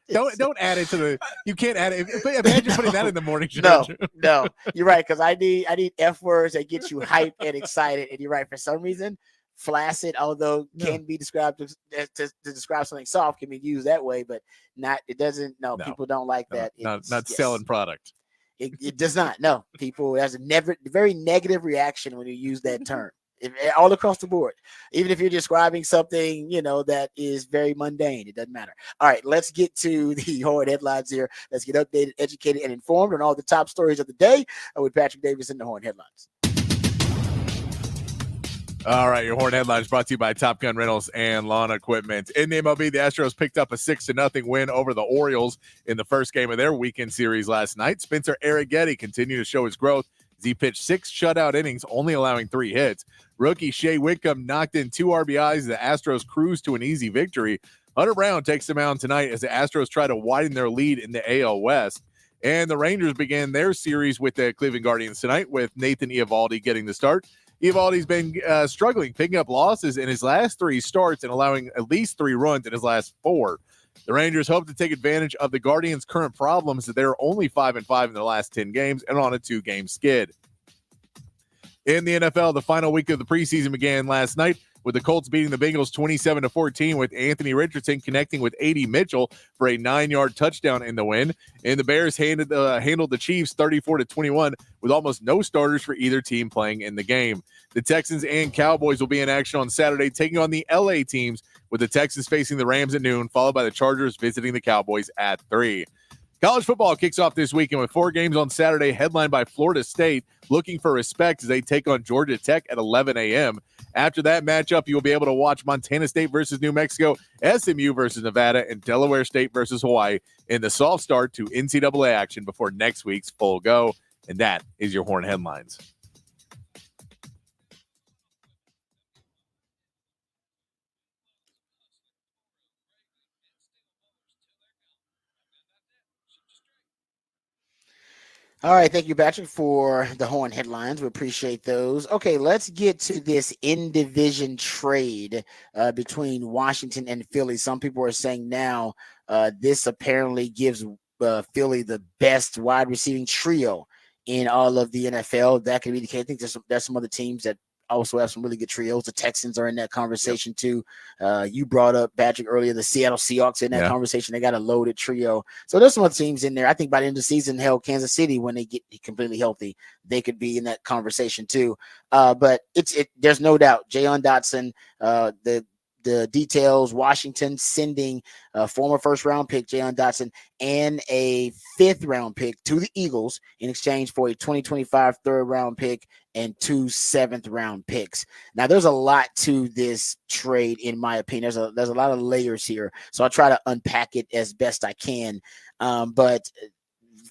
Don't add it to the. You can't add it. Imagine putting that in the morning show. No, you're right, because I need F words that get you hyped and excited. And you're right, for some reason, flaccid, although can be described to describe something soft, can be used that way, but not. It doesn't. No, people don't like that. Not selling product. It does not. No, people. There's a very negative reaction when you use that term. All across the board, even if you're describing something, that is very mundane, it doesn't matter. All right, let's get to the Horn headlines here. Let's get updated, educated, and informed on all the top stories of the day with Patrick Davis in the Horn headlines. All right, your Horn headlines brought to you by Top Gun Rentals and Lawn Equipment. In the MLB, the Astros picked up a 6-0 win over the Orioles in the first game of their weekend series last night. Spencer Arrighetti continued to show his growth as he pitched 6 shutout innings, only allowing 3 hits. Rookie Shea Whitcomb knocked in 2 RBIs as the Astros cruised to an easy victory. Hunter Brown takes the mound tonight as the Astros try to widen their lead in the AL West. And the Rangers began their series with the Cleveland Guardians tonight with Nathan Eovaldi getting the start. Eovaldi's been struggling, picking up losses in his last 3 starts and allowing at least 3 runs in his last 4. The Rangers hope to take advantage of the Guardians' current problems that they're only 5-5 in their last 10 games and on a 2-game skid. In the NFL, the final week of the preseason began last night with the Colts beating the Bengals 27-14 with Anthony Richardson connecting with A.D. Mitchell for a 9-yard touchdown in the win. And the Bears handled the Chiefs 34-21 with almost no starters for either team playing in the game. The Texans and Cowboys will be in action on Saturday, taking on the L.A. teams, with the Texans facing the Rams at noon, followed by the Chargers visiting the Cowboys at 3. College football kicks off this weekend with 4 games on Saturday, headlined by Florida State, looking for respect as they take on Georgia Tech at 11 a.m. After that matchup, you will be able to watch Montana State versus New Mexico, SMU versus Nevada, and Delaware State versus Hawaii in the soft start to NCAA action before next week's full go. And that is your Horn headlines. All right, thank you, Patrick, for the Horn headlines. We appreciate those. Okay, let's get to this in-division trade between Washington and Philly. Some people are saying now this apparently gives Philly the best wide receiving trio in all of the NFL. That could be the case. I think there's some other teams that also have some really good trios. The Texans are in that conversation too. You brought up Patrick earlier. The Seattle Seahawks in that conversation. They got a loaded trio. So there's some other teams in there. I think by the end of the season, hell, Kansas City, when they get completely healthy, they could be in that conversation too. But there's no doubt. Jayon Dotson, the details, Washington sending a former first-round pick, Jayon Dotson, and a fifth-round pick to the Eagles in exchange for a 2025 third-round pick and 2 seventh-round picks. Now, there's a lot to this trade, in my opinion. There's a lot of layers here, so I'll try to unpack it as best I can. But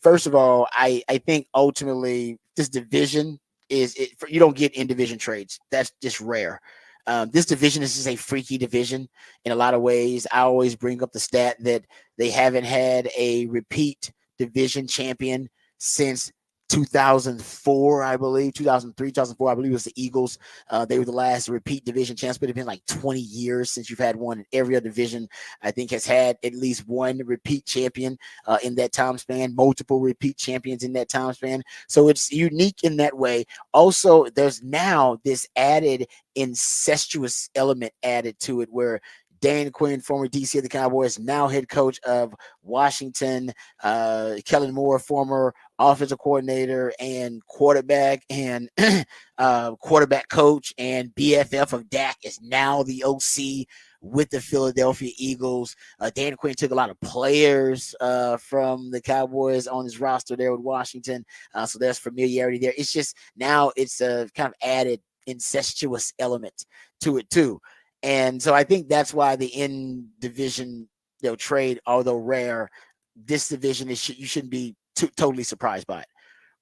first of all, I think ultimately this division you don't get in-division trades. That's just rare. This division is just a freaky division in a lot of ways. I always bring up the stat that they haven't had a repeat division champion since 2004, I believe, 2003, 2004, I believe it was the Eagles. They were the last repeat division champs, but it's been like 20 years since you've had one. In every other division, I think, has had at least one repeat champion in that time span, multiple repeat champions in that time span. So it's unique in that way. Also, there's now this added incestuous element added to it where Dan Quinn, former DC of the Cowboys, now head coach of Washington. Kellen Moore, former offensive coordinator and quarterback and quarterback coach and BFF of Dak, is now the OC with the Philadelphia Eagles. Dan Quinn took a lot of players from the Cowboys on his roster there with Washington. So there's familiarity there. It's just now it's a kind of added incestuous element to it too. And so I think that's why the in-division trade, although rare, this division you shouldn't be totally surprised by it.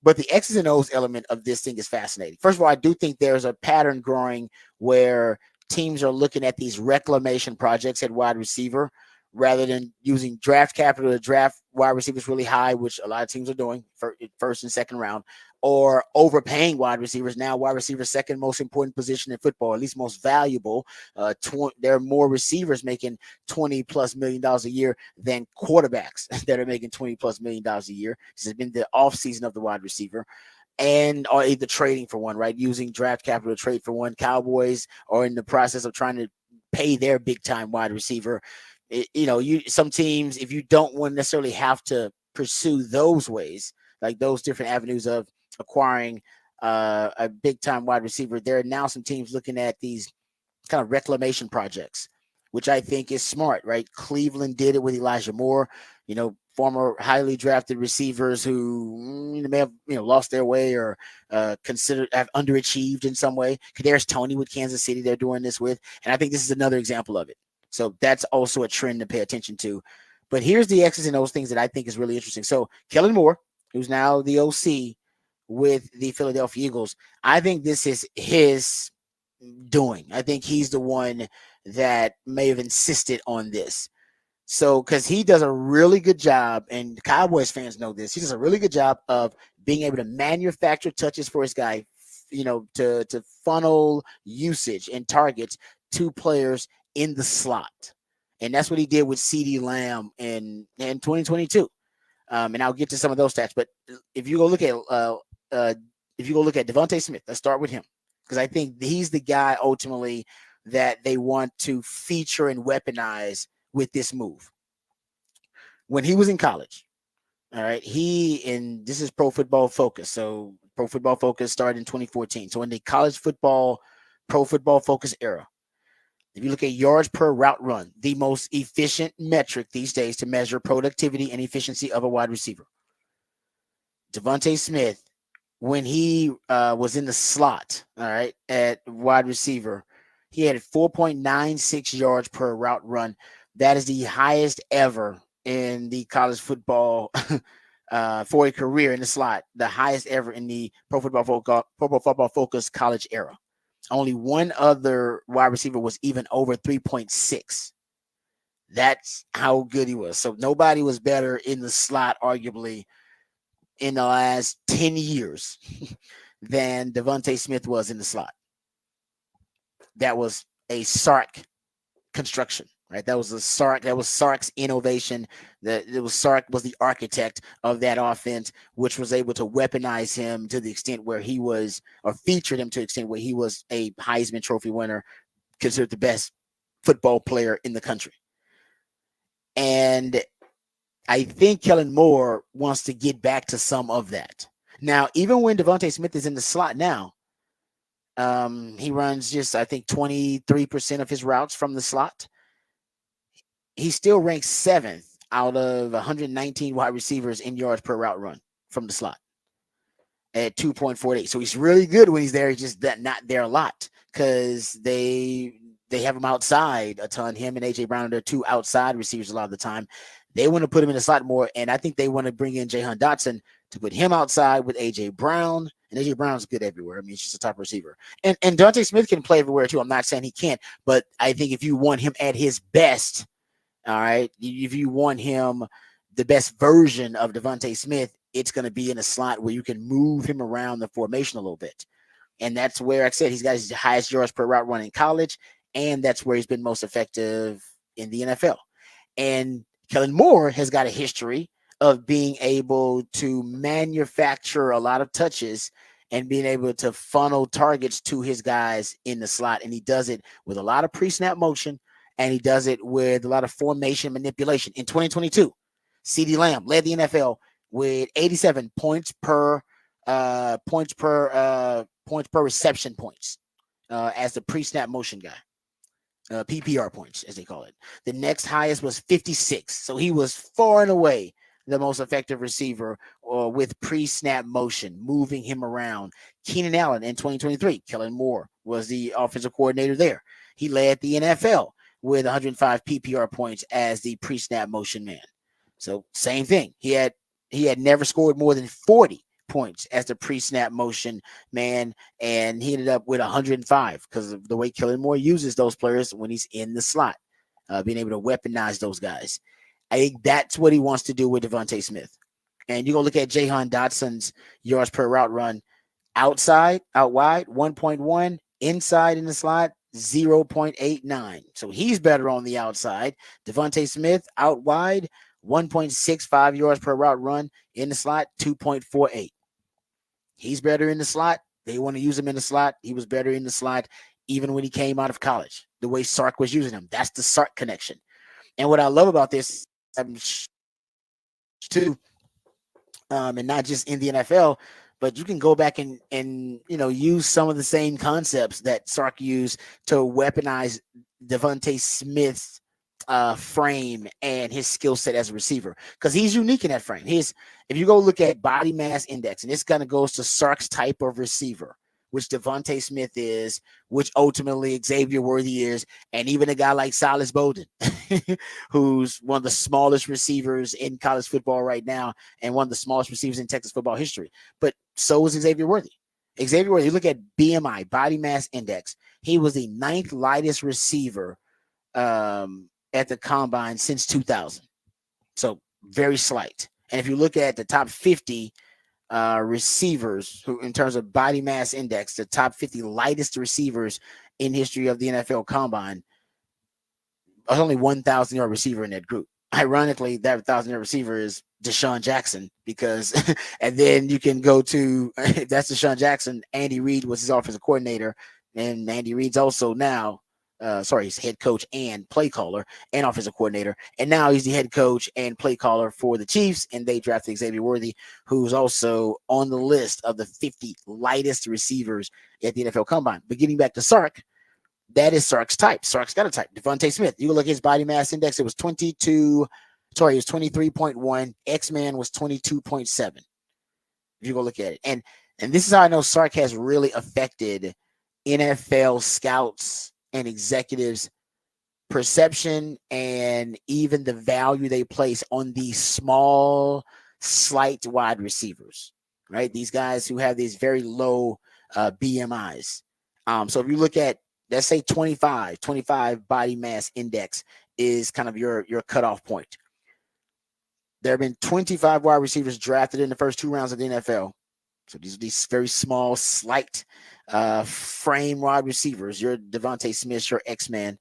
But the X's and O's element of this thing is fascinating. First of all, I do think there's a pattern growing where teams are looking at these reclamation projects at wide receiver rather than using draft capital to draft wide receivers really high, which a lot of teams are doing for first and second round, or overpaying wide receivers. Now wide receiver second most important position in football, at least most valuable. There are more receivers making $20+ million a year than quarterbacks that are making $20+ million a year. This has been the off season of the wide receiver. And or either trading for one, right? Using draft capital to trade for one. Cowboys are in the process of trying to pay their big time wide receiver. Some teams, if you don't want to necessarily have to pursue those ways, like those different avenues of acquiring a big time wide receiver, there are now some teams looking at these kind of reclamation projects, which I think is smart, right? Cleveland did it with Elijah Moore, former highly drafted receivers who may have lost their way or have underachieved in some way. Kadarius Toney with Kansas City, they're doing this with, and I think this is another example of it. So that's also a trend to pay attention to. But here's the X's and O's things that I think is really interesting. So Kellen Moore, who's now the OC with the Philadelphia Eagles, I think this is his doing. I think he's the one that may have insisted on this. So, because he does a really good job, and Cowboys fans know this, he does a really good job of being able to manufacture touches for his guy, to funnel usage and targets to players in the slot. And that's what he did with CeeDee Lamb in 2022. And I'll get to some of those stats. But if you go look at Devontae Smith, let's start with him, because I think he's the guy ultimately that they want to feature and weaponize with this move. When he was in college, all right, this is Pro Football Focus. So Pro Football Focus started in 2014. So in the college football, Pro Football Focus era, if you look at yards per route run, the most efficient metric these days to measure productivity and efficiency of a wide receiver, Devontae Smith, when he was in the slot, all right, at wide receiver, he had 4.96 yards per route run. That is the highest ever in the college football for a career in the slot, the highest ever in the Pro Football Focus college era. Only one other wide receiver was even over 3.6. That's how good he was. So nobody was better in the slot, arguably, in the last 10 years than Devontae Smith was in the slot. That was a Sark construction. Right, that was Sark's innovation. Sark was the architect of that offense, which was able to weaponize him to the extent where he was, or featured him to the extent where he was a Heisman Trophy winner, considered the best football player in the country. And I think Kellen Moore wants to get back to some of that. Now, even when Devontae Smith is in the slot now, he runs just, I think, 23% of his routes from the slot. He still ranks 7th out of 119 wide receivers in yards per route run from the slot at 2.48. So he's really good when he's there. He's just not there a lot because they have him outside a ton. Him and AJ Brown are their 2 outside receivers a lot of the time. They want to put him in the slot more, and I think they want to bring in Jahan Dotson to put him outside with AJ Brown. And AJ Brown's good everywhere. I mean, he's just a top receiver. And Devontae Smith can play everywhere too. I'm not saying he can't, but I think if you want him at his best, all right, if you want him, the best version of Devontae Smith, it's going to be in a slot where you can move him around the formation a little bit. And that's where, like I said, he's got his highest yards per route run in college, and that's where he's been most effective in the NFL. And Kellen Moore has got a history of being able to manufacture a lot of touches and being able to funnel targets to his guys in the slot. And he does it with a lot of pre-snap motion, and he does it with a lot of formation manipulation. In 2022, CeeDee Lamb led the NFL with 87 points per reception points as the pre-snap motion guy. PPR points, as they call it. The next highest was 56. So he was far and away the most effective receiver with pre-snap motion, moving him around. Keenan Allen in 2023, Kellen Moore was the offensive coordinator there. He led the NFL with 105 PPR points as the pre-snap motion man. So same thing. He had never scored more than 40 points as the pre-snap motion man, and he ended up with 105 because of the way Kellen Moore uses those players when he's in the slot, being able to weaponize those guys. I think that's what he wants to do with Devontae Smith. And you go look at Jahan Dotson's yards per route run, out wide, 1.1, inside in the slot, 0.89. So he's better on the outside. Devontae Smith out wide, 1.65 yards per route run, in the slot, 2.48. He's better in the slot. They want to use him in the slot. He was better in the slot even when he came out of college, the way Sark was using him. That's the Sark connection. And what I love about this, too, and not just in the NFL, but you can go back and use some of the same concepts that Sark used to weaponize Devontae Smith's frame and his skill set as a receiver, because he's unique in that frame. If you go look at body mass index, and this kind of goes to Sark's type of receiver, which Devontae Smith is, which ultimately Xavier Worthy is, and even a guy like Silas Bowden, who's one of the smallest receivers in college football right now, and one of the smallest receivers in Texas football history. But so is Xavier Worthy. Xavier Worthy, you look at BMI, body mass index, he was the 9th lightest receiver at the combine since 2000. So very slight. And if you look at the top 50 receivers who, in terms of body mass index, the top 50 lightest receivers in history of the NFL combine, there's only 1,000-yard receiver in that group. Ironically, that 1,000-yard receiver is Deshaun Jackson, because, and then you can go to, if that's Deshaun Jackson, Andy Reid was his offensive coordinator, and Andy Reid's also now, he's head coach and play caller and offensive coordinator. And now he's the head coach and play caller for the Chiefs. And they drafted Xavier Worthy, who's also on the list of the 50 lightest receivers at the NFL Combine. But getting back to Sark, that is Sark's type. Sark's got a type. Devontae Smith, you look at his body mass index, it was 23.1. X-Man was 22.7. If you go look at it. And this is how I know Sark has really affected NFL scouts and executives' perception and even the value they place on these small, slight wide receivers, right? These guys who have these very low BMIs. So if you look at, let's say 25 body mass index is kind of your cutoff point. There have been 25 wide receivers drafted in the first 2 rounds of the NFL. So these very small, slight frame wide receivers. Your Devontae Smith, your X-Man,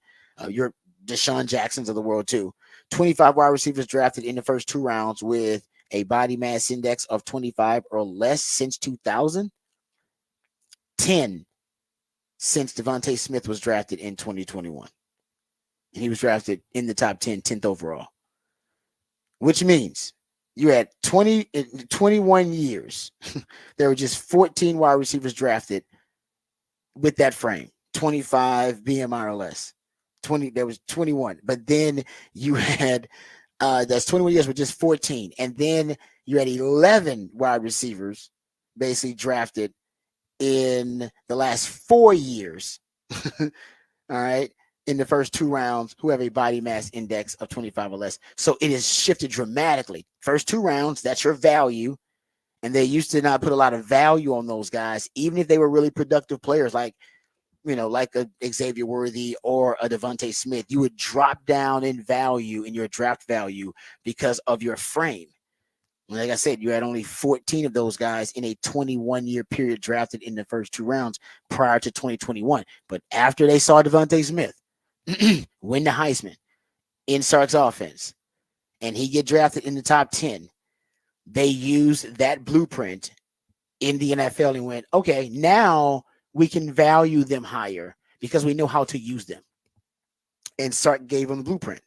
your Deshaun Jacksons of the world too. 25 wide receivers drafted in the first 2 rounds with a body mass index of 25 or less since 2000. 10 since Devontae Smith was drafted in 2021. And he was drafted in the top 10, 10th overall. Which means you had 21 years. There were just 14 wide receivers drafted with that frame, 25 BMI or less. There was 21. But then you had that's 21 years with just 14. And then you had 11 wide receivers basically drafted in the last 4 years. All right. In the first 2 rounds, who have a body mass index of 25 or less. So it has shifted dramatically. First 2 rounds, that's your value. And they used to not put a lot of value on those guys, even if they were really productive players, like a Xavier Worthy or a Devontae Smith. You would drop down in value, in your draft value, because of your frame. Like I said, you had only 14 of those guys in a 21-year period drafted in the first 2 rounds prior to 2021. But after they saw Devontae Smith win the Heisman in Sark's offense, and he get drafted in the top 10, they used that blueprint in the NFL and went, okay, now we can value them higher because we know how to use them. And Sark gave them the blueprint.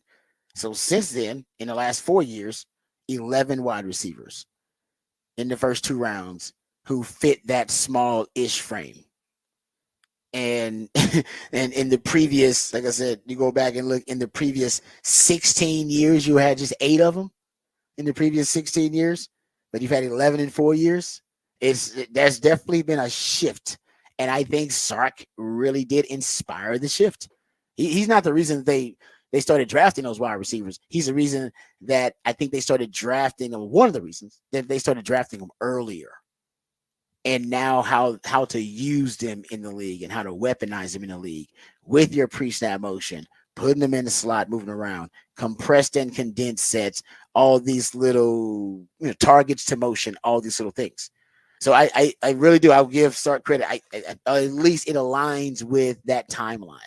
So since then, in the last 4 years, 11 wide receivers in the first 2 rounds who fit that small-ish frame. And in the previous, like I said, you go back and look, in the previous 16 years, you had just 8 of them in the previous 16 years, but you've had 11 in 4 years. There's definitely been a shift. And I think Sark really did inspire the shift. He's not the reason they started drafting those wide receivers. He's the reason that I think they started drafting them. One of the reasons that they started drafting them earlier. And now how to use them in the league and how to weaponize them in the league with your pre-snap motion, putting them in the slot, moving around, compressed and condensed sets, all these little targets to motion, all these little things. So I really do. I'll give Sark credit. At least it aligns with that timeline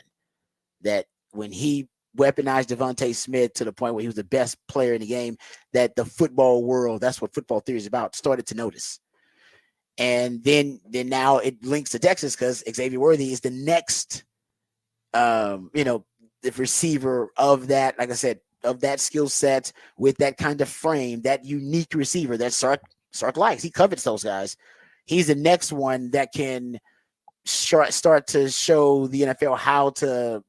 that when he weaponized Devontae Smith to the point where he was the best player in the game, that the football world, that's what football theory is about, started to notice. And then now it links to Texas because Xavier Worthy is the next, the receiver of that, like I said, of that skill set with that kind of frame, that unique receiver that Sark likes. He covets those guys. He's the next one that can start to show the NFL how to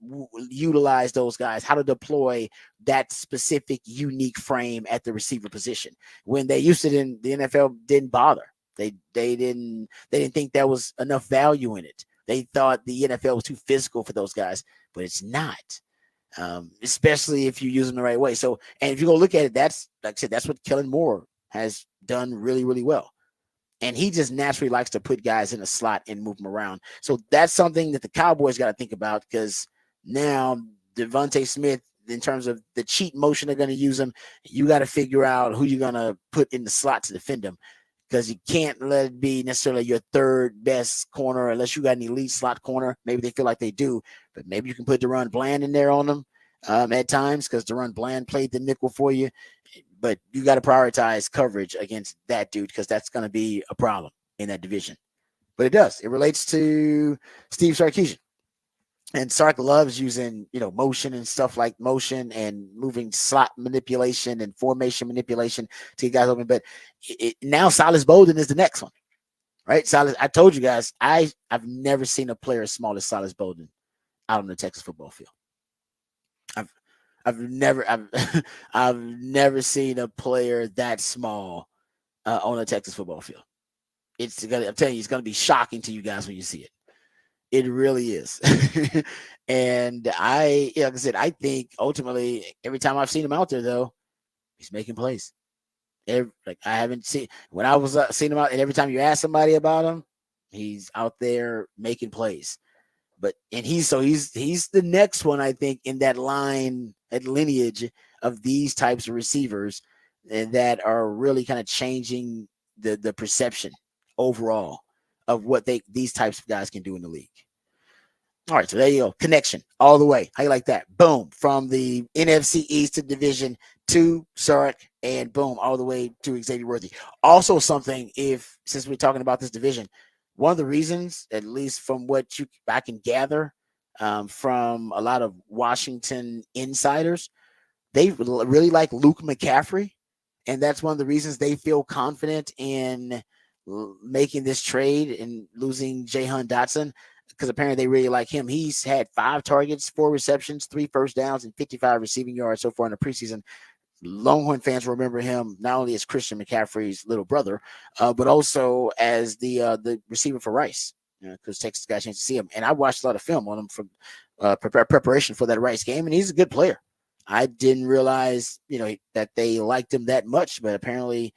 utilize those guys, how to deploy that specific unique frame at the receiver position. When they used it in the NFL, didn't bother. They didn't think there was enough value in it. They thought the NFL was too physical for those guys, but it's not. Especially if you use them the right way. So, and if you go look at it, that's, like I said, that's what Kellen Moore has done really, really well. And he just naturally likes to put guys in a slot and move them around. So that's something that the Cowboys got to think about, because now Devontae Smith, in terms of the cheat motion they're going to use him, you got to figure out who you're going to put in the slot to defend him, because you can't let it be necessarily your third best corner unless you got an elite slot corner. Maybe they feel like they do, but maybe you can put Deron Bland in there on them at times, because Deron Bland played the nickel for you. But you got to prioritize coverage against that dude, because that's going to be a problem in that division. But it does. It relates to Steve Sarkisian. And Sark loves using, motion and stuff like motion and moving slot manipulation and formation manipulation to get guys open. But now Silas Bolden is the next one, right? Silas, I told you guys, I've never seen a player as small as Silas Bolden out on the Texas football field. I've never seen a player that small on a Texas football field. I'm telling you, it's gonna be shocking to you guys when you see it. It really is. And like I said, I think ultimately every time I've seen him out there, though, he's making plays. I haven't seen when I was seeing him out, and every time you ask somebody about him, he's out there making plays. But he's the next one, I think, in that line, that lineage of these types of receivers that are really kind of changing the perception overall of what these types of guys can do in the league. All right, so there you go. Connection all the way. How you like that? Boom. From the NFC East to Division to Sark, and boom, all the way to Xavier Worthy. Also, something, since we're talking about this division, one of the reasons, at least from what I can gather from a lot of Washington insiders, they really like Luke McCaffrey, and that's one of the reasons they feel confident in making this trade and losing Jahan Dotson, because apparently they really like him. He's had 5 targets, 4 receptions, 3 first downs, and 55 receiving yards so far in the preseason. Longhorn fans remember him not only as Christian McCaffrey's little brother, but also as the receiver for Rice, because Texas got a chance to see him. And I watched a lot of film on him for preparation for that Rice game, and he's a good player. I didn't realize, that they liked him that much, but apparently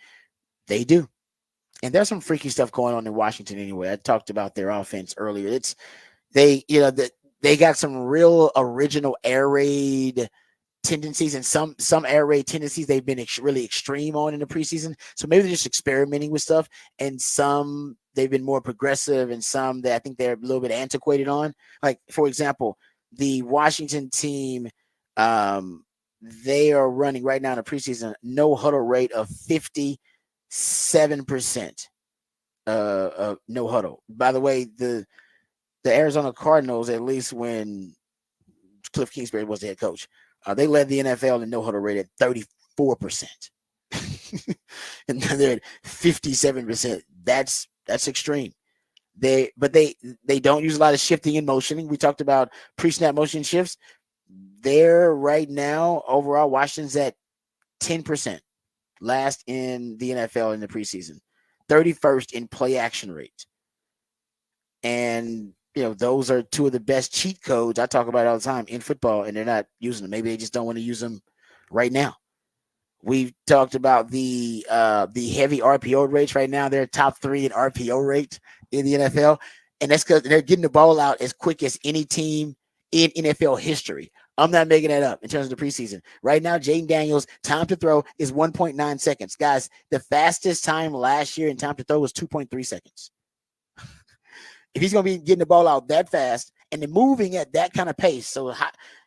they do. And there's some freaky stuff going on in Washington anyway. I talked about their offense earlier. They got some real original air raid tendencies, and some air raid tendencies they've been really extreme on in the preseason. So maybe they're just experimenting with stuff, and some they've been more progressive, and some that I think they're a little bit antiquated on. Like, for example, the Washington team, they are running right now in the preseason no huddle rate of 57%. No huddle. By the way, the Arizona Cardinals, at least when Cliff Kingsbury was the head coach, they led the NFL in no huddle rate at 34%, and they're at 57%. That's extreme. They don't use a lot of shifting and motioning. We talked about pre-snap motion shifts. They're right now overall, Washington's at 10%, last in the NFL in the preseason, 31st in play action rate. And those are 2 of the best cheat codes I talk about all the time in football, and they're not using them. Maybe they just don't want to use them right now. We've talked about the heavy RPO rates right now. They're top 3 in RPO rate in the NFL, and that's because they're getting the ball out as quick as any team in NFL history. I'm not making that up in terms of the preseason. Right now, Jaden Daniels' time to throw is 1.9 seconds. Guys, the fastest time last year in time to throw was 2.3 seconds. If he's going to be getting the ball out that fast and then moving at that kind of pace, so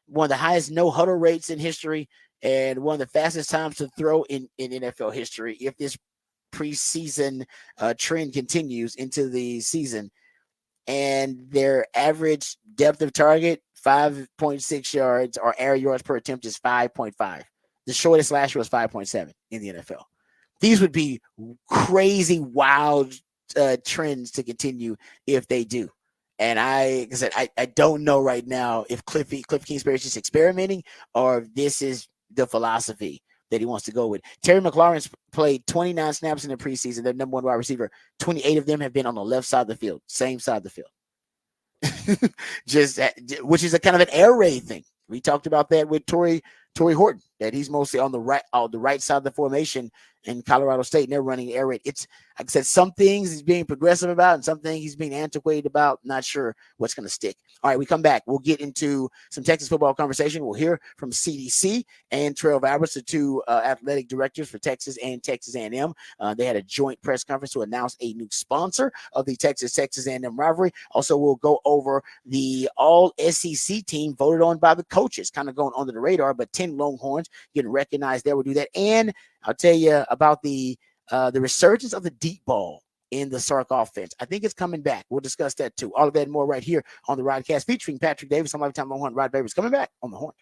one of the highest no huddle rates in history and one of the fastest times to throw in NFL history, if this preseason trend continues into the season, and their average depth of target, 5.6 yards, or air yards per attempt is 5.5. The shortest last year was 5.7 in the NFL. These would be crazy, wild trends to continue if they do. And like I said, I don't know right now if Cliff Kingsbury is just experimenting or if this is the philosophy that he wants to go with. Terry McLaurin's played 29 snaps in the preseason. Their number 1 wide receiver. 28 of them have been on the left side of the field, same side of the field. Which is a kind of an air raid thing. We talked about that with Torrey Horton, that he's mostly on the right side of the formation in Colorado State, and they're running air raid. It's, like I said, some things he's being progressive about and some things he's being antiquated about. Not sure what's going to stick. All right, we come back. We'll get into some Texas football conversation. We'll hear from CDC and Terrell Valbrus, the 2 athletic directors for Texas and Texas A&M. They had a joint press conference to announce a new sponsor of the Texas A&M rivalry. Also, we'll go over the all-SEC team voted on by the coaches, kind of going under the radar, but 10 Longhorns getting recognized there. We'll do that. And I'll tell you about the resurgence of the deep ball in the Sark offense. I think it's coming back. We'll discuss that too. All of that and more right here on the Rodcast, featuring Patrick Davis on Lifetime Longhorn. Rod Babers coming back on the Horn.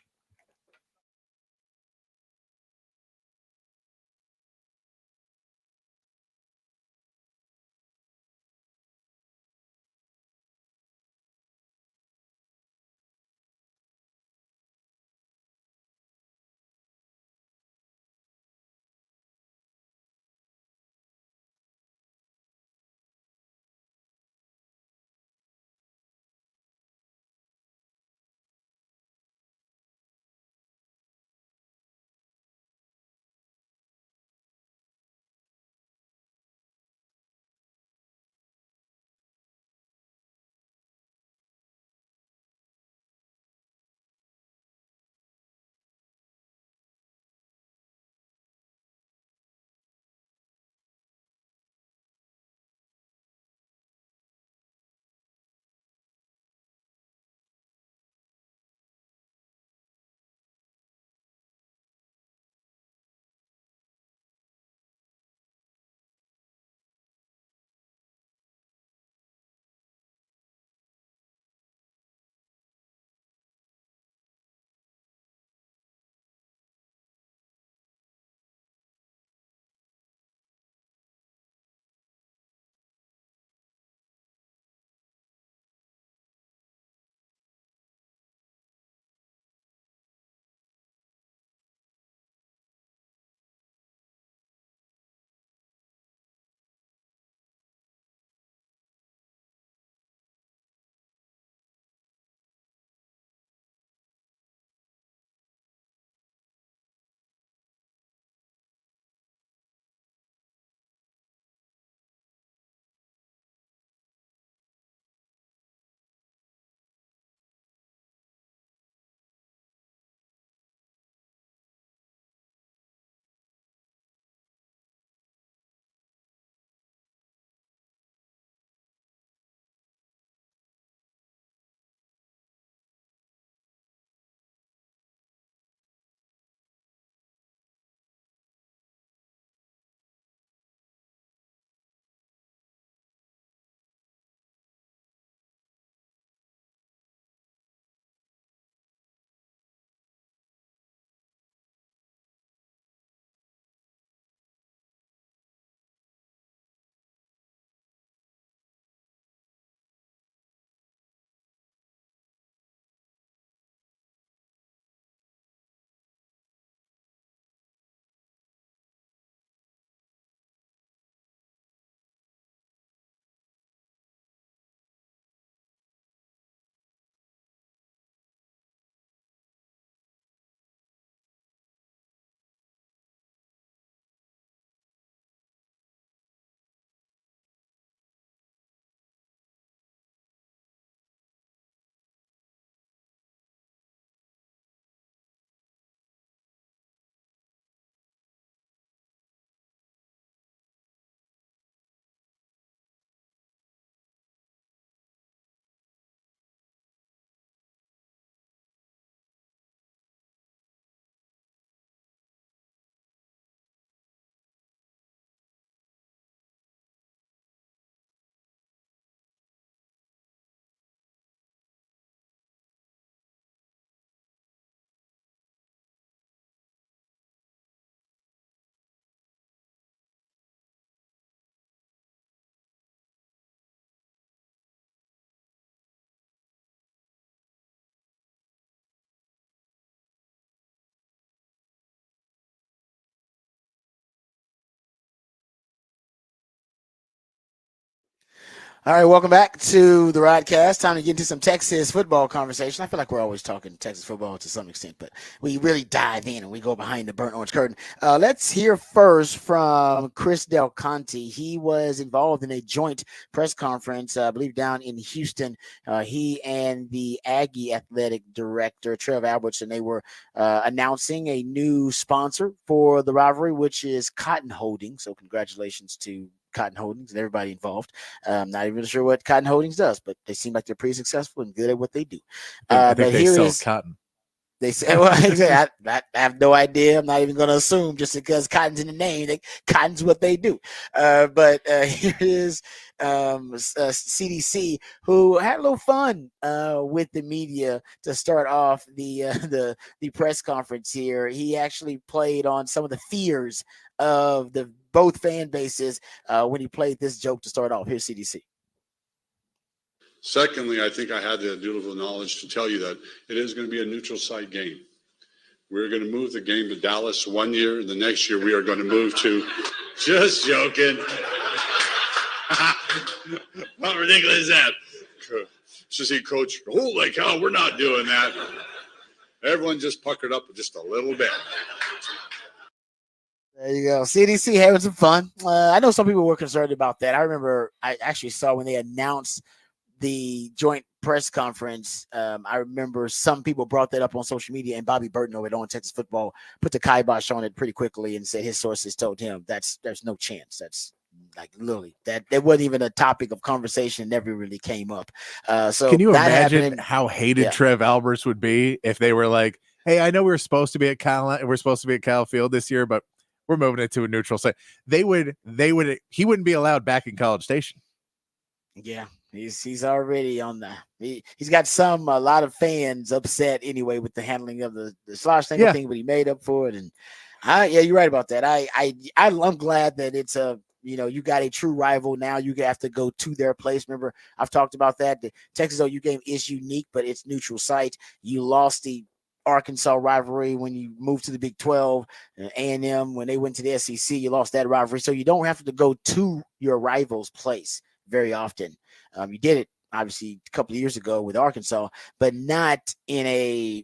All right, welcome back to the Rodcast. Time to get into some Texas football conversation. I feel like we're always talking Texas football to some extent, but we really dive in and we go behind the burnt orange curtain. Let's hear first from Chris Del Conte. He was involved in a joint press conference, I believe, down in Houston. He and the Aggie athletic director, Trev Albertson, they were announcing a new sponsor for the rivalry, which is Cotton Holdings. So congratulations to Cotton Holdings and everybody involved. Not even sure what Cotton Holdings does, but they seem like they're pretty successful and good at what they do. I think they sell cotton. They say, well, I have no idea. I'm not even going to assume just because cotton's in the name. Cotton's what they do. But here is CDC, who had a little fun with the media to start off the press conference here. He actually played on some of the fears of the both fan bases when he played this joke to start off. Here's CDC. Secondly, I think I had the dutiful knowledge to tell you that it is going to be a neutral site game. We're going to move the game to Dallas 1 year, and the next year we are going to move to. Just joking. How ridiculous is that? To see Coach, holy cow, we're not doing that. Everyone just puckered up just a little bit. There you go. CDC having some fun. I know some people were concerned about that. I remember I actually saw when they announced the joint press conference. I remember some people brought that up on social media, and Bobby Burton over at On Texas Football put the kibosh on it pretty quickly and said his sources told him there's no chance. That's like literally that wasn't even a topic of conversation. Never really came up. So can you imagine how hated Trev Alberts would be if they were like, "Hey, I know we're supposed to be at Kyle Field this year, but we're moving it to a neutral site." He wouldn't be allowed back in College Station. Yeah. He's already on he's got a lot of fans upset anyway with the handling of the slosh thing, but he made up for it. And you're right about that. I'm glad that it's you got a true rival now. You have to go to their place. Remember, I've talked about that. The Texas OU game is unique, but it's neutral site. You lost the Arkansas rivalry when you moved to the Big 12, A&M when they went to the SEC, you lost that rivalry. So you don't have to go to your rival's place very often. You did it obviously a couple of years ago with Arkansas, but not in a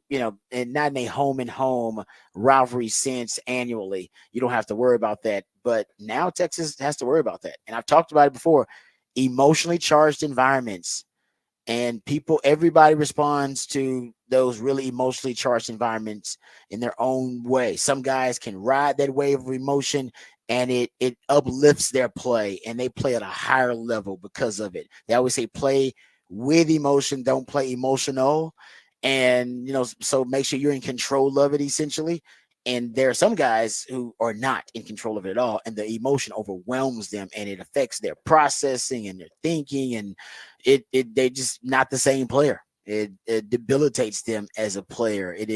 home and home rivalry sense annually. You don't have to worry about that. But now Texas has to worry about that. And I've talked about it before, emotionally charged environments. And everybody responds to those really emotionally charged environments in their own way. Some guys can ride that wave of emotion and it uplifts their play, and they play at a higher level because of it. They always say play with emotion, don't play emotional. And, so make sure you're in control of it essentially. And there are some guys who are not in control of it at all, and the emotion overwhelms them, and it affects their processing and their thinking, and they're just not the same player. It debilitates them as a player. It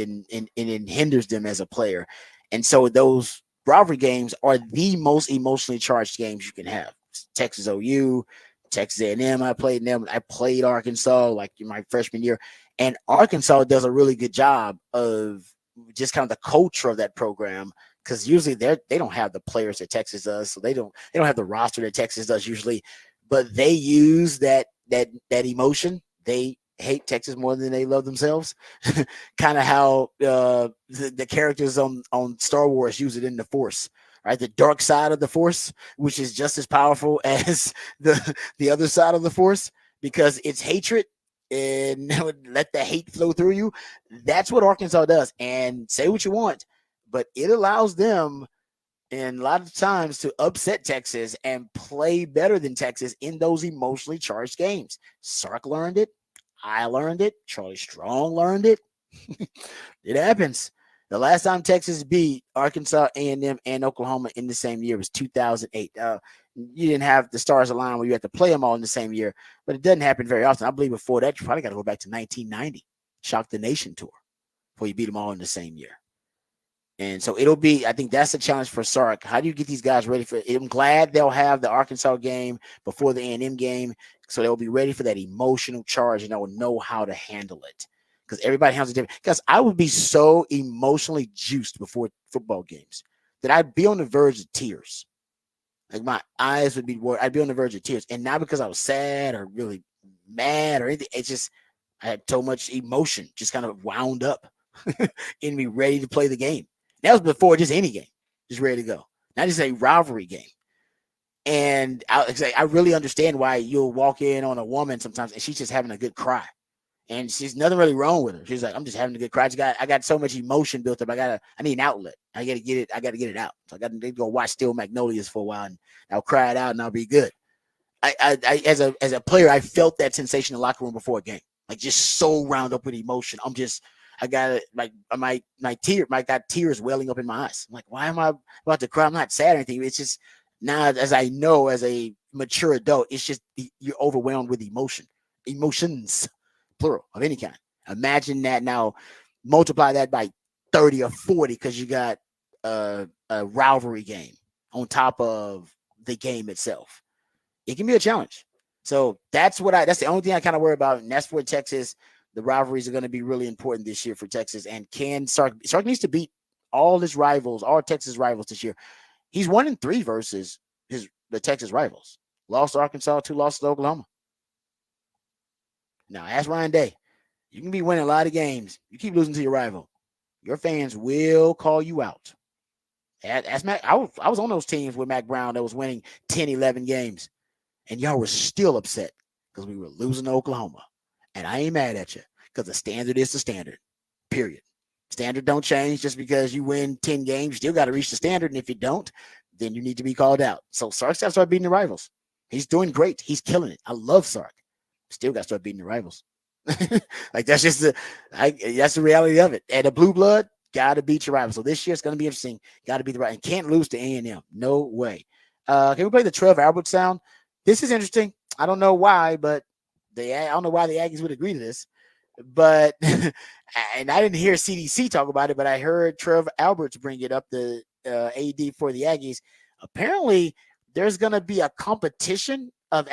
hinders them as a player, and so those rivalry games are the most emotionally charged games you can have. Texas OU, Texas A&M. I played them. I played Arkansas like in my freshman year, and Arkansas does a really good job of just kind of the culture of that program, because usually they don't have the players that Texas does, so they don't have the roster that Texas does usually, but they use that emotion. They hate Texas more than they love themselves. Kind of how the characters on Star Wars use it in the Force, right? The dark side of the Force, which is just as powerful as the other side of the Force, because it's hatred and let the hate flow through you. That's what Arkansas does. And say what you want, but it allows them and a lot of times to upset Texas and play better than Texas in those emotionally charged games. Sark learned it. I learned it. Charlie Strong learned it. It happens. The last time Texas beat Arkansas, A&M, and Oklahoma in the same year was 2008. You didn't have the stars align where you had to play them all in the same year, but it doesn't happen very often. I believe before that, you probably got to go back to 1990, Shock the Nation tour, before you beat them all in the same year. And so I think that's the challenge for Sark. How do you get these guys ready for it? I'm glad they'll have the Arkansas game before the A&M game, so they'll be ready for that emotional charge and they'll know how to handle it. Because everybody handles it different. Because I would be so emotionally juiced before football games that I'd be on the verge of tears. Like my eyes would be worried. I'd be on the verge of tears, and not because I was sad or really mad or anything. It's just I had so much emotion just kind of wound up in me, ready to play the game. That was before just any game, just ready to go. Not just a rivalry game. And I really understand why you'll walk in on a woman sometimes and she's just having a good cry. And she's nothing really wrong with her. She's like, I'm just having a good cry. I got so much emotion built up. I need an outlet. I got to get it out. So I got to go watch Steel Magnolias for a while and I'll cry it out and I'll be good. I as a player, I felt that sensation in the locker room before a game. Like just so wound up with emotion. I got it. Like my got tears welling up in my eyes. I'm like, why am I about to cry? I'm not sad or anything. It's just now, as I know, as a mature adult, it's just you're overwhelmed with emotions, plural of any kind. Imagine that now, multiply that by 30 or 40 because you got a rivalry game on top of the game itself. It can be a challenge. So that's the only thing I kind of worry about. And that's where Texas, the rivalries are going to be really important this year for Texas. And Sark needs to beat all his rivals, all Texas rivals this year. He's 1-3 versus the Texas rivals. Lost to Arkansas, 2 losses to Oklahoma. Now, ask Ryan Day. You can be winning a lot of games. You keep losing to your rival. Your fans will call you out. Ask Mac. I was on those teams with Mac Brown that was winning 10, 11 games. And y'all were still upset because we were losing to Oklahoma. And I ain't mad at you because the standard is the standard, period. Standard don't change just because you win 10 games. You still got to reach the standard. And if you don't, then you need to be called out. So Sark's got to start beating the rivals. He's doing great. He's killing it. I love Sark. Still got to start beating the rivals. Like that's just that's the reality of it. And the blue blood got to beat your rivals. So this year it's going to be interesting. Got to be the right and can't lose to A&M. No way. Can we play the Trev Albert sound? This is interesting. I don't know why, but I don't know why the Aggies would agree to this. But and I didn't hear CDC talk about it, but I heard Trev Alberts bring it up, the AD for the Aggies. Apparently, there's going to be a competition of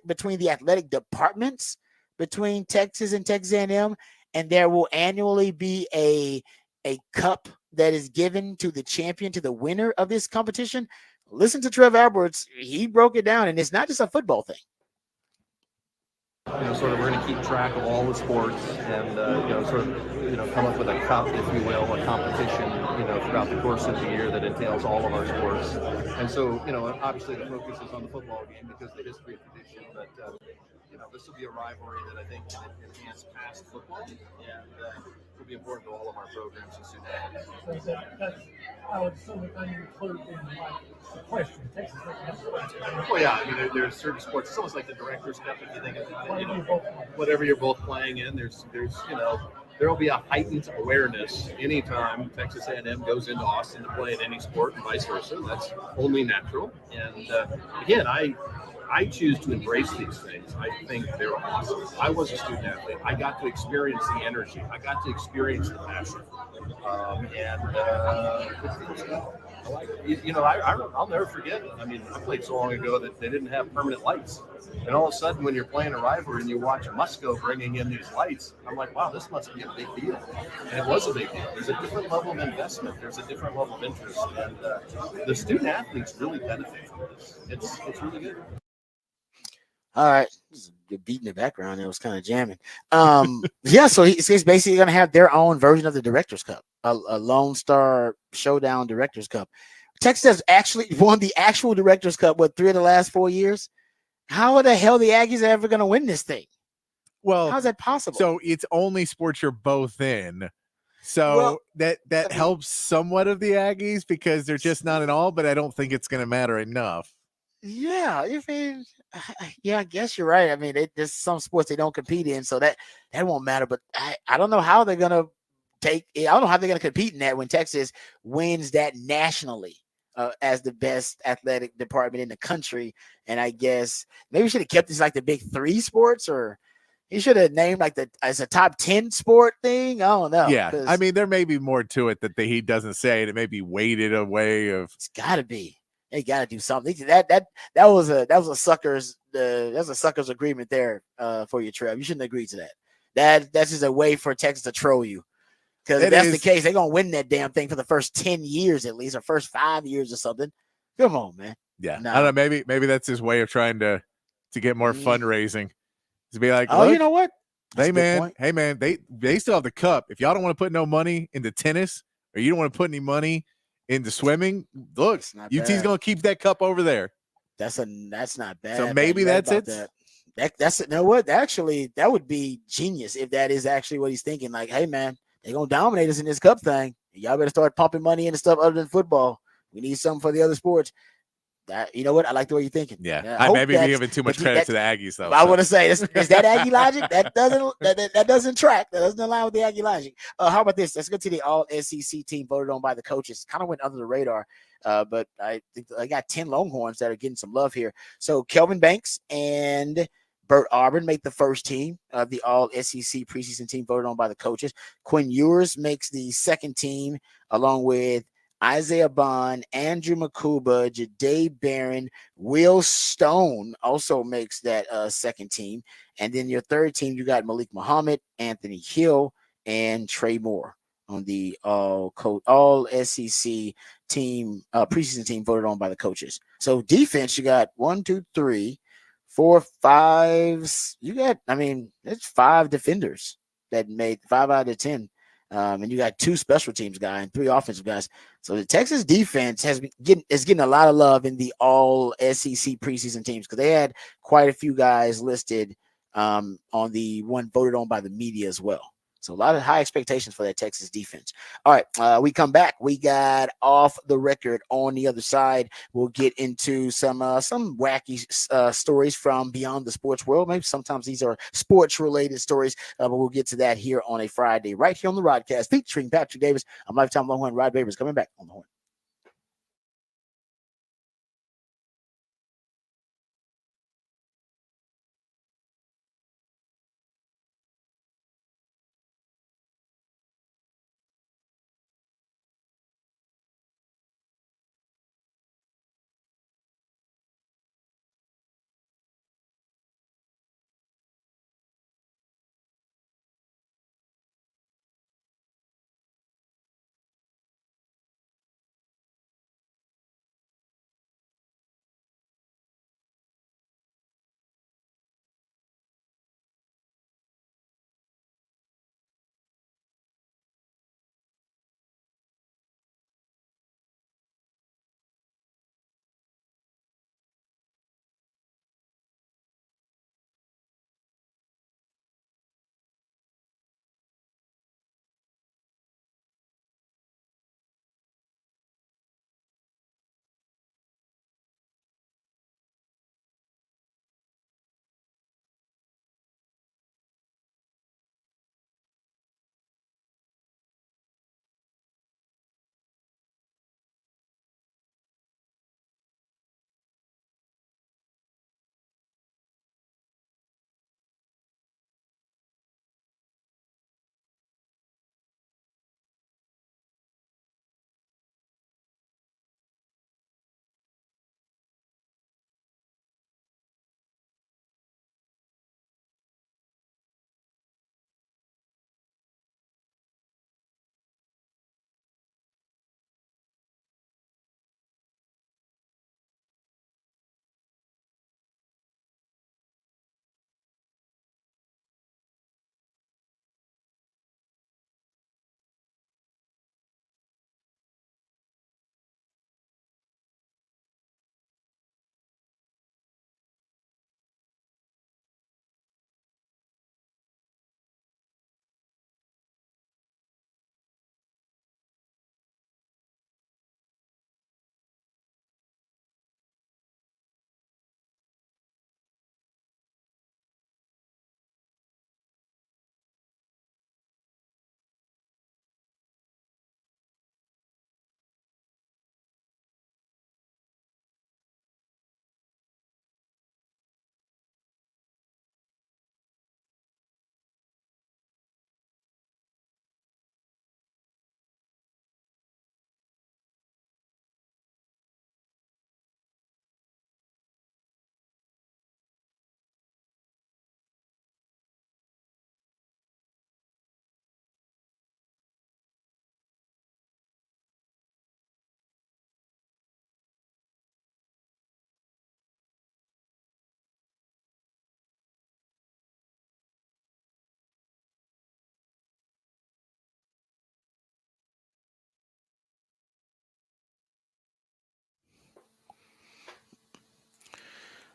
between the athletic departments between Texas and Texas A&M, and there will annually be a cup that is given to the champion, to the winner of this competition. Listen to Trev Alberts. He broke it down, and it's not just a football thing. Sort of we're going to keep track of all the sports and, come up with a cup, if you will, a competition, throughout the course of the year that entails all of our sports. And so, obviously the focus is on the football game because of the history and tradition, but, this will be a rivalry that I think can enhance past football and will be important to all of our programs and students. I would assume that you include in the question. Texas well, yeah, there's certain sports. It's almost like the Directors' Cup. If you think of whatever you're both playing in, there's there will be a heightened awareness anytime Texas A&M goes into Austin to play in any sport and vice versa. That's only natural. And again, I choose to embrace these things. I think they're awesome. I was a student athlete. I got to experience the energy. I got to experience the passion. It feels good. I like it. I'll never forget it. I mean, I played so long ago that they didn't have permanent lights. And all of a sudden, when you're playing a rivalry and you watch Musco bringing in these lights, I'm like, wow, this must be a big deal. And it was a big deal. There's a different level of investment. There's a different level of interest. And the student athletes really benefit from this. It's really good. All right. The beat in the background, it was kind of jamming. Yeah, so he's basically going to have their own version of the Directors' Cup, a Lone Star Showdown Directors' Cup. Texas has actually won the actual Directors' Cup, 3 of the last 4 years? How the hell the Aggies are ever going to win this thing? Well, how's that possible? So it's only sports you're both in. So that helps somewhat of the Aggies because they're just not in all, but I don't think it's going to matter enough. Yeah, I guess you're right. I mean, there's some sports they don't compete in, so that won't matter. But I don't know how they're gonna I don't know how they're gonna compete in that when Texas wins that nationally as the best athletic department in the country. And I guess maybe we should have kept this like the big 3 sports, or he should have named like as a top 10 sport thing. I don't know. Yeah, I mean, there may be more to it that he doesn't say, and it may be weighted a way of. It's got to be. They got to do something. That was a sucker's agreement there for you, Trev. You shouldn't agree to that. That's just a way for Texas to troll you. Because if that's the case, they're gonna win that damn thing for the first 10 years at least, or first 5 years or something. Come on, man. Yeah, Nah. I don't know. Maybe that's his way of trying to get more fundraising. To be like, oh, look, you know what? That's hey man, they still have the cup. If y'all don't want to put no money into tennis, or you don't want to put any money into swimming, look, UT's gonna keep that cup over there. That's not bad. So maybe that's it. That's you know what? Actually, that would be genius if that is actually what he's thinking. Like, hey man, they're gonna dominate us in this cup thing. Y'all better start pumping money into stuff other than football. We need something for the other sports. That you know what? I like the way you're thinking. Yeah, I may be giving too much credit to the Aggies though. I want to say is that Aggie logic? That doesn't track. That doesn't align with the Aggie logic. How about this? Let's go to the All SEC team voted on by the coaches. Kind of went under the radar, but I think I got 10 Longhorns that are getting some love here. So Kelvin Banks and Bert Auburn make the first team of the All SEC preseason team voted on by the coaches. Quinn Ewers makes the second team along with Isaiah Bond, Andrew Makuba, Jade Barron, Will Stone also makes that second team. And then your third team, you got Malik Muhammad, Anthony Hill, and Trey Moore on the all SEC team, preseason team voted on by the coaches. So defense, you got 1, 2, 3, 4, 5. You got, it's 5 defenders that made 5 out of 10. And you got 2 special teams guys and 3 offensive guys. So the Texas defense is getting a lot of love in the All SEC preseason teams because they had quite a few guys listed on the one voted on by the media as well. So a lot of high expectations for that Texas defense. All right, we come back. We got off the record on the other side. We'll get into some wacky stories from beyond the sports world. Maybe sometimes these are sports related stories, but we'll get to that here on a Friday, right here on the Rodcast, featuring Patrick Davis. I'm Lifetime Longhorn Rod Babers coming back on the Horn.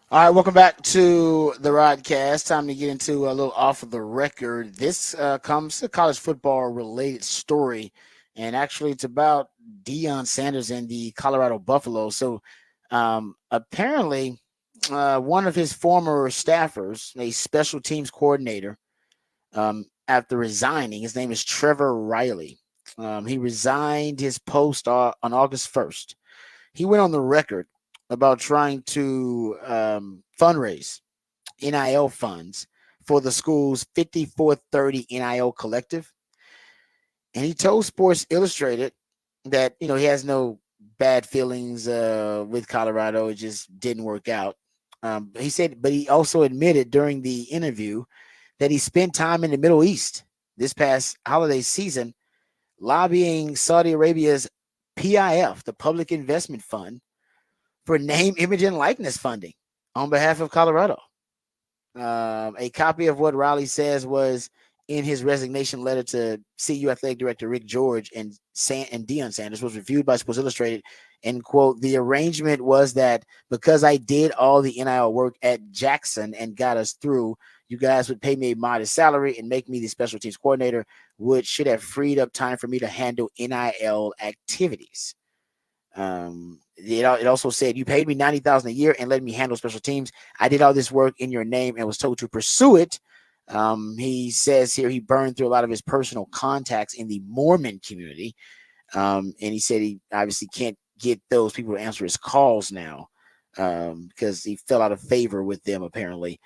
All right, welcome back to the Rodcast. Time to get into a little off of the record. This comes to college football related story, and actually it's about Deion Sanders and the Colorado Buffaloes. So apparently one of his former staffers, a special teams coordinator, after resigning, his name is Trevor Riley. He resigned his post on August 1st. He went on the record about trying to fundraise NIL funds for the school's 5430 NIL collective. And he told Sports Illustrated that, he has no bad feelings with Colorado. It just didn't work out. He said, but he also admitted during the interview that he spent time in the Middle East this past holiday season lobbying Saudi Arabia's PIF, the Public Investment Fund, for name, image, and likeness funding on behalf of Colorado. A copy of what Riley says was in his resignation letter to CU Athletic Director Rick George and Deion Sanders was reviewed by Sports Illustrated. And, quote, the arrangement was that because I did all the NIL work at Jackson and got us through, you guys would pay me a modest salary and make me the special teams coordinator, which should have freed up time for me to handle NIL activities. It also said you paid me $90,000 a year and let me handle special teams. I did all this work in your name and was told to pursue it. He says here he burned through a lot of his personal contacts in the Mormon community, and he said he obviously can't get those people to answer his calls now because he fell out of favor with them apparently.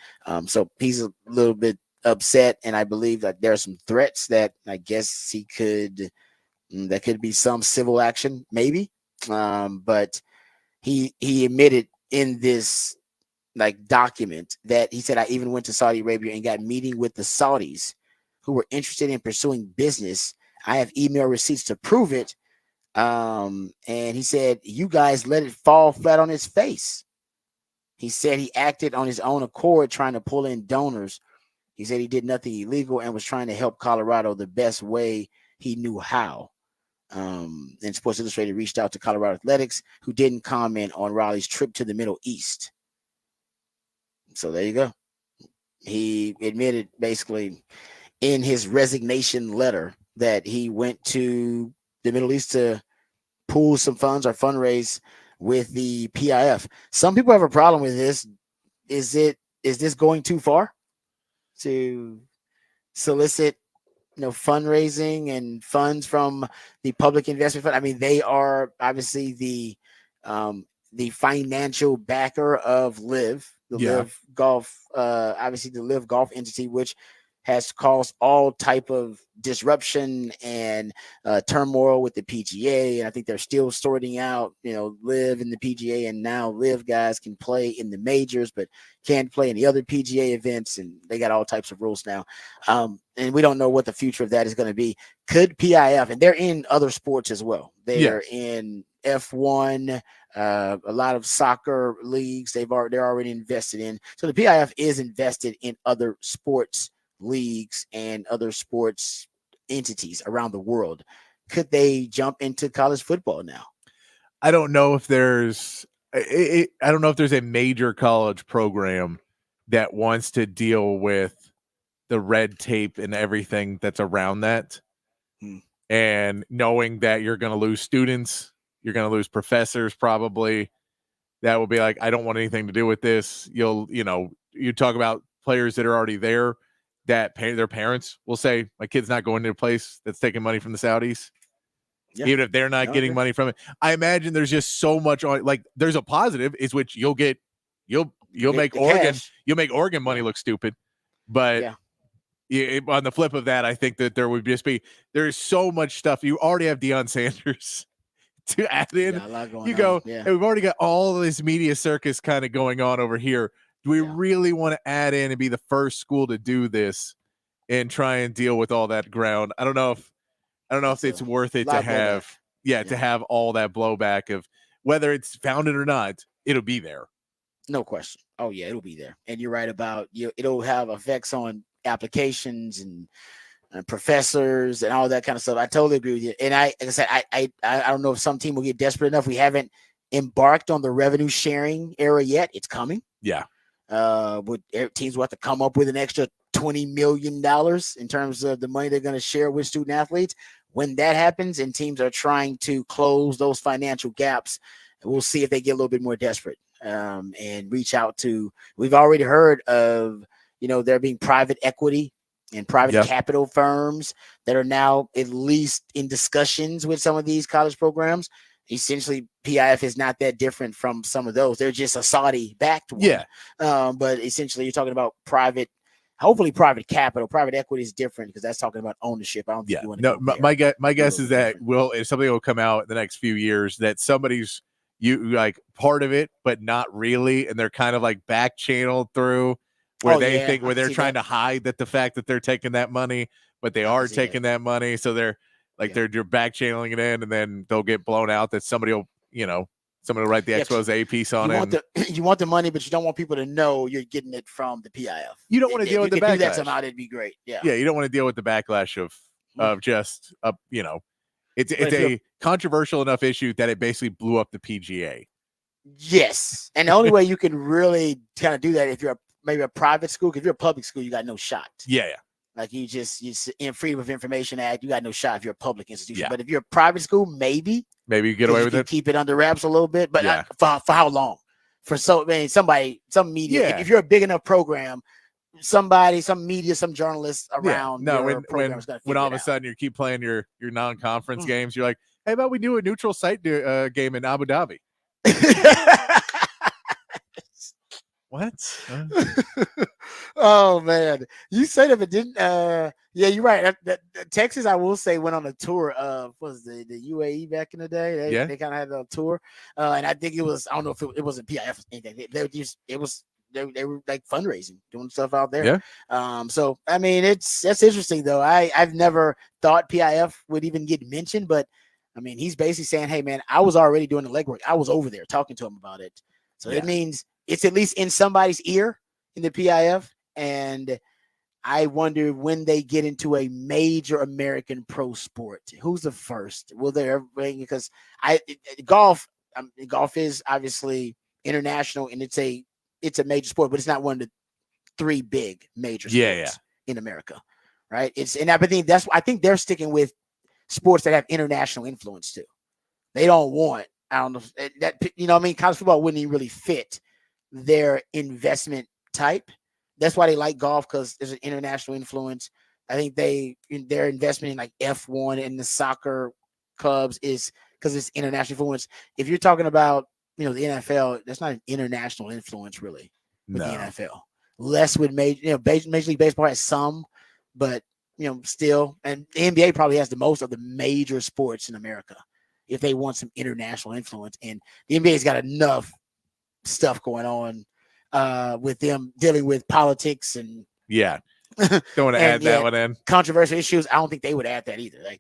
So he's a little bit upset, and I believe that there are some threats that I guess that could be some civil action maybe. But he admitted in this document that he said, I even went to Saudi Arabia and got meeting with the Saudis who were interested in pursuing business. I have email receipts to prove it. And he said, you guys let it fall flat on its face. He said he acted on his own accord, trying to pull in donors. He said he did nothing illegal and was trying to help Colorado the best way he knew how. And Sports Illustrated reached out to Colorado Athletics, who didn't comment on Riley's trip to the Middle East. So there you go. He admitted basically in his resignation letter that he went to the Middle East to pool some funds or fundraise with the PIF. Some people have a problem with this. Is this going too far to solicit fundraising and funds from the Public Investment Fund? I mean, they are obviously the financial backer of LIV, LIV Golf, obviously the LIV Golf entity, which has caused all type of disruption and turmoil with the PGA. And I think they're still sorting out, LIV in the PGA, and now LIV guys can play in the majors, but can't play in the other PGA events. And they got all types of rules now. And we don't know what the future of that is going to be. Could PIF, and they're in other sports as well. They're in F1, a lot of soccer leagues. They're already invested in. So the PIF is invested in other sports leagues and other sports entities around the world. Could they jump into college football now? I don't know if there's a major college program that wants to deal with the red tape and everything that's around that. And knowing that you're going to lose students, you're going to lose professors probably, that will be like, I don't want anything to do with this. You talk about players that are already there that their parents will say, my kid's not going to a place that's taking money from the Saudis. Yeah. Even if they're not getting money from it. I imagine there's just so much on, there's a positive is which you'll make Oregon, you'll make Oregon money look stupid. But on the flip of that, I think that there would just there's so much stuff. You already have Deion Sanders to add in. And we've already got all of this media circus kind of going on over here. Do we really want to add in and be the first school to do this and try and deal with all that ground? I don't know if it's worth it to have, to have all that blowback of whether it's founded or not, it'll be there. No question. Oh yeah, it'll be there. And you're right about it'll have effects on applications and professors and all that kind of stuff. I totally agree with you. And like I said, I don't know if some team will get desperate enough. We haven't embarked on the revenue sharing era yet. It's coming. Yeah. Teams will have to come up with an extra $20 million in terms of the money they're going to share with student athletes. When that happens and teams are trying to close those financial gaps, we'll see if they get a little bit more desperate and reach out to. We've already heard of, there being private equity and private capital firms that are now at least in discussions with some of these college programs. Essentially, PIF is not that different from some of those. They're just a Saudi-backed one. Yeah. But essentially, you're talking about hopefully private capital. Private equity is different because that's talking about ownership. I don't think you want to go there. My guess is that if something will come out in the next few years that somebody's like part of it, but not really, and they're kind of like back channeled through where they're trying to hide the fact that they're taking that money, but they are taking that money. So they're like they're back channeling it in, and then they'll get blown out that somebody will write the expose piece on it. You want the money, but you don't want people to know you're getting it from the PIF. You don't want to deal with the backlash. Do that somehow, it'd be great. Yeah. Yeah, you don't want to deal with the backlash of just it's a controversial enough issue that it basically blew up the PGA. Yes, and the only way you can really kind of do that if you're maybe a private school. If you're a public school, you got no shot. Yeah. Like you in Freedom of Information Act, you got no shot if you're a public institution. Yeah. But if you're a private school, maybe you get away with it. Keep it under wraps a little bit, but for how long? Some media. If you're a big enough program, some media, some journalists around. When all of a sudden you keep playing your non-conference games, you're like, hey, about we do a neutral site game in Abu Dhabi. What? Oh man, you said if it didn't. Yeah, you're right. Texas, I will say, went on a tour of the UAE back in the day. They kind of had a tour, and I think it was. I don't know if it wasn't PIF or anything. They were like fundraising, doing stuff out there. Yeah. So I mean, that's interesting though. I've never thought PIF would even get mentioned, but I mean, he's basically saying, hey man, I was already doing the legwork. I was over there talking to him about it. So it means it's at least in somebody's ear in the PIF. And I wonder when they get into a major American pro sport, who's the first? Will there ever be? Because golf is obviously international and it's a major sport, but it's not one of the three big major sports in America, right? I think they're sticking with sports that have international influence too. They don't want, I don't know that, college football wouldn't even really fit their investment type. That's why they like golf, because there's an international influence. I think their investment in like F1 and the soccer clubs is because it's international influence. If you're talking about, the NFL, that's not an international influence really with the NFL. Less with Major League Baseball has some, but still, and the NBA probably has the most of the major sports in America if they want some international influence. And the NBA's got enough stuff going on with them dealing with politics and don't want to add that one in. Controversial issues. I don't think they would add that either. I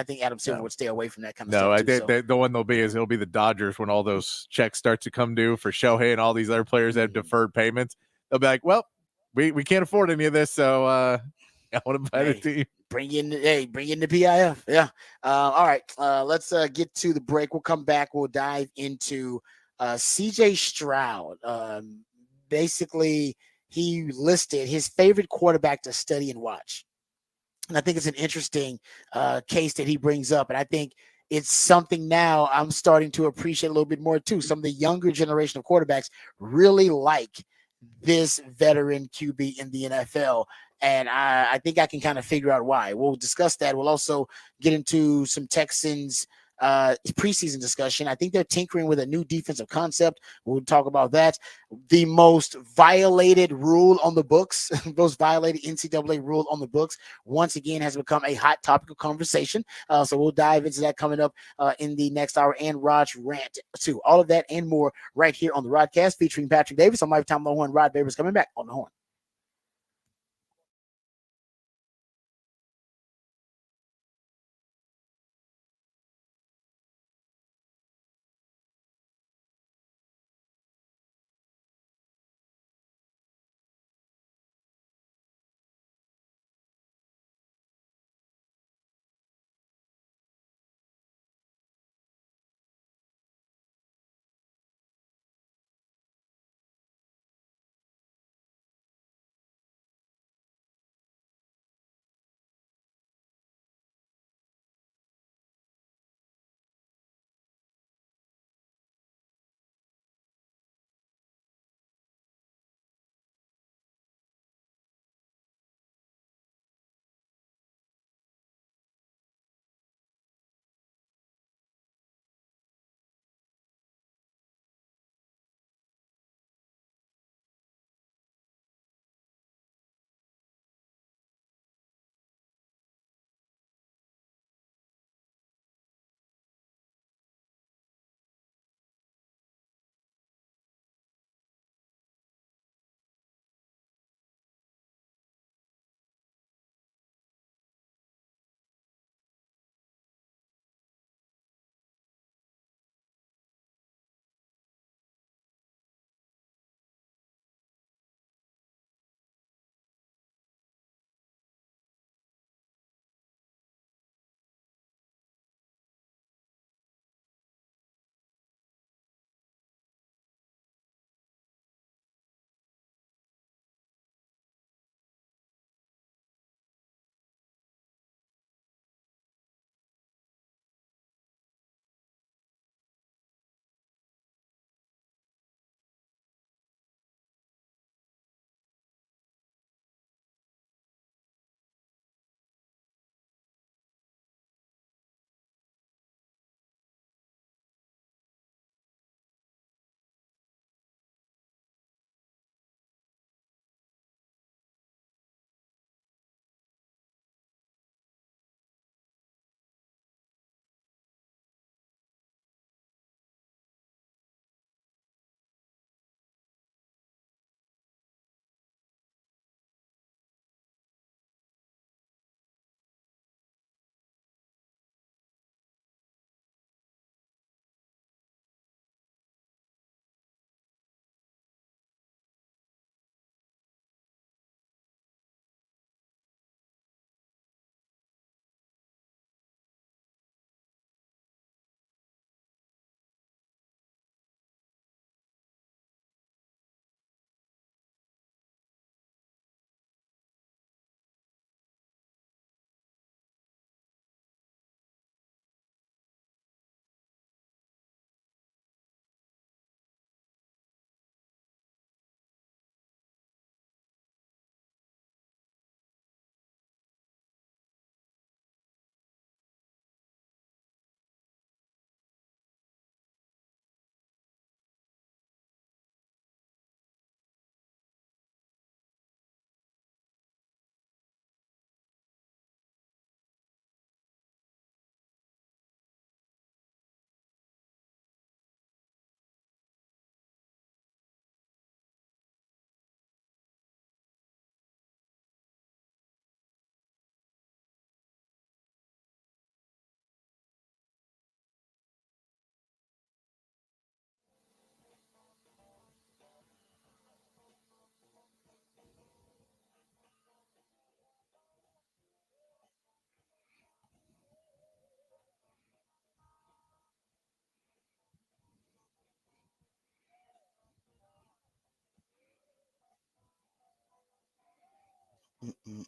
think Adam Silver would stay away from that kind of stuff. No, I think the one it'll be the Dodgers when all those checks start to come due for Shohei and all these other players that have deferred payments. They'll be like, well, we can't afford any of this, so I want to buy the team. Bring in the PIF. Yeah. All right. Let's get to the break. We'll come back. We'll dive into CJ Stroud. Basically, he listed his favorite quarterback to study and watch. And I think it's an interesting case that he brings up. And I think it's something now I'm starting to appreciate a little bit more too. Some of the younger generation of quarterbacks really like this veteran QB in the NFL. And I think I can kind of figure out why. We'll discuss that. We'll also get into some Texans preseason discussion. I think they're tinkering with a new defensive concept. We'll talk about that. The most violated rule on the books, most violated NCAA rule on the books, once again has become a hot topic of conversation. So we'll dive into that coming up in the next hour, and Rod's rant too. All of that and more right here on the Rodcast featuring Patrick Davis. I'm Lifetime Low Horn. Rod Babers coming back on the Horn. Mm-mm.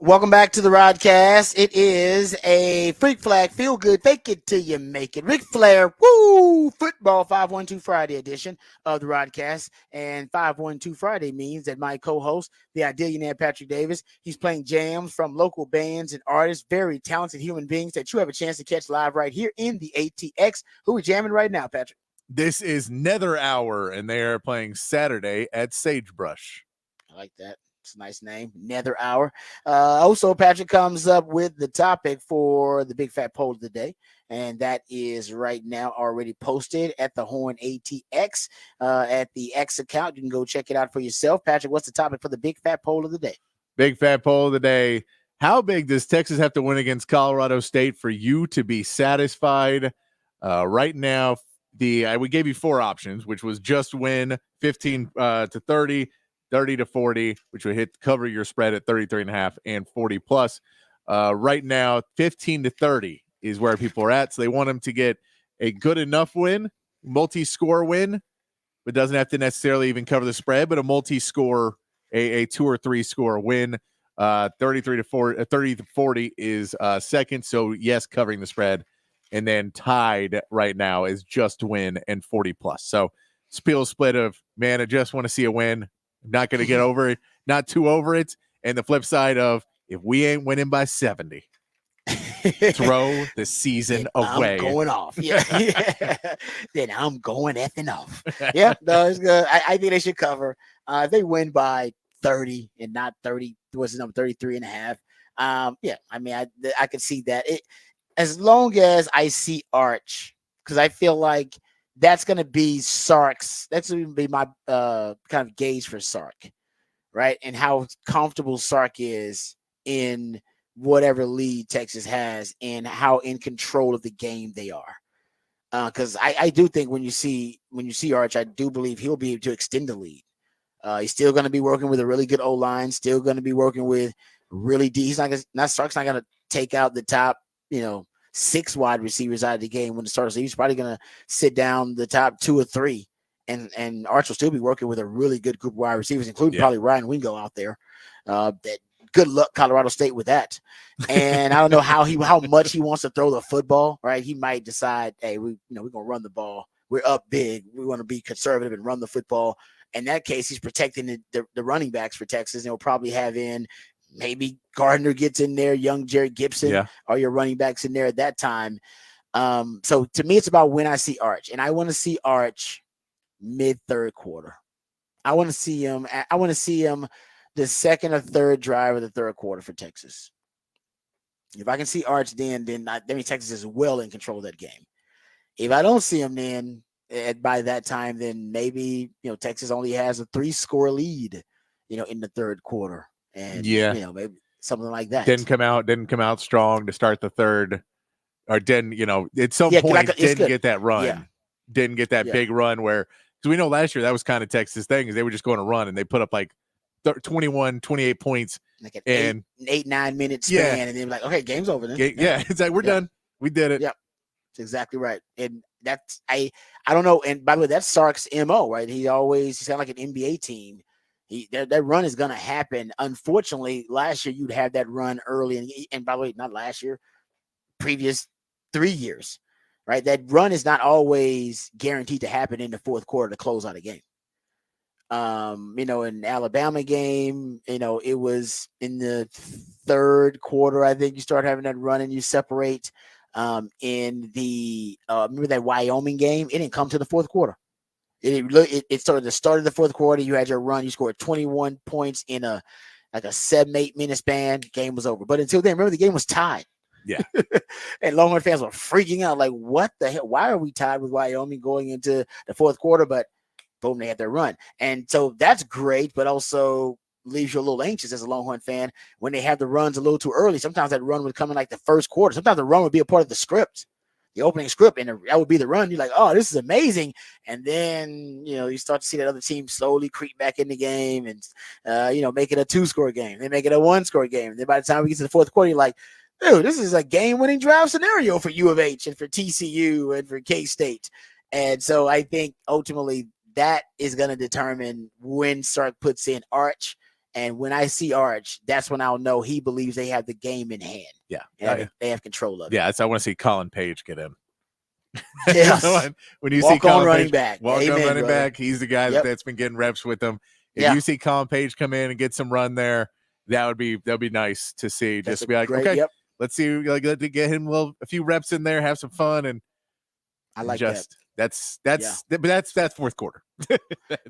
Welcome back to the Rodcast. It is a Freak Flag Feel Good, Fake It Till You Make It. Ric Flair, woo! Football 512 Friday edition of the Rodcast. And 512 Friday means that my co-host, the Idealionaire Patrick Davis, he's playing jams from local bands and artists, very talented human beings that you have a chance to catch live right here in the ATX. Who are we jamming right now, Patrick? This is Nether Hour, and they are playing Saturday at Sagebrush. I like that. It's a nice name, Nether Hour. Also, Patrick comes up with the topic for the Big Fat Poll of the day, and that is right now already posted at the Horn ATX at the X account. You can go check it out for yourself. Patrick, what's the topic for the Big Fat Poll of the day? Big Fat Poll of the day. How big does Texas have to win against Colorado State for you to be satisfied? Right now, we gave you 4 options, which was just win 15 to 30, 30 to 40, which would cover your spread at 33.5 and 40 plus. Right now, 15 to 30 is where people are at. So they want them to get a good enough win, multi-score win, but doesn't have to necessarily even cover the spread, but a multi-score, a 2 or 3 score win. 33 to 40, 30 to 40 is second. So yes, covering the spread. And then tied right now is just win and 40 plus. So Spiel split of, man, I just want to see a win. I'm not going to get over it, not too over it. And the flip side of, if we ain't winning by 70, throw the season away. I'm going off. Yeah. Then I'm going effing off. Yeah, no, it's good. I think they should cover. If they win by 30 and not 30, what's the number, 33 and a half. Yeah, I mean, I could see that. As long as I see Arch, because I feel like that's going to be Sark's. That's going to be my kind of gauge for Sark, right? And how comfortable Sark is in whatever lead Texas has and how in control of the game they are. Because I do think when you see Arch, I do believe he'll be able to extend the lead. He's still going to be working with a really good O-line, still going to be working with really deep. Sark's not going to take out the top, 6 wide receivers out of the game when it starts. So he's probably going to sit down the top 2 or 3, and Arch will still be working with a really good group of wide receivers, including probably Ryan Wingo out there. That good luck, Colorado State, with that. And I don't know how much he wants to throw the football. Right, he might decide, hey, we're gonna run the ball. We're up big. We want to be conservative and run the football. In that case, he's protecting the running backs for Texas, and he'll probably have in. Maybe Gardner gets in there, young Jared Gibson, or your running backs in there at that time. So to me, it's about when I see Arch, and I want to see Arch mid-third quarter. I want to see him the second or third drive of the third quarter for Texas. If I can see Arch, then that means Texas is well in control of that game. If I don't see him, then by that time, then maybe Texas only has a 3-score lead, in the third quarter. And maybe something like that. Didn't come out strong to start the third, or didn't at some point didn't get that run, didn't get that big run where, because we know last year that was kind of Texas thing, is they were just going to run and they put up like 21, 28 points, like an 8-9 minute span, and then like, okay, game's over then. It's like we're done, we did it. Yep, that's exactly right. And that's I don't know. And by the way, that's Sark's MO, right? He's kind of like an NBA team. That run is going to happen. Unfortunately, last year you'd have that run early, and by the way, not last year, previous 3 years, right? That run is not always guaranteed to happen in the fourth quarter to close out a game. In the Alabama game, it was in the third quarter, I think you start having that run and you separate. In the remember that Wyoming game, it didn't come to the fourth quarter. It started the start of the fourth quarter. You had your run. You scored 21 points in a 7-8 minute span. Game was over. But until then, remember, the game was tied. Yeah. And Longhorn fans were freaking out, like, what the hell? Why are we tied with Wyoming going into the fourth quarter? But boom, they had their run. And so that's great, but also leaves you a little anxious as a Longhorn fan when they have the runs a little too early. Sometimes that run would come in like the first quarter. Sometimes the run would be a part of the script. The opening script, and that would be the run. You're like, oh, this is amazing. And then, you start to see that other team slowly creep back in the game and, make it a 2-score game. They make it a 1-score game. And then by the time we get to the fourth quarter, you're like, Dude, this is a game-winning drive scenario for U of H and for TCU and for K-State. And so I think ultimately that is going to determine when Sark puts in Arch. And when I see Arch, that's when I'll know he believes they have the game in hand. Yeah. They have control of it. Yeah, so I want to see Colin Page get in. Yes. When you Walk see on Colin running Page, back. Walk Amen, on running brother. back. He's the guy that's been getting reps with them. If you see Colin Page come in and get some run there, that'd be nice to see. Just to be like, great, okay, let's see, like, let to get him a few reps in there, have some fun, and I like just that's fourth quarter.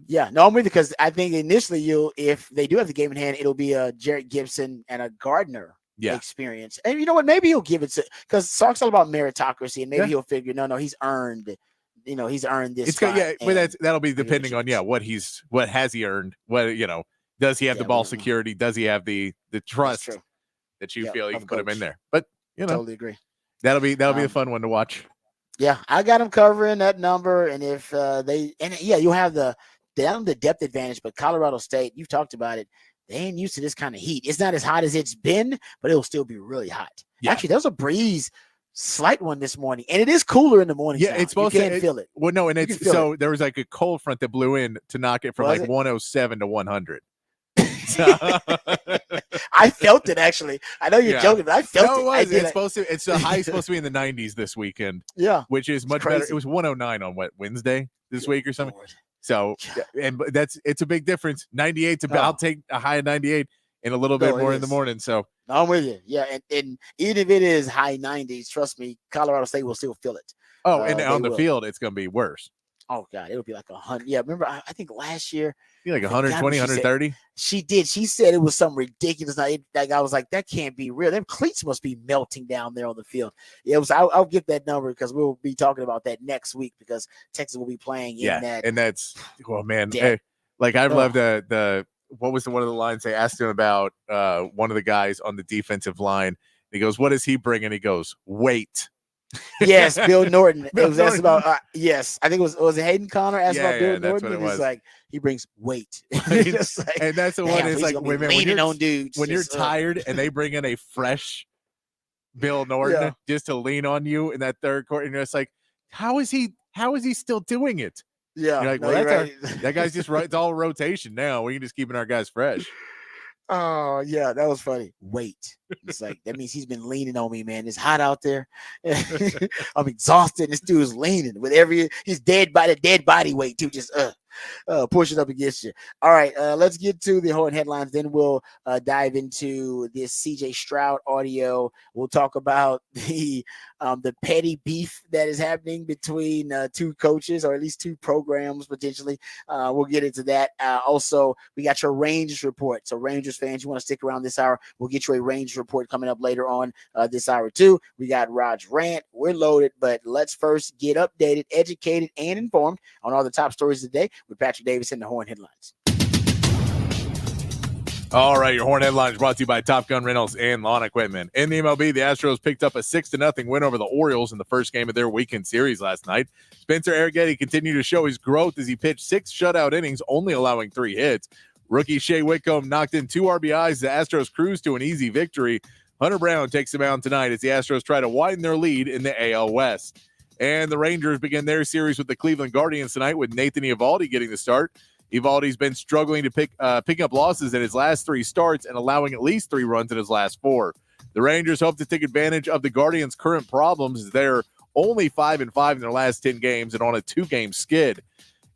Yeah, no, I'm with you because I think initially if they do have the game in hand, it'll be a Jarrett Gibson and a Gardner experience. And you know what? Maybe he'll give it to because Sark's all about meritocracy, and maybe he'll figure, no, he's earned. He's earned this. But that'll be depending on what has he earned? What does he have the ball security? Does he have the trust that you feel you can put him in there? But totally agree. That'll be a fun one to watch. Yeah, I got him covering that number, and if you'll have the depth advantage. But Colorado State, you've talked about it. They ain't used to this kind of heat. It's not as hot as it's been, but it'll still be really hot. Yeah. Actually, there's a breeze, slight one this morning, and it is cooler in the morning. Yeah, it's supposed to feel it. Well, no, and it's so there was like a cold front that blew in to knock it from 107 to 100. I felt it actually. I know you're joking, but I felt it. It's the high supposed to be in the 90s this weekend. Yeah, which is much better. It was 109 on Wednesday this week or something. Lord. So, it's a big difference. 98 to I'll take a high of 98 and a little bit more in the morning. So I'm with you. Yeah, and even if it is high 90s, trust me, Colorado State will still feel it. Oh, and on the field, it's going to be worse. Oh God, it'll be like 100. Yeah, remember I think last year, like 120, 130. She did. She said it was something ridiculous. That guy was like, that can't be real. Them cleats must be melting down there on the field. Yeah, it was. I'll get that number because we'll be talking about that next week because Texas will be playing in that. And that's man. Hey, like I love the what was one of the lines they asked him about one of the guys on the defensive line. He goes, "What is he bringing?" He goes, "Weight." Yes, Bill Norton. It was asked about yes, I think it was Hayden Connor asked about Bill Norton. And he's like, he brings weight. And that's the one is like when you're just, tired and they bring in a fresh Bill Norton just to lean on you in that third quarter, and you're just like, how is he still doing it? Yeah, you're like, well, that guy's just right. It's all rotation now. We can just keeping our guys fresh. Oh yeah, that was funny. Wait, it's like that means he's been leaning on me, man. It's hot out there. I'm exhausted. This dude's leaning with he's dead by the dead body weight too. Just pushing up against you. All right, let's get to the Horn headlines. Then we'll dive into this CJ Stroud audio. We'll talk about the petty beef that is happening between two coaches, or at least two programs potentially. We'll get into that. Also, we got your Rangers report. So Rangers fans, you want to stick around this hour, we'll get you a Rangers report coming up later on this hour too. We got Raj Rant. We're loaded, but let's first get updated, educated, and informed on all the top stories of the day with Patrick Davis and the Horn headlines. All right, your Horn headlines brought to you by Top Gun Rentals and Lawn Equipment. In the MLB, the Astros picked up a 6-0 win over the Orioles in the first game of their weekend series last night. Spencer Arrighetti continued to show his growth as he pitched 6 shutout innings, only allowing 3 hits. Rookie Shea Whitcomb knocked in 2 RBIs. The Astros cruised to an easy victory. Hunter Brown takes the mound tonight as the Astros try to widen their lead in the AL West. And the Rangers begin their series with the Cleveland Guardians tonight with Nathan Eovaldi getting the start. Eovaldi's been struggling to picking up losses in his last 3 starts and allowing at least 3 runs in his last 4. The Rangers hope to take advantage of the Guardians' current problems as they're only 5-5 in their last 10 games and on a 2-game skid.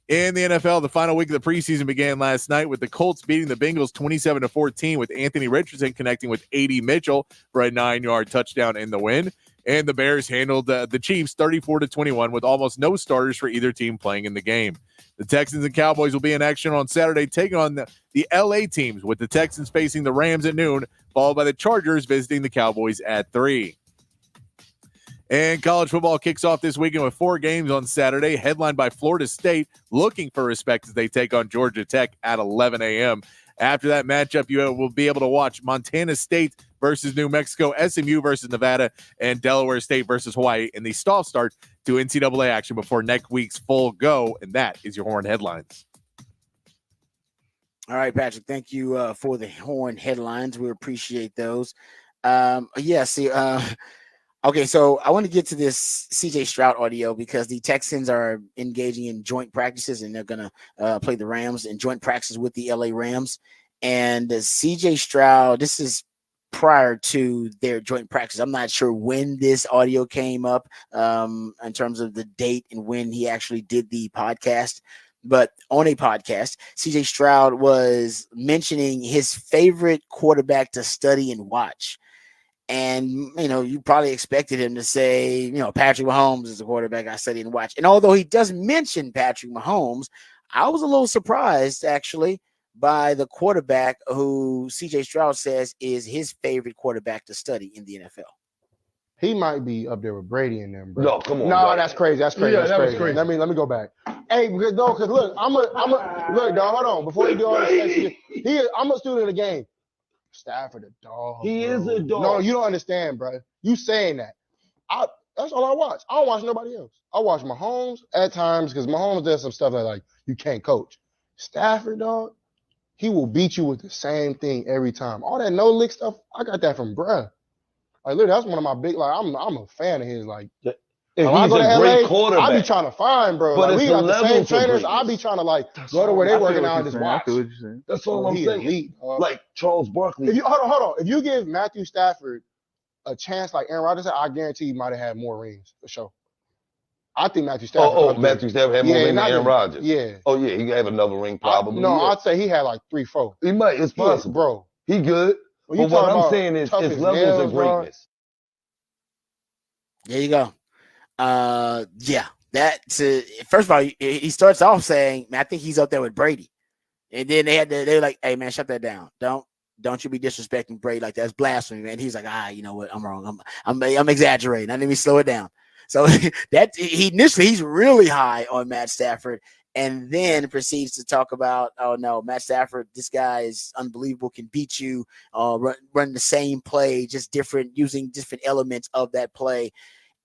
In the NFL, the final week of the preseason began last night with the Colts beating the Bengals 27-14 with Anthony Richardson connecting with A.D. Mitchell for a 9-yard touchdown in the win. And the Bears handled the Chiefs 34-21 with almost no starters for either team playing in the game. The Texans and Cowboys will be in action on Saturday, taking on the LA teams, with the Texans facing the Rams at noon, followed by the Chargers visiting the Cowboys at 3. And college football kicks off this weekend with 4 games on Saturday, headlined by Florida State, looking for respect as they take on Georgia Tech at 11 a.m. After that matchup, you will be able to watch Montana State versus New Mexico, SMU versus Nevada, and Delaware State versus Hawaii in the soft start to NCAA action before next week's full go. And that is your Horn headlines. All right, Patrick, thank you for the Horn headlines. We appreciate those. Yeah. See. Okay, so I want to get to this CJ Stroud audio because the Texans are engaging in joint practices and they're going to play the Rams in joint practices with the LA Rams. And CJ Stroud, this is prior to their joint practice. I'm not sure when this audio came up in terms of the date and when he actually did the podcast. But on a podcast, CJ Stroud was mentioning his favorite quarterback to study and watch. And, you probably expected him to say, Patrick Mahomes is the quarterback I study and watch. And although he does mention Patrick Mahomes, I was a little surprised, actually, by the quarterback who CJ Stroud says is his favorite quarterback to study in the NFL. He might be up there with Brady and them, bro. No, come on. No, dog. that's crazy. That's crazy. Yeah, that's that was crazy. crazy. Let me go back. Hey, because look, look, dog. Hold on. Before you do all this, I'm a student of the game. Stafford a dog. He is a dog. No, you don't understand, bro. You saying that. That's all I watch. I don't watch nobody else. I watch Mahomes at times because Mahomes does some stuff that you can't coach. Stafford, dog, he will beat you with the same thing every time. All that no lick stuff, I got that from bruh. Literally, that's one of my big. I'm a fan of his. If I go to LA, I be trying to find, bro. But we got the same trainers. I be trying to go to where they working out and just watch. That's all I'm saying. Elite, like Charles Barkley. If you hold on. If you give Matthew Stafford a chance like Aaron Rodgers, I guarantee he might have had more rings for sure. I think Matthew Stafford. Matthew Stafford had more rings than Aaron Rodgers. Yeah. Oh yeah, he have another ring probably. I'd say he had like 3, 4. He might. It's possible, bro. He good. But what I'm saying is, it's levels of greatness. There you go. Yeah, first of all, he starts off saying, man, I think he's up there with Brady. And then they were like, hey man, shut that down. Don't you be disrespecting Brady like that. That's blasphemy, man. He's like, you know what? I'm wrong. I'm exaggerating. I need me slow it down. So he's really high on Matt Stafford and then proceeds to talk about, oh no, Matt Stafford, this guy is unbelievable, can beat you, run the same play, just using different elements of that play.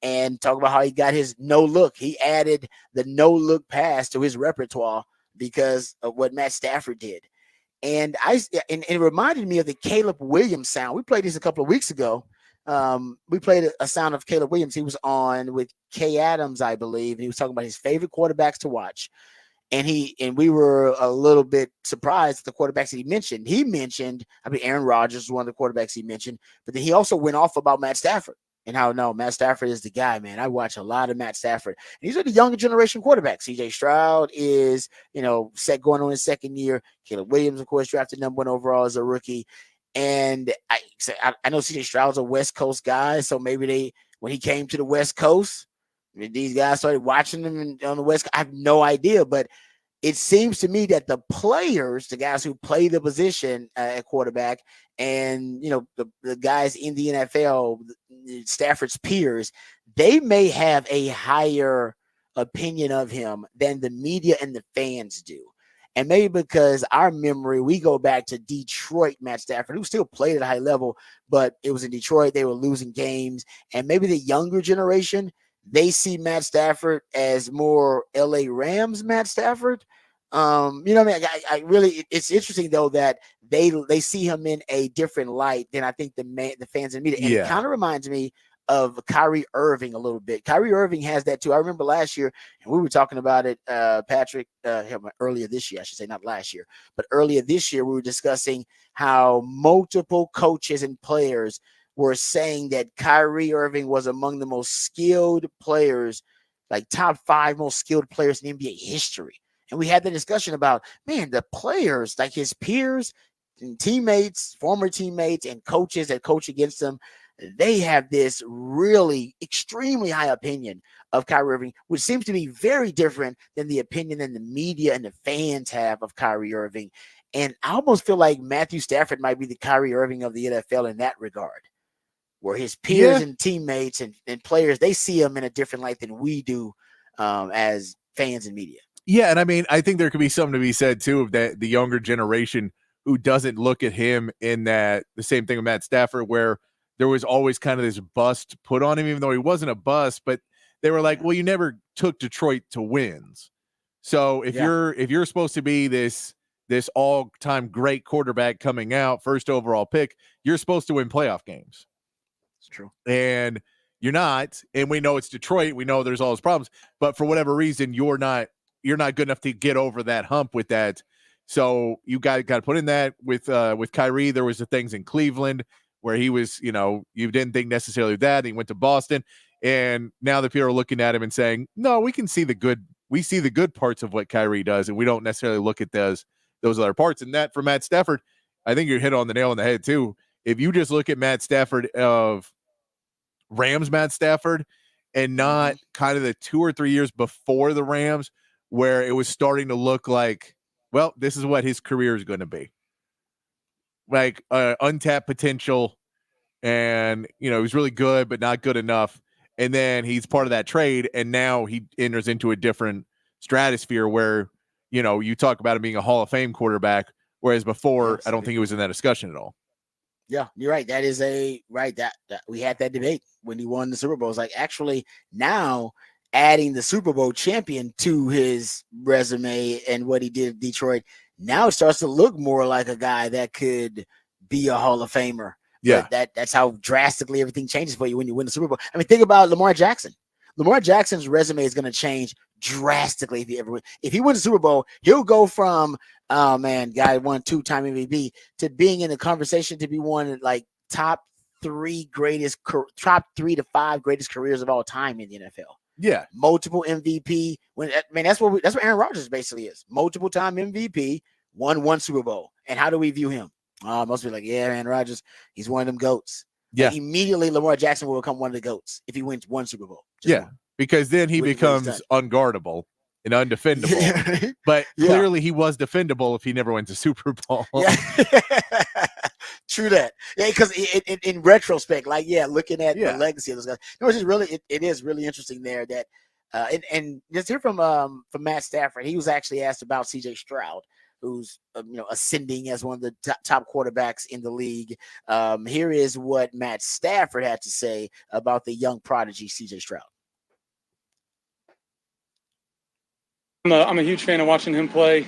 And talk about how he got his no look. He added the no look pass to his repertoire because of what Matt Stafford did. And it reminded me of the Caleb Williams sound. We played this a couple of weeks ago. We played a sound of Caleb Williams. He was on with Kay Adams, I believe, and he was talking about his favorite quarterbacks to watch. And we were a little bit surprised at the quarterbacks that he mentioned. He mentioned, Aaron Rodgers was one of the quarterbacks he mentioned, but then he also went off about Matt Stafford. And how no, Matt Stafford is the guy, man. I watch a lot of Matt Stafford. And these are the younger generation quarterbacks. CJ Stroud is, going on his second year. Caleb Williams, of course, drafted number 1 overall as a rookie. And I know CJ Stroud's a West Coast guy, so maybe when he came to the West Coast, these guys started watching him on the West Coast. I have no idea, but it seems to me that the players, the guys who play the position at quarterback, and the guys in the NFL, Stafford's peers, they may have a higher opinion of him than the media and the fans do. And maybe because our memory, we go back to Detroit, Matt Stafford, who still played at a high level, but it was in Detroit. They were losing games. And maybe the younger generation, they see Matt Stafford as more LA Rams Matt Stafford. I really, it's interesting though that they see him in a different light than I think the fans and media. And it kind of reminds me of Kyrie Irving a little bit. Kyrie Irving has that too. I remember last year, and we were talking about it, Patrick, earlier this year, I should say, not last year, but earlier this year, we were discussing how multiple coaches and players were saying that Kyrie Irving was among the most skilled players, like top 5 most skilled players in NBA history. And we had the discussion about, man, the players, like his peers and teammates, former teammates and coaches that coach against them, they have this really extremely high opinion of Kyrie Irving, which seems to be very different than the opinion that the media and the fans have of Kyrie Irving. And I almost feel like Matthew Stafford might be the Kyrie Irving of the NFL in that regard, where his peers and teammates and players, they see him in a different light than we do as fans and media. Yeah, and I think there could be something to be said too of that the younger generation who doesn't look at him in that the same thing with Matt Stafford, where there was always kind of this bust put on him, even though he wasn't a bust, but they were like, well, you never took Detroit to wins. So if you're supposed to be this this all-time great quarterback coming out, first overall pick, you're supposed to win playoff games. It's true. And you're not, and we know it's Detroit. We know there's all those problems, but for whatever reason, you're not good enough to get over that hump with that. So you got to put in that with Kyrie. There was the things in Cleveland where he was, you didn't think necessarily that. He went to Boston, and now the people are looking at him and saying, no, we can see the good. We see the good parts of what Kyrie does, and we don't necessarily look at those other parts. And that for Matt Stafford, I think you're hit on the nail on the head too. If you just look at Matt Stafford of Rams Matt Stafford and not kind of the 2 or 3 years before the Rams where it was starting to look like, well, this is what his career is going to be. Like untapped potential, and he was really good but not good enough. And then he's part of that trade, and now he enters into a different stratosphere where, you talk about him being a Hall of Fame quarterback, whereas before, I don't think he was in that discussion at all. Yeah, you're right. That is that we had that debate when he won the Super Bowl. It's like, actually now adding the Super Bowl champion to his resume and what he did at Detroit, now it starts to look more like a guy that could be a Hall of Famer. Yeah. But that's how drastically everything changes for you when you win the Super Bowl. I mean, think about Lamar Jackson. Lamar Jackson's resume is going to change drastically if he wins the Super Bowl. He'll go from guy won 2-time MVP to being in the conversation to be one of like top 3 to 5 greatest careers of all time in the NFL. Yeah, multiple MVP. That's what Aaron Rodgers basically is. Multiple time MVP, won 1 Super Bowl. And how do we view him? Most people are like, yeah, Aaron Rodgers, he's one of them GOATs. Yeah. Like, immediately Lamar Jackson will become one of the GOATs if he wins 1 Super Bowl. One. Because then he becomes unguardable and undefendable. Yeah. But clearly he was defendable if he never went to Super Bowl. Yeah. True that. Yeah, because in retrospect, looking at the legacy of those guys, it is really interesting there that and just hear from Matt Stafford. He was actually asked about CJ Stroud, who's ascending as one of the top quarterbacks in the league. Here is what Matt Stafford had to say about the young prodigy CJ Stroud. I'm a huge fan of watching him play.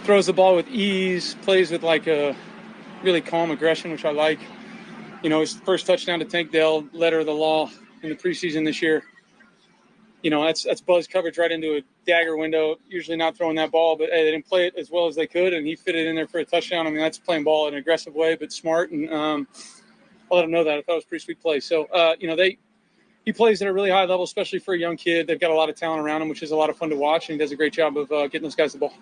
Throws the ball with ease, plays with like a really calm aggression, which I like. His first touchdown to Tank Dell, letter of the law in the preseason this year. That's buzz coverage right into a dagger window. Usually not throwing that ball, but they didn't play it as well as they could, and he fit it in there for a touchdown. I mean, that's playing ball in an aggressive way, but smart. And I let him know that. I thought it was a pretty sweet play. So, he plays at a really high level, especially for a young kid. They've got a lot of talent around him, which is a lot of fun to watch, and he does a great job of getting those guys the ball.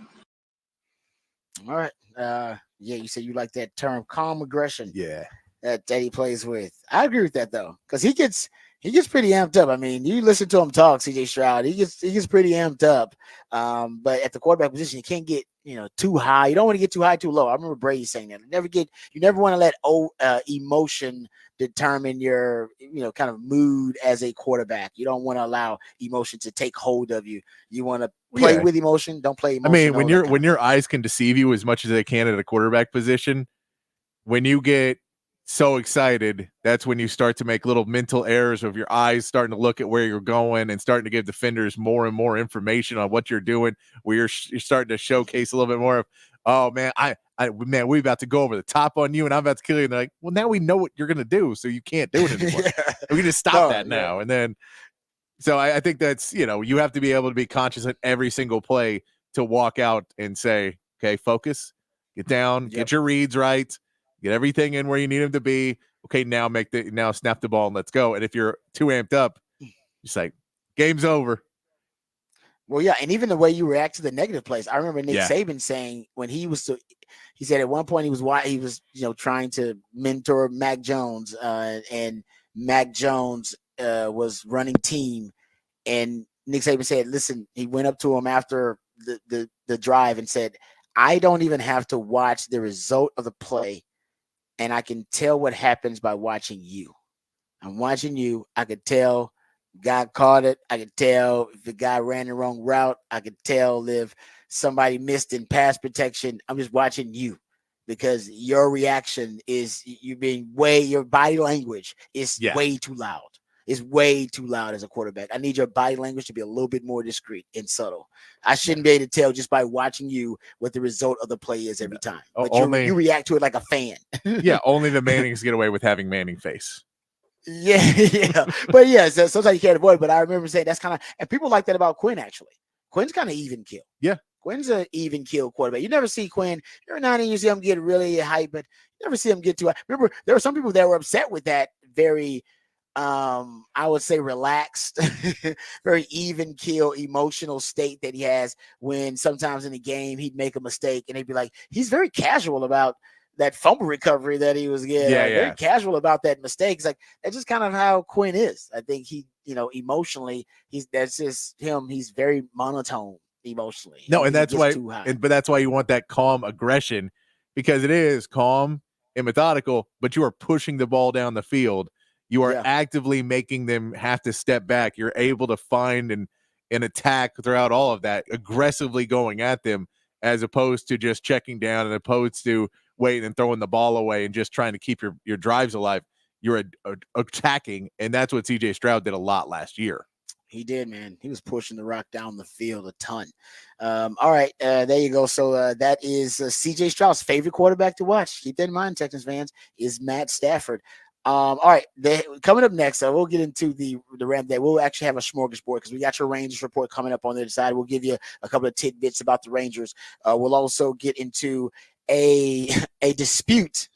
All right. You said you like that term, calm aggression. Yeah. That he plays with. I agree with that though, because he gets pretty amped up. I mean, you listen to him talk, CJ Stroud. He gets pretty amped up. But at the quarterback position, you can't get too high. You don't want to get too high, too low. I remember Brady saying that. You never want to let emotion determine your kind of mood as a quarterback. You don't want to allow emotion to take hold of you. You want to play with emotion. Don't play emotion. I mean, when your eyes can deceive you as much as they can at a quarterback position, when you get so excited, that's when you start to make little mental errors of your eyes starting to look at where you're going and starting to give defenders more and more information on what you're doing, where you're starting to showcase a little bit more of, oh man, we're about to go over the top on you and I'm about to kill you. And they're like, well, now we know what you're going to do, so you can't do it anymore. We can just stop that now. And then, so I think that's, you have to be able to be conscious at every single play to walk out and say, okay, focus, get down, get your reads right, get everything in where you need them to be. Okay, now snap the ball and let's go. And if you're too amped up, just like, game's over. Well, yeah, and even the way you react to the negative plays. I remember Nick Saban saying when he said at one point he was trying to mentor Mac Jones, and Mac Jones was running team, and Nick Saban said, listen, he went up to him after the drive and said, I don't even have to watch the result of the play, and I can tell what happens by watching you. I'm watching you. I could tell guy caught it. I could tell if the guy ran the wrong route. I could tell if somebody missed in pass protection. I'm just watching you because your reaction is your body language is way too loud. is way too loud as a quarterback. I need your body language to be a little bit more discreet and subtle. I shouldn't be able to tell just by watching you what the result of the play is every time. But you react to it like a fan. Yeah, only the Mannings get away with having Manning face. Yeah. But yeah, so sometimes you can't avoid it. But I remember saying that's kind of, and people like that about Quinn, actually. Quinn's kind of even kill. Yeah. Quinn's an even kill quarterback. You never see Quinn. Every now and then you see him get really hype, but you never see him get too high. Remember, there were some people that were upset with that very I would say relaxed, very even kill emotional state that he has when sometimes in the game he'd make a mistake and they'd be like, he's very casual about that fumble recovery that he was getting. Very casual about that mistake. It's like, that's just kind of how Quinn is. I think he, emotionally, that's just him. He's very monotone emotionally. No, and that's why, but that's why you want that calm aggression, because it is calm and methodical, but you are pushing the ball down the field. You are actively making them have to step back. You're able to find an attack throughout all of that, aggressively going at them, as opposed to just checking down and opposed to waiting and throwing the ball away and just trying to keep your drives alive. You're attacking, and that's what C.J. Stroud did a lot last year. He did, man. He was pushing the rock down the field a ton. All right, there you go. So that is C.J. Stroud's favorite quarterback to watch. Keep that in mind, Texans fans, is Matt Stafford. All right, coming up next, we'll get into the Ram Day. We'll actually have a smorgasbord because we got your Rangers report coming up on the other side. We'll give you a couple of tidbits about the Rangers. We'll also get into a dispute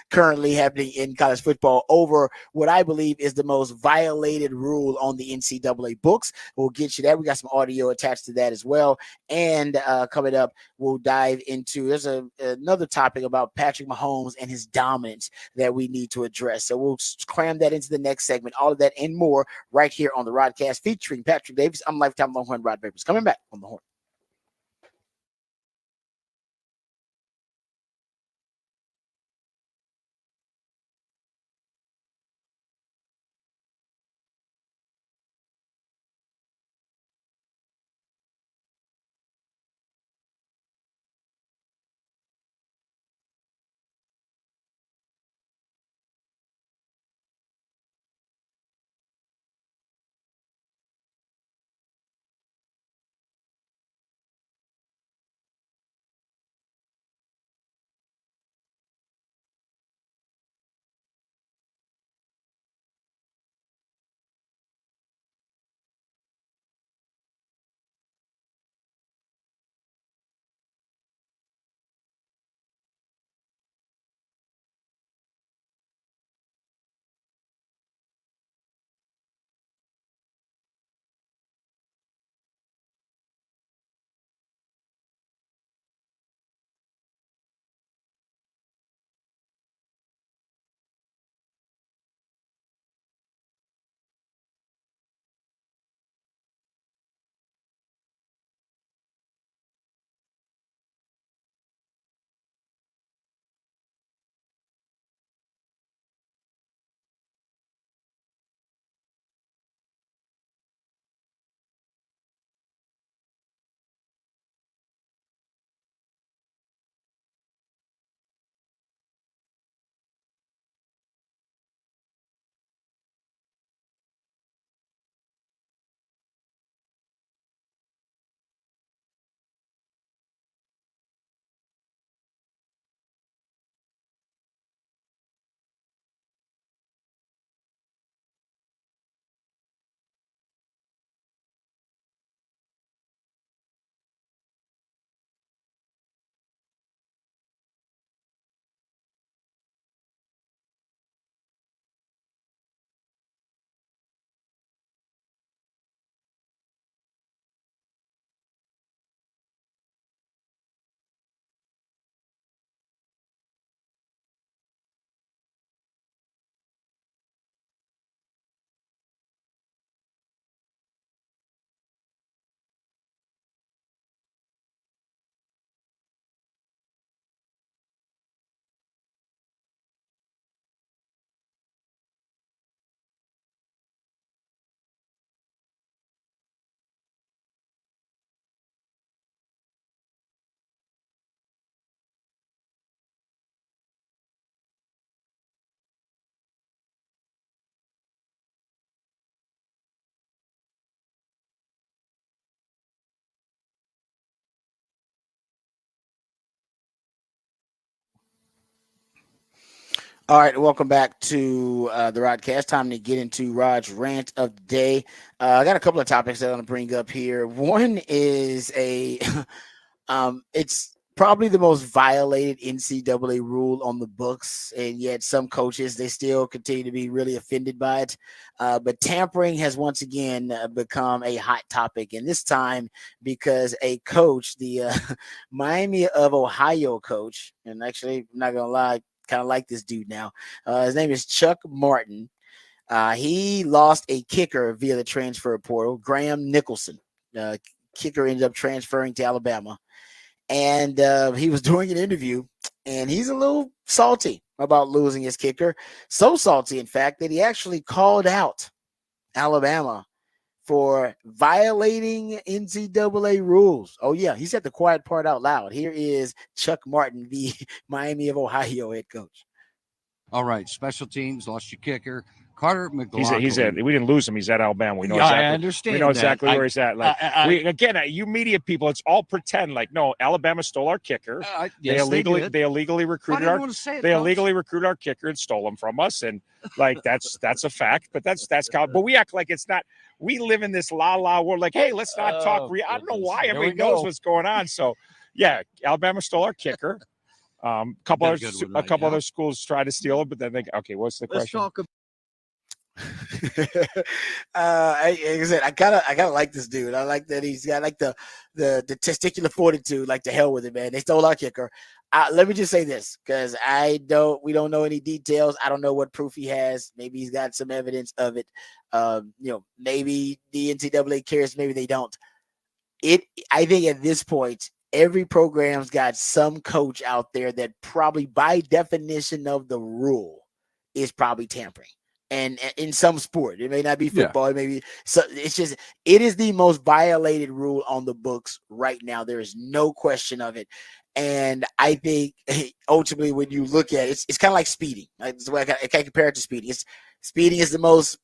currently happening in college football over what I believe is the most violated rule on the NCAA books. We'll get you that. We got some audio attached to that as well. And coming up, we'll dive into, there's another topic about Patrick Mahomes and his dominance that we need to address. So we'll cram that into the next segment. All of that and more right here on the Rodcast featuring Patrick Davis. I'm lifetime Longhorn Rod Papers. Coming back on the Horn. All right, welcome back to the Rodcast. Time to get into Rod's rant of the day. I got a couple of topics that I want to bring up here. One is it's probably the most violated NCAA rule on the books, and yet some coaches, they still continue to be really offended by it. But tampering has once again become a hot topic, and this time because a coach, the Miami of Ohio coach, and actually, I'm not gonna lie, kind of like this dude now. His name is Chuck Martin. He lost a kicker via the transfer portal, Graham Nicholson. Kicker ended up transferring to Alabama. And he was doing an interview, and he's a little salty about losing his kicker. So salty, in fact, that he actually called out Alabama for violating NCAA rules. Oh, yeah, he said the quiet part out loud. Here is Chuck Martin, the Miami of Ohio head coach. All right, special teams, lost your kicker. Carter McLaughlin. He's at. We didn't lose him. He's at Alabama. We know exactly. I understand. We know exactly that. where he's at. Like you media people, it's all pretend. Like no, Alabama stole our kicker. Yes, they illegally recruited our kicker and stole him from us. And like that's a fact. But that's but we act like it's not. We live in this la world. Like hey, let's not talk. I don't know why everybody knows what's going on. So yeah, Alabama stole our kicker. A couple other schools try to steal it, but then okay, what's the question? Let's talk about. Like I said, I kind of like this dude. I like that he's got like the testicular fortitude. Like the hell with it, man. They stole our kicker. Let me just say this, because we don't know any details. I don't know what proof he has. Maybe he's got some evidence of it. Maybe the NCAA cares. Maybe they don't. I think at this point, every program's got some coach out there that probably, by definition of the rule, is probably tampering. And in some sport, it may not be football. It may be so. It is the most violated rule on the books right now. There is no question of it. And I think ultimately, when you look at it, it's kind of like speeding. That's the way I can compare it to speeding. Speeding is the most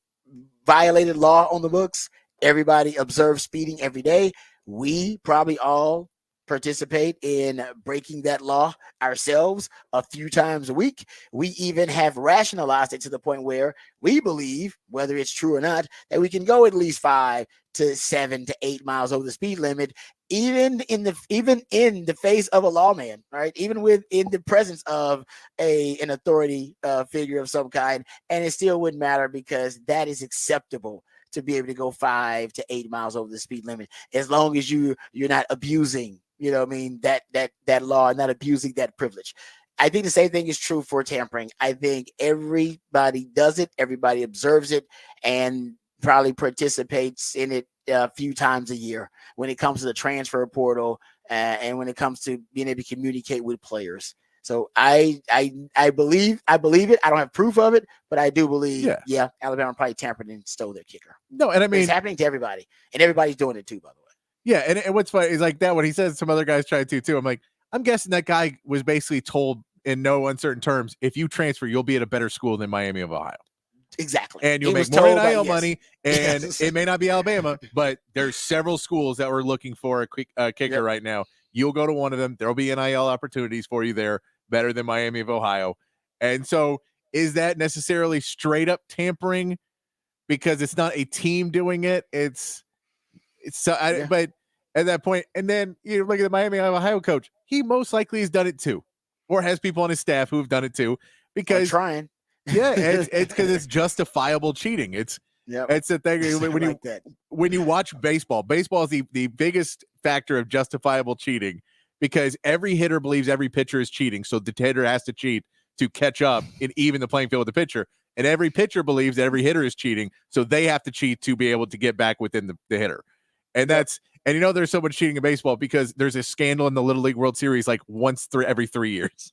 violated law on the books. Everybody observes speeding every day. We probably all participate in breaking that law ourselves a few times a week. We even have rationalized it to the point where we believe, whether it's true or not, that we can go at least 5 to 7 to 8 miles over the speed limit, even in the face of a lawman, right? Even in the presence of an authority figure of some kind, and it still wouldn't matter because that is acceptable to be able to go 5 to 8 miles over the speed limit, as long as you're not abusing, that law and not abusing that privilege. I think the same thing is true for tampering. I think everybody does it, everybody observes it, and probably participates in it a few times a year when it comes to the transfer portal and when it comes to being able to communicate with players. So I believe it. I don't have proof of it, but I do believe, Alabama probably tampered and stole their kicker. No, and I mean, it's happening to everybody, and everybody's doing it too, by the way. Yeah, and what's funny is like that when he says some other guys tried to too. I'm like, I'm guessing that guy was basically told in no uncertain terms, if you transfer, you'll be at a better school than Miami of Ohio. Exactly. And you'll make more NIL money, and it may not be Alabama, but there's several schools that were looking for a kicker right now. You'll go to one of them. There'll be NIL opportunities for you there, better than Miami of Ohio. And so is that necessarily straight up tampering because it's not a team doing it? But at that point, and then you look at the Miami of Ohio coach, he most likely has done it too, or has people on his staff who've done it too, because trying. It's because it's justifiable cheating. It's the thing when you watch baseball is the biggest factor of justifiable cheating, because every hitter believes every pitcher is cheating, so the hitter has to cheat to catch up and even the playing field with the pitcher, and every pitcher believes that every hitter is cheating, so they have to cheat to be able to get back within the hitter. And there's so much cheating in baseball because there's a scandal in the Little League World Series like every 3 years.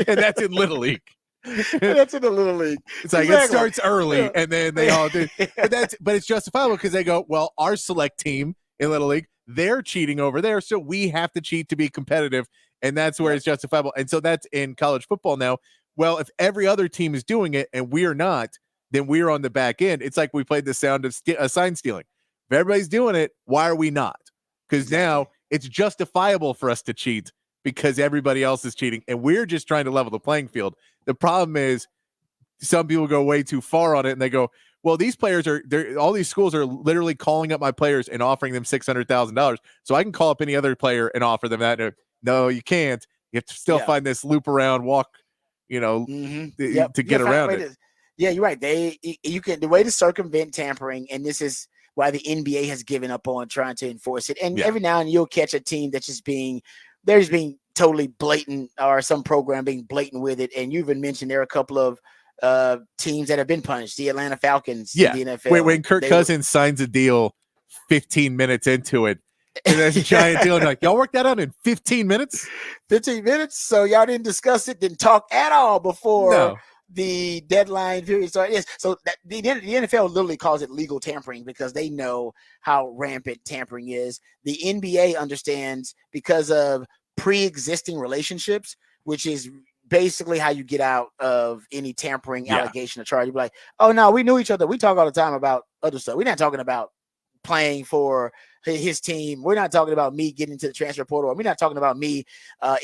And that's in Little League. That's in the Little League. It's like it starts early and then they all do. But it's justifiable because they go, well, our select team in Little League, they're cheating over there, so we have to cheat to be competitive. And that's where it's justifiable. And so that's in college football now. Well, if every other team is doing it and we're not, then we're on the back end. It's like we played the sound of sign stealing. If everybody's doing it, why are we not? Because now it's justifiable for us to cheat because everybody else is cheating, and we're just trying to level the playing field. The problem is some people go way too far on it, and they go, well, these players all these schools are literally calling up my players and offering them $600,000. So I can call up any other player and offer them that. No, you can't. You have to still find this loop around, walk, to get around it. Yeah, you're right. The way to circumvent tampering, and this is why the NBA has given up on trying to enforce it. And every now and then you'll catch a team that's just being totally blatant, or some program being blatant with it. And you even mentioned there are a couple of teams that have been punished. The Atlanta Falcons in the NFL. When Kirk Cousins signs a deal 15 minutes into it, and that's a giant deal, and like, y'all worked that out in 15 minutes? 15 minutes? So y'all didn't discuss it, didn't talk at all before the deadline period started. Yes. So the NFL literally calls it legal tampering because they know how rampant tampering is. The NBA understands because of pre-existing relationships, which is basically how you get out of any tampering allegation or charge. You'd be like, oh no, we knew each other. We talk all the time about other stuff. We're not talking about playing for his team. We're not talking about me getting to the transfer portal. We're not talking about me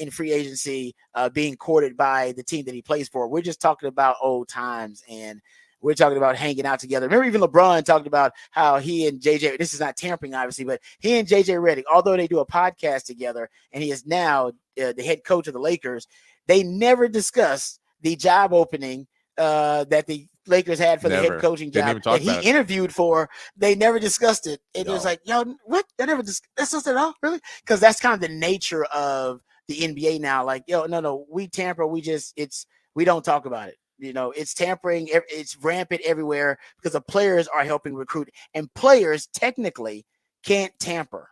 in free agency being courted by the team that he plays for. We're just talking about old times, and we're talking about hanging out together. Remember, even LeBron talked about how he and JJ, this is not tampering, obviously, but he and JJ Redick, although they do a podcast together, and he is now the head coach of the Lakers, they never discussed the job opening that the Lakers had for the head coaching job that he interviewed for. They never discussed it. It was like, yo, what? They never discussed it at all, really? Because that's kind of the nature of the NBA now. Like, yo, no, we tamper. We don't talk about it. It's tampering. It's rampant everywhere because the players are helping recruit, and players technically can't tamper.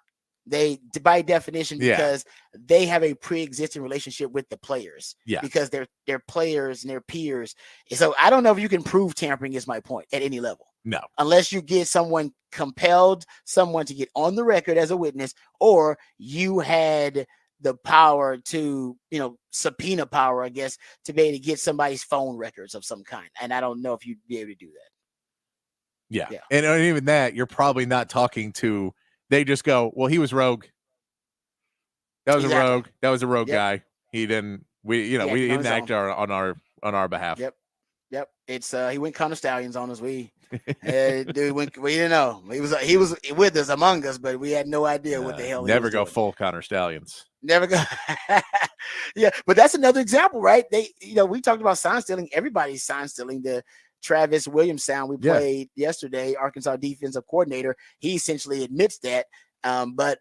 They, by definition, because they have a pre-existing relationship with the players, because they're players and they're peers. So I don't know if you can prove tampering, is my point, at any level. No, unless you get compelled someone to get on the record as a witness, or you had the power to, subpoena power, I guess, to be able to get somebody's phone records of some kind. And I don't know if you'd be able to do that. Yeah. And even that, you're probably not talking to. They just go, well, he was rogue. That was a rogue. That was a rogue guy. He didn't. We didn't act on our behalf. Yep. It's he went Connor Stallions on us. We didn't know. He was with us, among us, but we had no idea what the hell. Never go full Connor Stallions. Never go. Yeah, but that's another example, right? We talked about sign stealing. Everybody's sign stealing. The Travis Williams sound we played yesterday, Arkansas defensive coordinator, he essentially admits that. But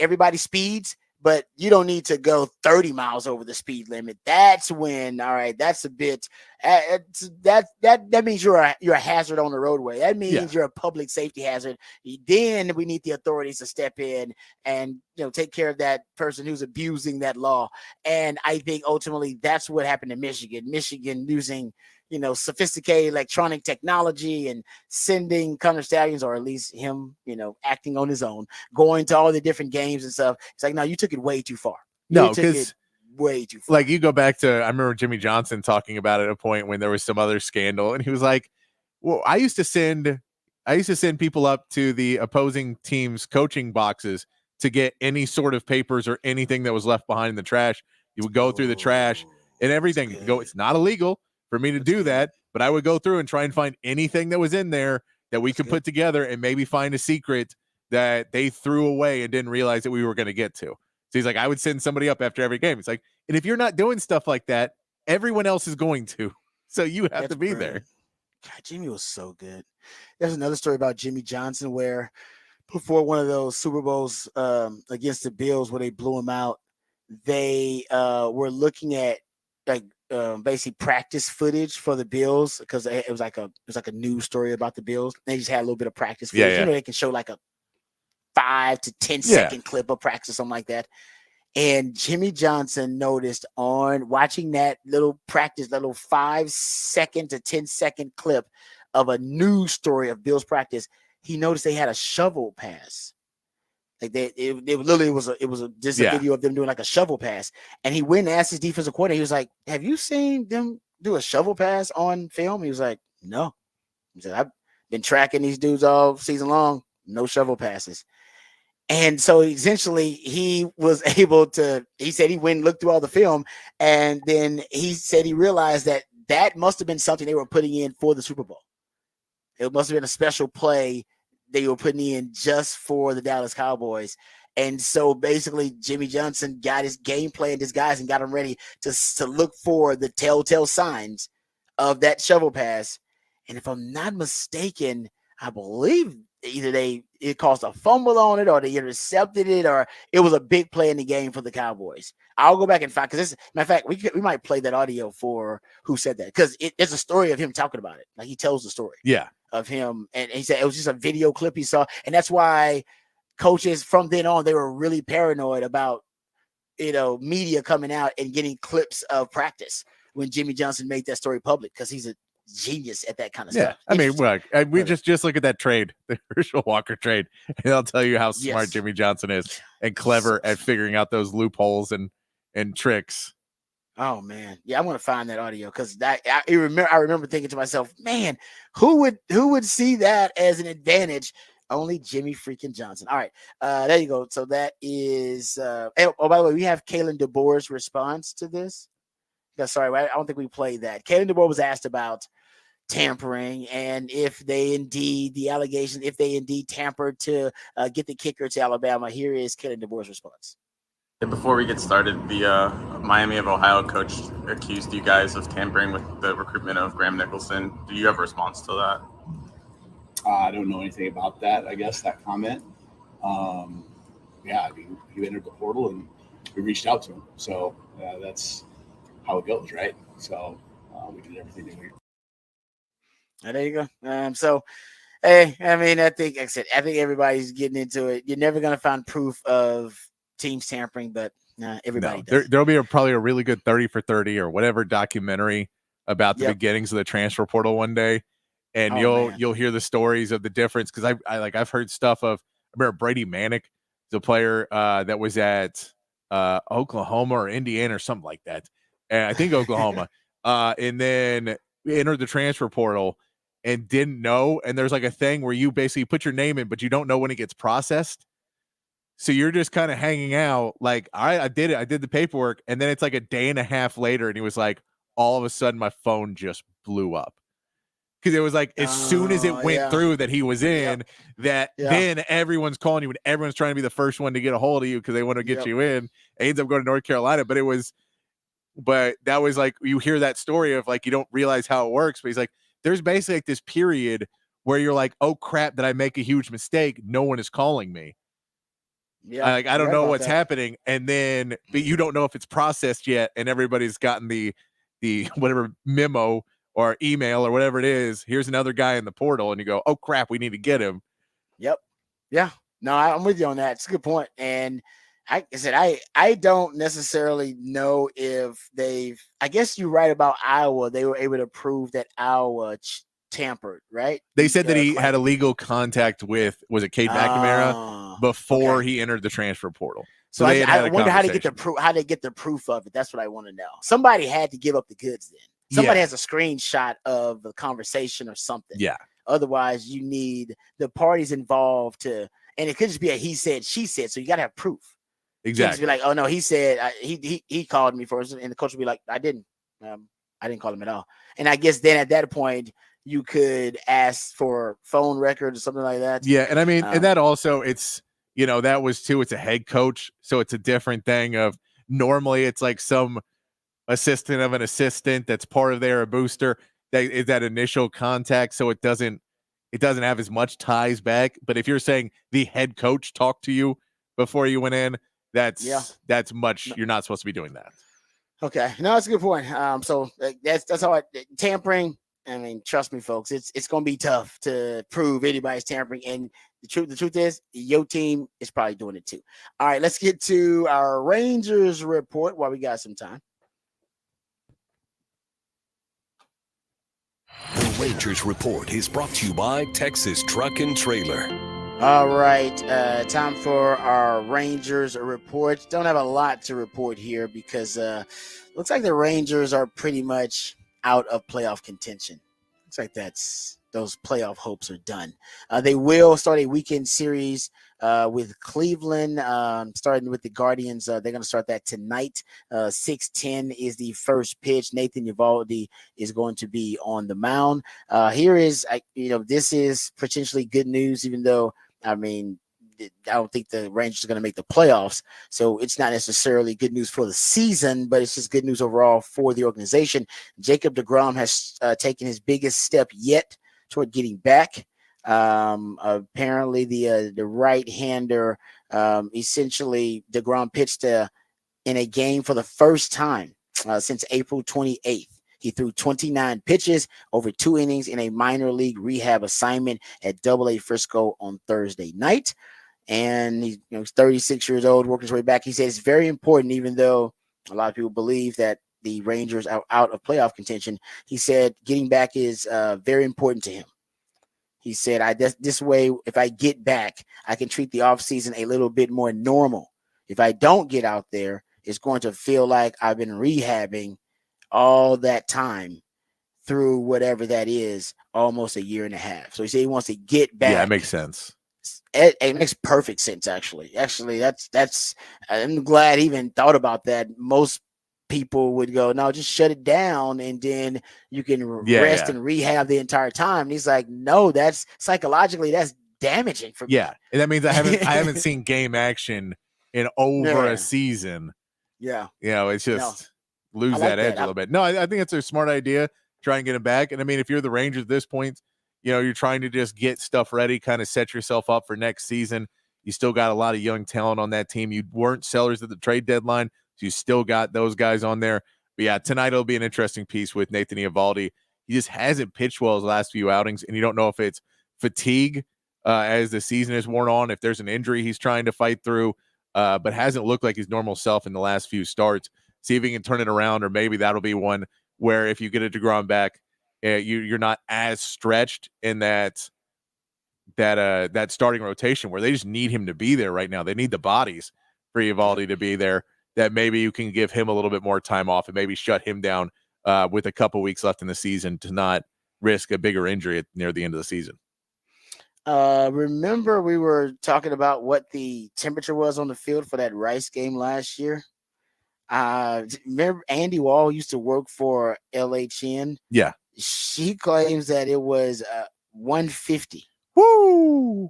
everybody speeds, but you don't need to go 30 miles over the speed limit. That's when, all right, that's a bit that means you're a hazard on the roadway. That means you're a public safety hazard. Then we need the authorities to step in and take care of that person who's abusing that law. And I think ultimately that's what happened in Michigan. Michigan using sophisticated electronic technology and sending Connor Stallions, or at least him, acting on his own, going to all the different games and stuff. It's like, no, you took it way too far. No, because way too far. Like, you go back to, I remember Jimmy Johnson talking about it at a point when there was some other scandal, and he was like, well, I used to send people up to the opposing team's coaching boxes to get any sort of papers or anything that was left behind in the trash. You would go through the trash and everything. It's not illegal for me to do that, but I would go through and try and find anything that was in there that we could put together and maybe find a secret that they threw away and didn't realize that we were going to get to. So he's like, I would send somebody up after every game. It's like, and if you're not doing stuff like that, everyone else is going to. So you have to be there. God, Jimmy was so good. There's another story about Jimmy Johnson where before one of those Super Bowls against the Bills where they blew him out, they were looking at basically practice footage for the Bills, because it was like a news story about the Bills. They just had a little bit of practice footage. They can show like a 5 to 10 second clip of practice or something like that. And Jimmy Johnson noticed on watching that little 5 second to 10 second clip of a news story of Bills practice, he noticed they had a shovel pass. Like it was a video of them doing like a shovel pass. And he went and asked his defensive coordinator, he was like, have you seen them do a shovel pass on film? He was like, no. He said, I've been tracking these dudes all season long, no shovel passes. And so essentially he was able to, he said he went and looked through all the film, and then he said he realized that that must have been something they were putting in for the Super Bowl. It must have been a special play they were putting in just for the Dallas Cowboys. And so basically Jimmy Johnson got his game plan, his guys, and got them ready to look for the telltale signs of that shovel pass. And if I'm not mistaken, I believe either it caused a fumble on it, or they intercepted it, or it was a big play in the game for the Cowboys. I'll go back and find, because matter of fact, we might play that audio for who said that, because it's a story of him talking about it. Like, he tells the story of him, and he said it was just a video clip he saw, and that's why coaches from then on, they were really paranoid about media coming out and getting clips of practice when Jimmy Johnson made that story public, because he's a genius at that kind of stuff. I mean, look, we just look at that trade, the Herschel Walker trade, and I'll tell you how smart Jimmy Johnson is and clever at figuring out those loopholes and tricks. Oh man, yeah, I want to find that audio, because I remember thinking to myself, man, who would see that as an advantage? Only Jimmy freaking Johnson. All right, there you go. So that is. By the way, we have Kalen DeBoer's response to this. Yeah, sorry, I don't think we played that. Kalen DeBoer was asked about tampering, and if they indeed tampered to get the kicker to Alabama. Here is Kalen DeBoer's response. Before we get started, the Miami of Ohio coach accused you guys of tampering with the recruitment of Graham Nicholson. Do you have a response to that? I don't know anything about that, I guess, that comment. I mean, he entered the portal and we reached out to him. So that's how it goes, right? So we did everything that we. There you go. So, hey, I mean, I think everybody's getting into it. You're never going to find proof of teams tampering, but everybody does. There'll be probably a really good 30 for 30 or whatever documentary about the beginnings of the transfer portal one day. And you'll hear the stories of the difference, because I've heard stuff of, I remember Brady Manick, the player that was at Oklahoma or Indiana or something like that, and I think Oklahoma, and then entered the transfer portal and didn't know. And there's like a thing where you basically put your name in, but you don't know when it gets processed. So you're just kind of hanging out, like, all right, I did it, I did the paperwork, and then it's like a day and a half later, and he was like, all of a sudden my phone just blew up. Because it was like, as soon as it went through that he was in, then everyone's calling you and everyone's trying to be the first one to get a hold of you because they want to get you in. He ends up going to North Carolina. But that was like, you hear that story of like, you don't realize how it works. But he's like, there's basically like this period where you're like, oh crap, did I make a huge mistake? No one is calling me. Yeah, I don't know what's happening. And then, but you don't know if it's processed yet. And everybody's gotten the whatever memo or email or whatever it is. Here's another guy in the portal, and you go, oh crap, we need to get him. Yep. Yeah. No, I'm with you on that. It's a good point. And I said, I don't necessarily know if I guess you're right about Iowa. They were able to prove that Iowa tampered, right? They said that he had illegal contact with, was it Cade McNamara before he entered the transfer portal. So I wonder how they get the proof of it. That's what I want to know. Somebody had to give up the goods then. Somebody has a screenshot of the conversation or something. Yeah. Otherwise, you need the parties involved and it could just be a he said, she said. So you got to have proof. Exactly. You just be like, oh no, he said he called me first, and the coach would be like, I didn't call him at all. And I guess then at that point, you could ask for phone records or something like that. Yeah, and I mean, and that also, it's that was too. It's a head coach, so it's a different thing. Of normally, it's like some assistant of an assistant that's part of a booster that is that initial contact, so it doesn't have as much ties back. But if you're saying the head coach talked to you before you went in, that's much. You're not supposed to be doing that. Okay, no, that's a good point. So that's how tampering. I mean, trust me, folks, it's going to be tough to prove anybody's tampering. And the truth is, your team is probably doing it too. All right, let's get to our Rangers report while we got some time. The Rangers Report is brought to you by Texas Truck and Trailer. All right, time for our Rangers Report. Don't have a lot to report here because looks like the Rangers are pretty much out of playoff contention. Looks like those playoff hopes are done. They will start a weekend series with Cleveland, starting with the Guardians. They're going to start that tonight. 6:10 is the first pitch. Nathan Eovaldi is going to be on the mound. Here is, this is potentially good news, even though, I don't think the Rangers are going to make the playoffs. So it's not necessarily good news for the season, but it's just good news overall for the organization. Jacob deGrom has taken his biggest step yet toward getting back. Apparently the right-hander, essentially deGrom pitched in a game for the first time since April 28th. He threw 29 pitches over 2 innings in a minor league rehab assignment at AA Frisco on Thursday night. And he's 36 years old, working his way back. He said it's very important, even though a lot of people believe that the Rangers are out of playoff contention. He said getting back is very important to him. He said, this way, if I get back, I can treat the offseason a little bit more normal. If I don't get out there, it's going to feel like I've been rehabbing all that time through whatever that is, almost a year and a half. So he said he wants to get back. Yeah, it makes sense. It makes perfect sense, actually. That's I'm glad he even thought about that. Most people would go, no, just shut it down and then you can rest and rehab the entire time. And he's like, no, that's psychologically, that's damaging for me. Yeah, and that means I haven't seen game action in over a season. Yeah, it's just lose that edge a little bit. No, I think it's a smart idea. Try and get him back. And I mean, if you're the Rangers at this point, you're trying to just get stuff ready, kind of set yourself up for next season. You still got a lot of young talent on that team. You weren't sellers at the trade deadline, so you still got those guys on there. But yeah, tonight it'll be an interesting piece with Nathan Eovaldi. He just hasn't pitched well his last few outings, and you don't know if it's fatigue as the season is worn on, if there's an injury he's trying to fight through, but hasn't looked like his normal self in the last few starts. See if he can turn it around, or maybe that'll be one where if you get a deGrom back, you're not as stretched in that starting rotation where they just need him to be there right now. They need the bodies for Eovaldi to be there. That maybe you can give him a little bit more time off and maybe shut him down with a couple weeks left in the season to not risk a bigger injury near the end of the season. Remember we were talking about what the temperature was on the field for that Rice game last year? Remember Andy Wall used to work for LHN? Yeah. She claims that it was 150. Woo!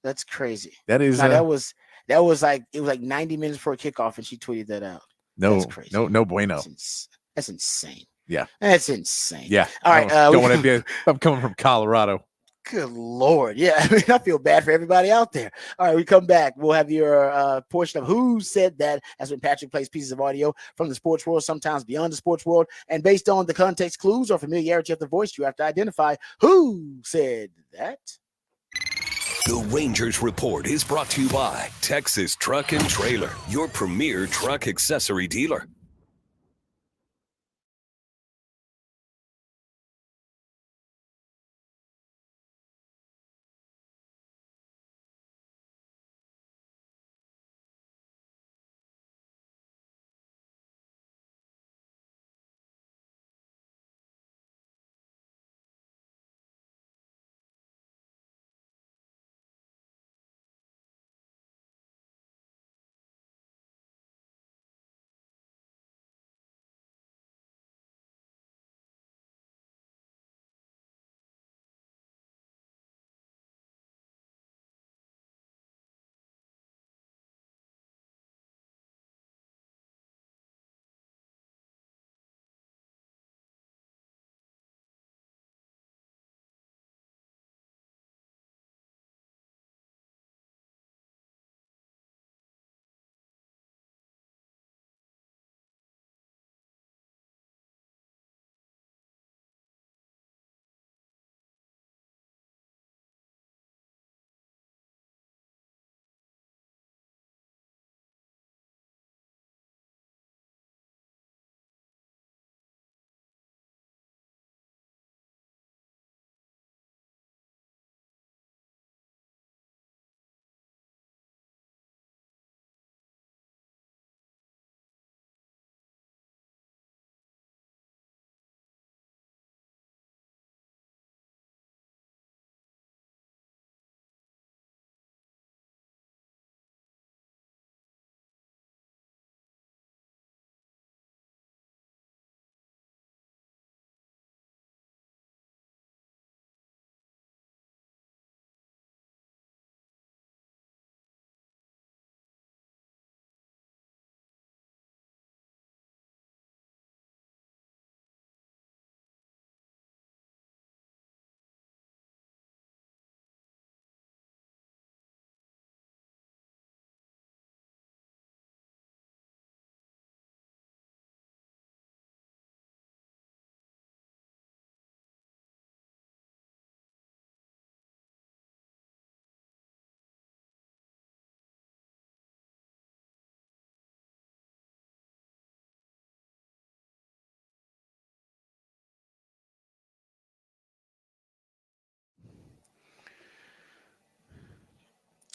That's crazy. That is that was like, it was like 90 minutes before kickoff, and she tweeted that out. That's crazy. No bueno. That's insane. Yeah. That's insane. Yeah. All right. Don't want to be. I'm coming from Colorado. Good Lord. Yeah. I feel bad for everybody out there. All right. We come back. We'll have your portion of Who Said That. That's when Patrick plays pieces of audio from the sports world, sometimes beyond the sports world. And based on the context clues or familiarity of the voice, you have to identify who said that. The Rangers Report is brought to you by Texas Truck and Trailer, your premier truck accessory dealer.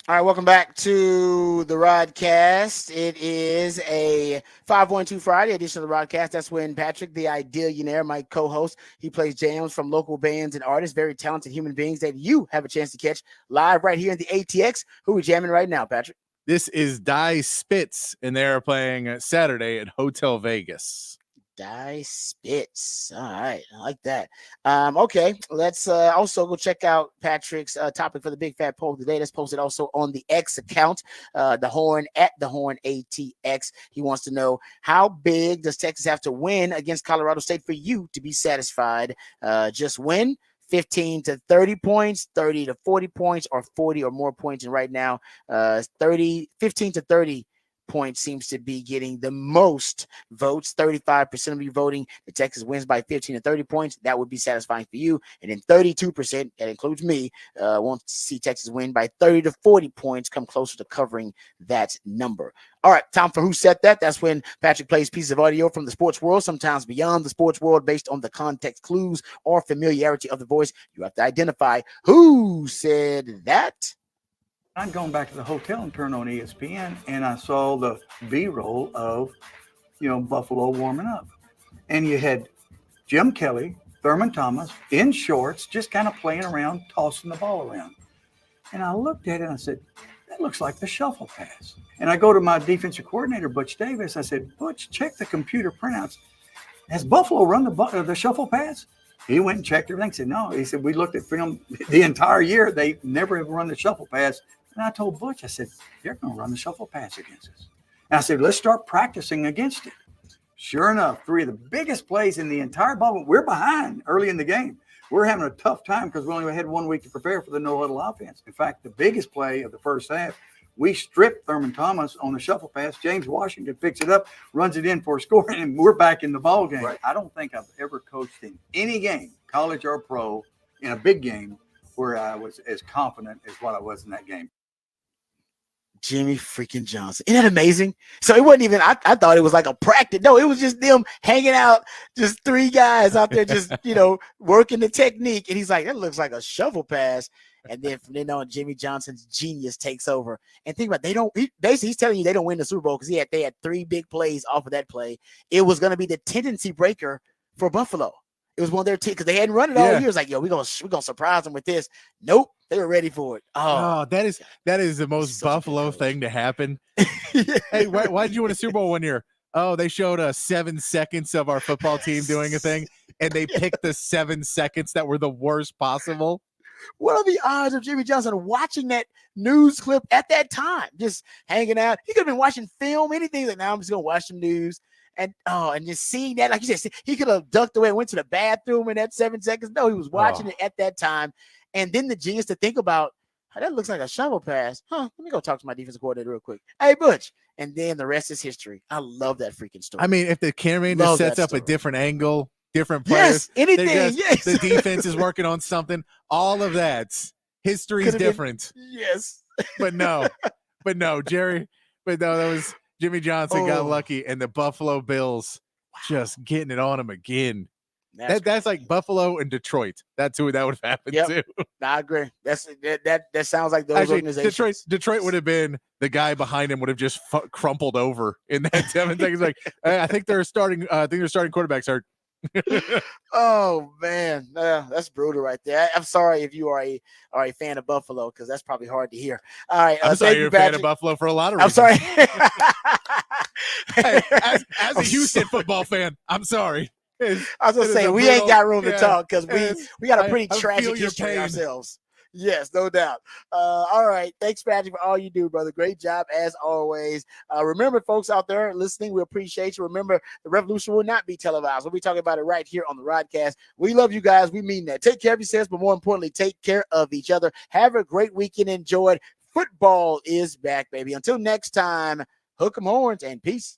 All right, welcome back to the Rodcast. It is a 512 Friday edition of the Rodcast. That's when Patrick, the Idealionaire, my co-host, he plays jams from local bands and artists, very talented human beings that you have a chance to catch live right here in the ATX. Who are we jamming right now, Patrick? This is Die Spitz, and they're playing Saturday at Hotel Vegas. Die Spitz. All right, I like that. Okay, let's also go check out Patrick's topic for the Big Fat Poll of the day. That's posted also on the X account, the Horn at the Horn ATX. He wants to know, how big does Texas have to win against Colorado State for you to be satisfied? Just win 15 to 30 points, 30 to 40 points, or 40 or more points. And right now, 15 to 30 points seems to be getting the most votes. 35% of you voting that Texas wins by 15 to 30 points. That would be satisfying for you. And then 32%, that includes me, wants to see Texas win by 30 to 40 points, come closer to covering that number. All right, time for Who Said That. That's when Patrick plays pieces of audio from the sports world, sometimes beyond the sports world, based on the context clues or familiarity of the voice. You have to identify who said that. I'd gone back to the hotel and turned on ESPN, and I saw the B-roll of, Buffalo warming up. And you had Jim Kelly, Thurman Thomas, in shorts, just kind of playing around, tossing the ball around. And I looked at it and I said, that looks like the shuffle pass. And I go to my defensive coordinator, Butch Davis. I said, Butch, check the computer printouts. Has Buffalo run the shuffle pass? He went and checked everything. He said, no. He said, we looked at film the entire year. They never have run the shuffle pass. And I told Butch, I said, they're going to run the shuffle pass against us. And I said, let's start practicing against it. Sure enough, three of the biggest plays in the entire ball. We're behind early in the game. We're having a tough time because we only had 1 week to prepare for the no-huddle offense. In fact, the biggest play of the first half, we stripped Thurman Thomas on the shuffle pass. James Washington picks it up, runs it in for a score, and we're back in the ball game. Right. I don't think I've ever coached in any game, college or pro, in a big game where I was as confident as what I was in that game. Jimmy freaking Johnson. Isn't that amazing? So it wasn't even, I thought it was like a practice. No, it was just them hanging out, just three guys out there just, working the technique. And he's like, that looks like a shovel pass. And then from then on, Jimmy Johnson's genius takes over. And think about it, he's telling you they don't win the Super Bowl because they had three big plays off of that play. It was going to be the tendency breaker for Buffalo. It was one of their teams because they hadn't run it all year. It's like, yo, we're gonna surprise them with this. Nope, they were ready for it. Oh, that is the most Buffalo thing to happen. Hey, why did you win a Super Bowl 1 year? Oh, they showed us 7 seconds of our football team doing a thing, and they picked the 7 seconds that were the worst possible. What are the odds of Jimmy Johnson watching that news clip at that time, just hanging out? He could have been watching film, anything. Like, now I'm just gonna watch some news. And just seeing that, like you said, he could have ducked away and went to the bathroom in that 7 seconds. No, he was watching it at that time. And then the genius to think about, that looks like a shovel pass. Let me go talk to my defensive coordinator real quick. Hey, Butch. And then the rest is history. I love that freaking story. I mean, if the cameraman just sets up a different angle, different players, anything, the defense is working on something, all of that. History is different. Yes. But no, Jerry, that was Jimmy Johnson got lucky, and the Buffalo Bills just getting it on him again. That's like Buffalo and Detroit. That's who that would have happened to. I agree. That sounds like those organizations. Detroit would have been the guy behind him would have just crumpled over in that 7 seconds. Like, I think they're starting. Quarterbacks hurt. Oh man, that's brutal right there. I'm sorry if you are a fan of Buffalo, because that's probably hard to hear. All right, I'm sorry you're a fan of Buffalo for a lot of reasons. I'm sorry. Hey, as a Houston football fan, I'm sorry. I was gonna say we ain't got room to talk because we got a pretty tragic history ourselves. Yes, no doubt. All right. Thanks, Patrick, for all you do, brother. Great job as always. Remember, folks out there listening, we appreciate you. Remember, the revolution will not be televised. We'll be talking about it right here on the Rodcast. We love you guys. We mean that. Take care of yourselves, but more importantly, take care of each other. Have a great weekend. Enjoy it. Football is back, baby. Until next time, hook 'em horns and peace.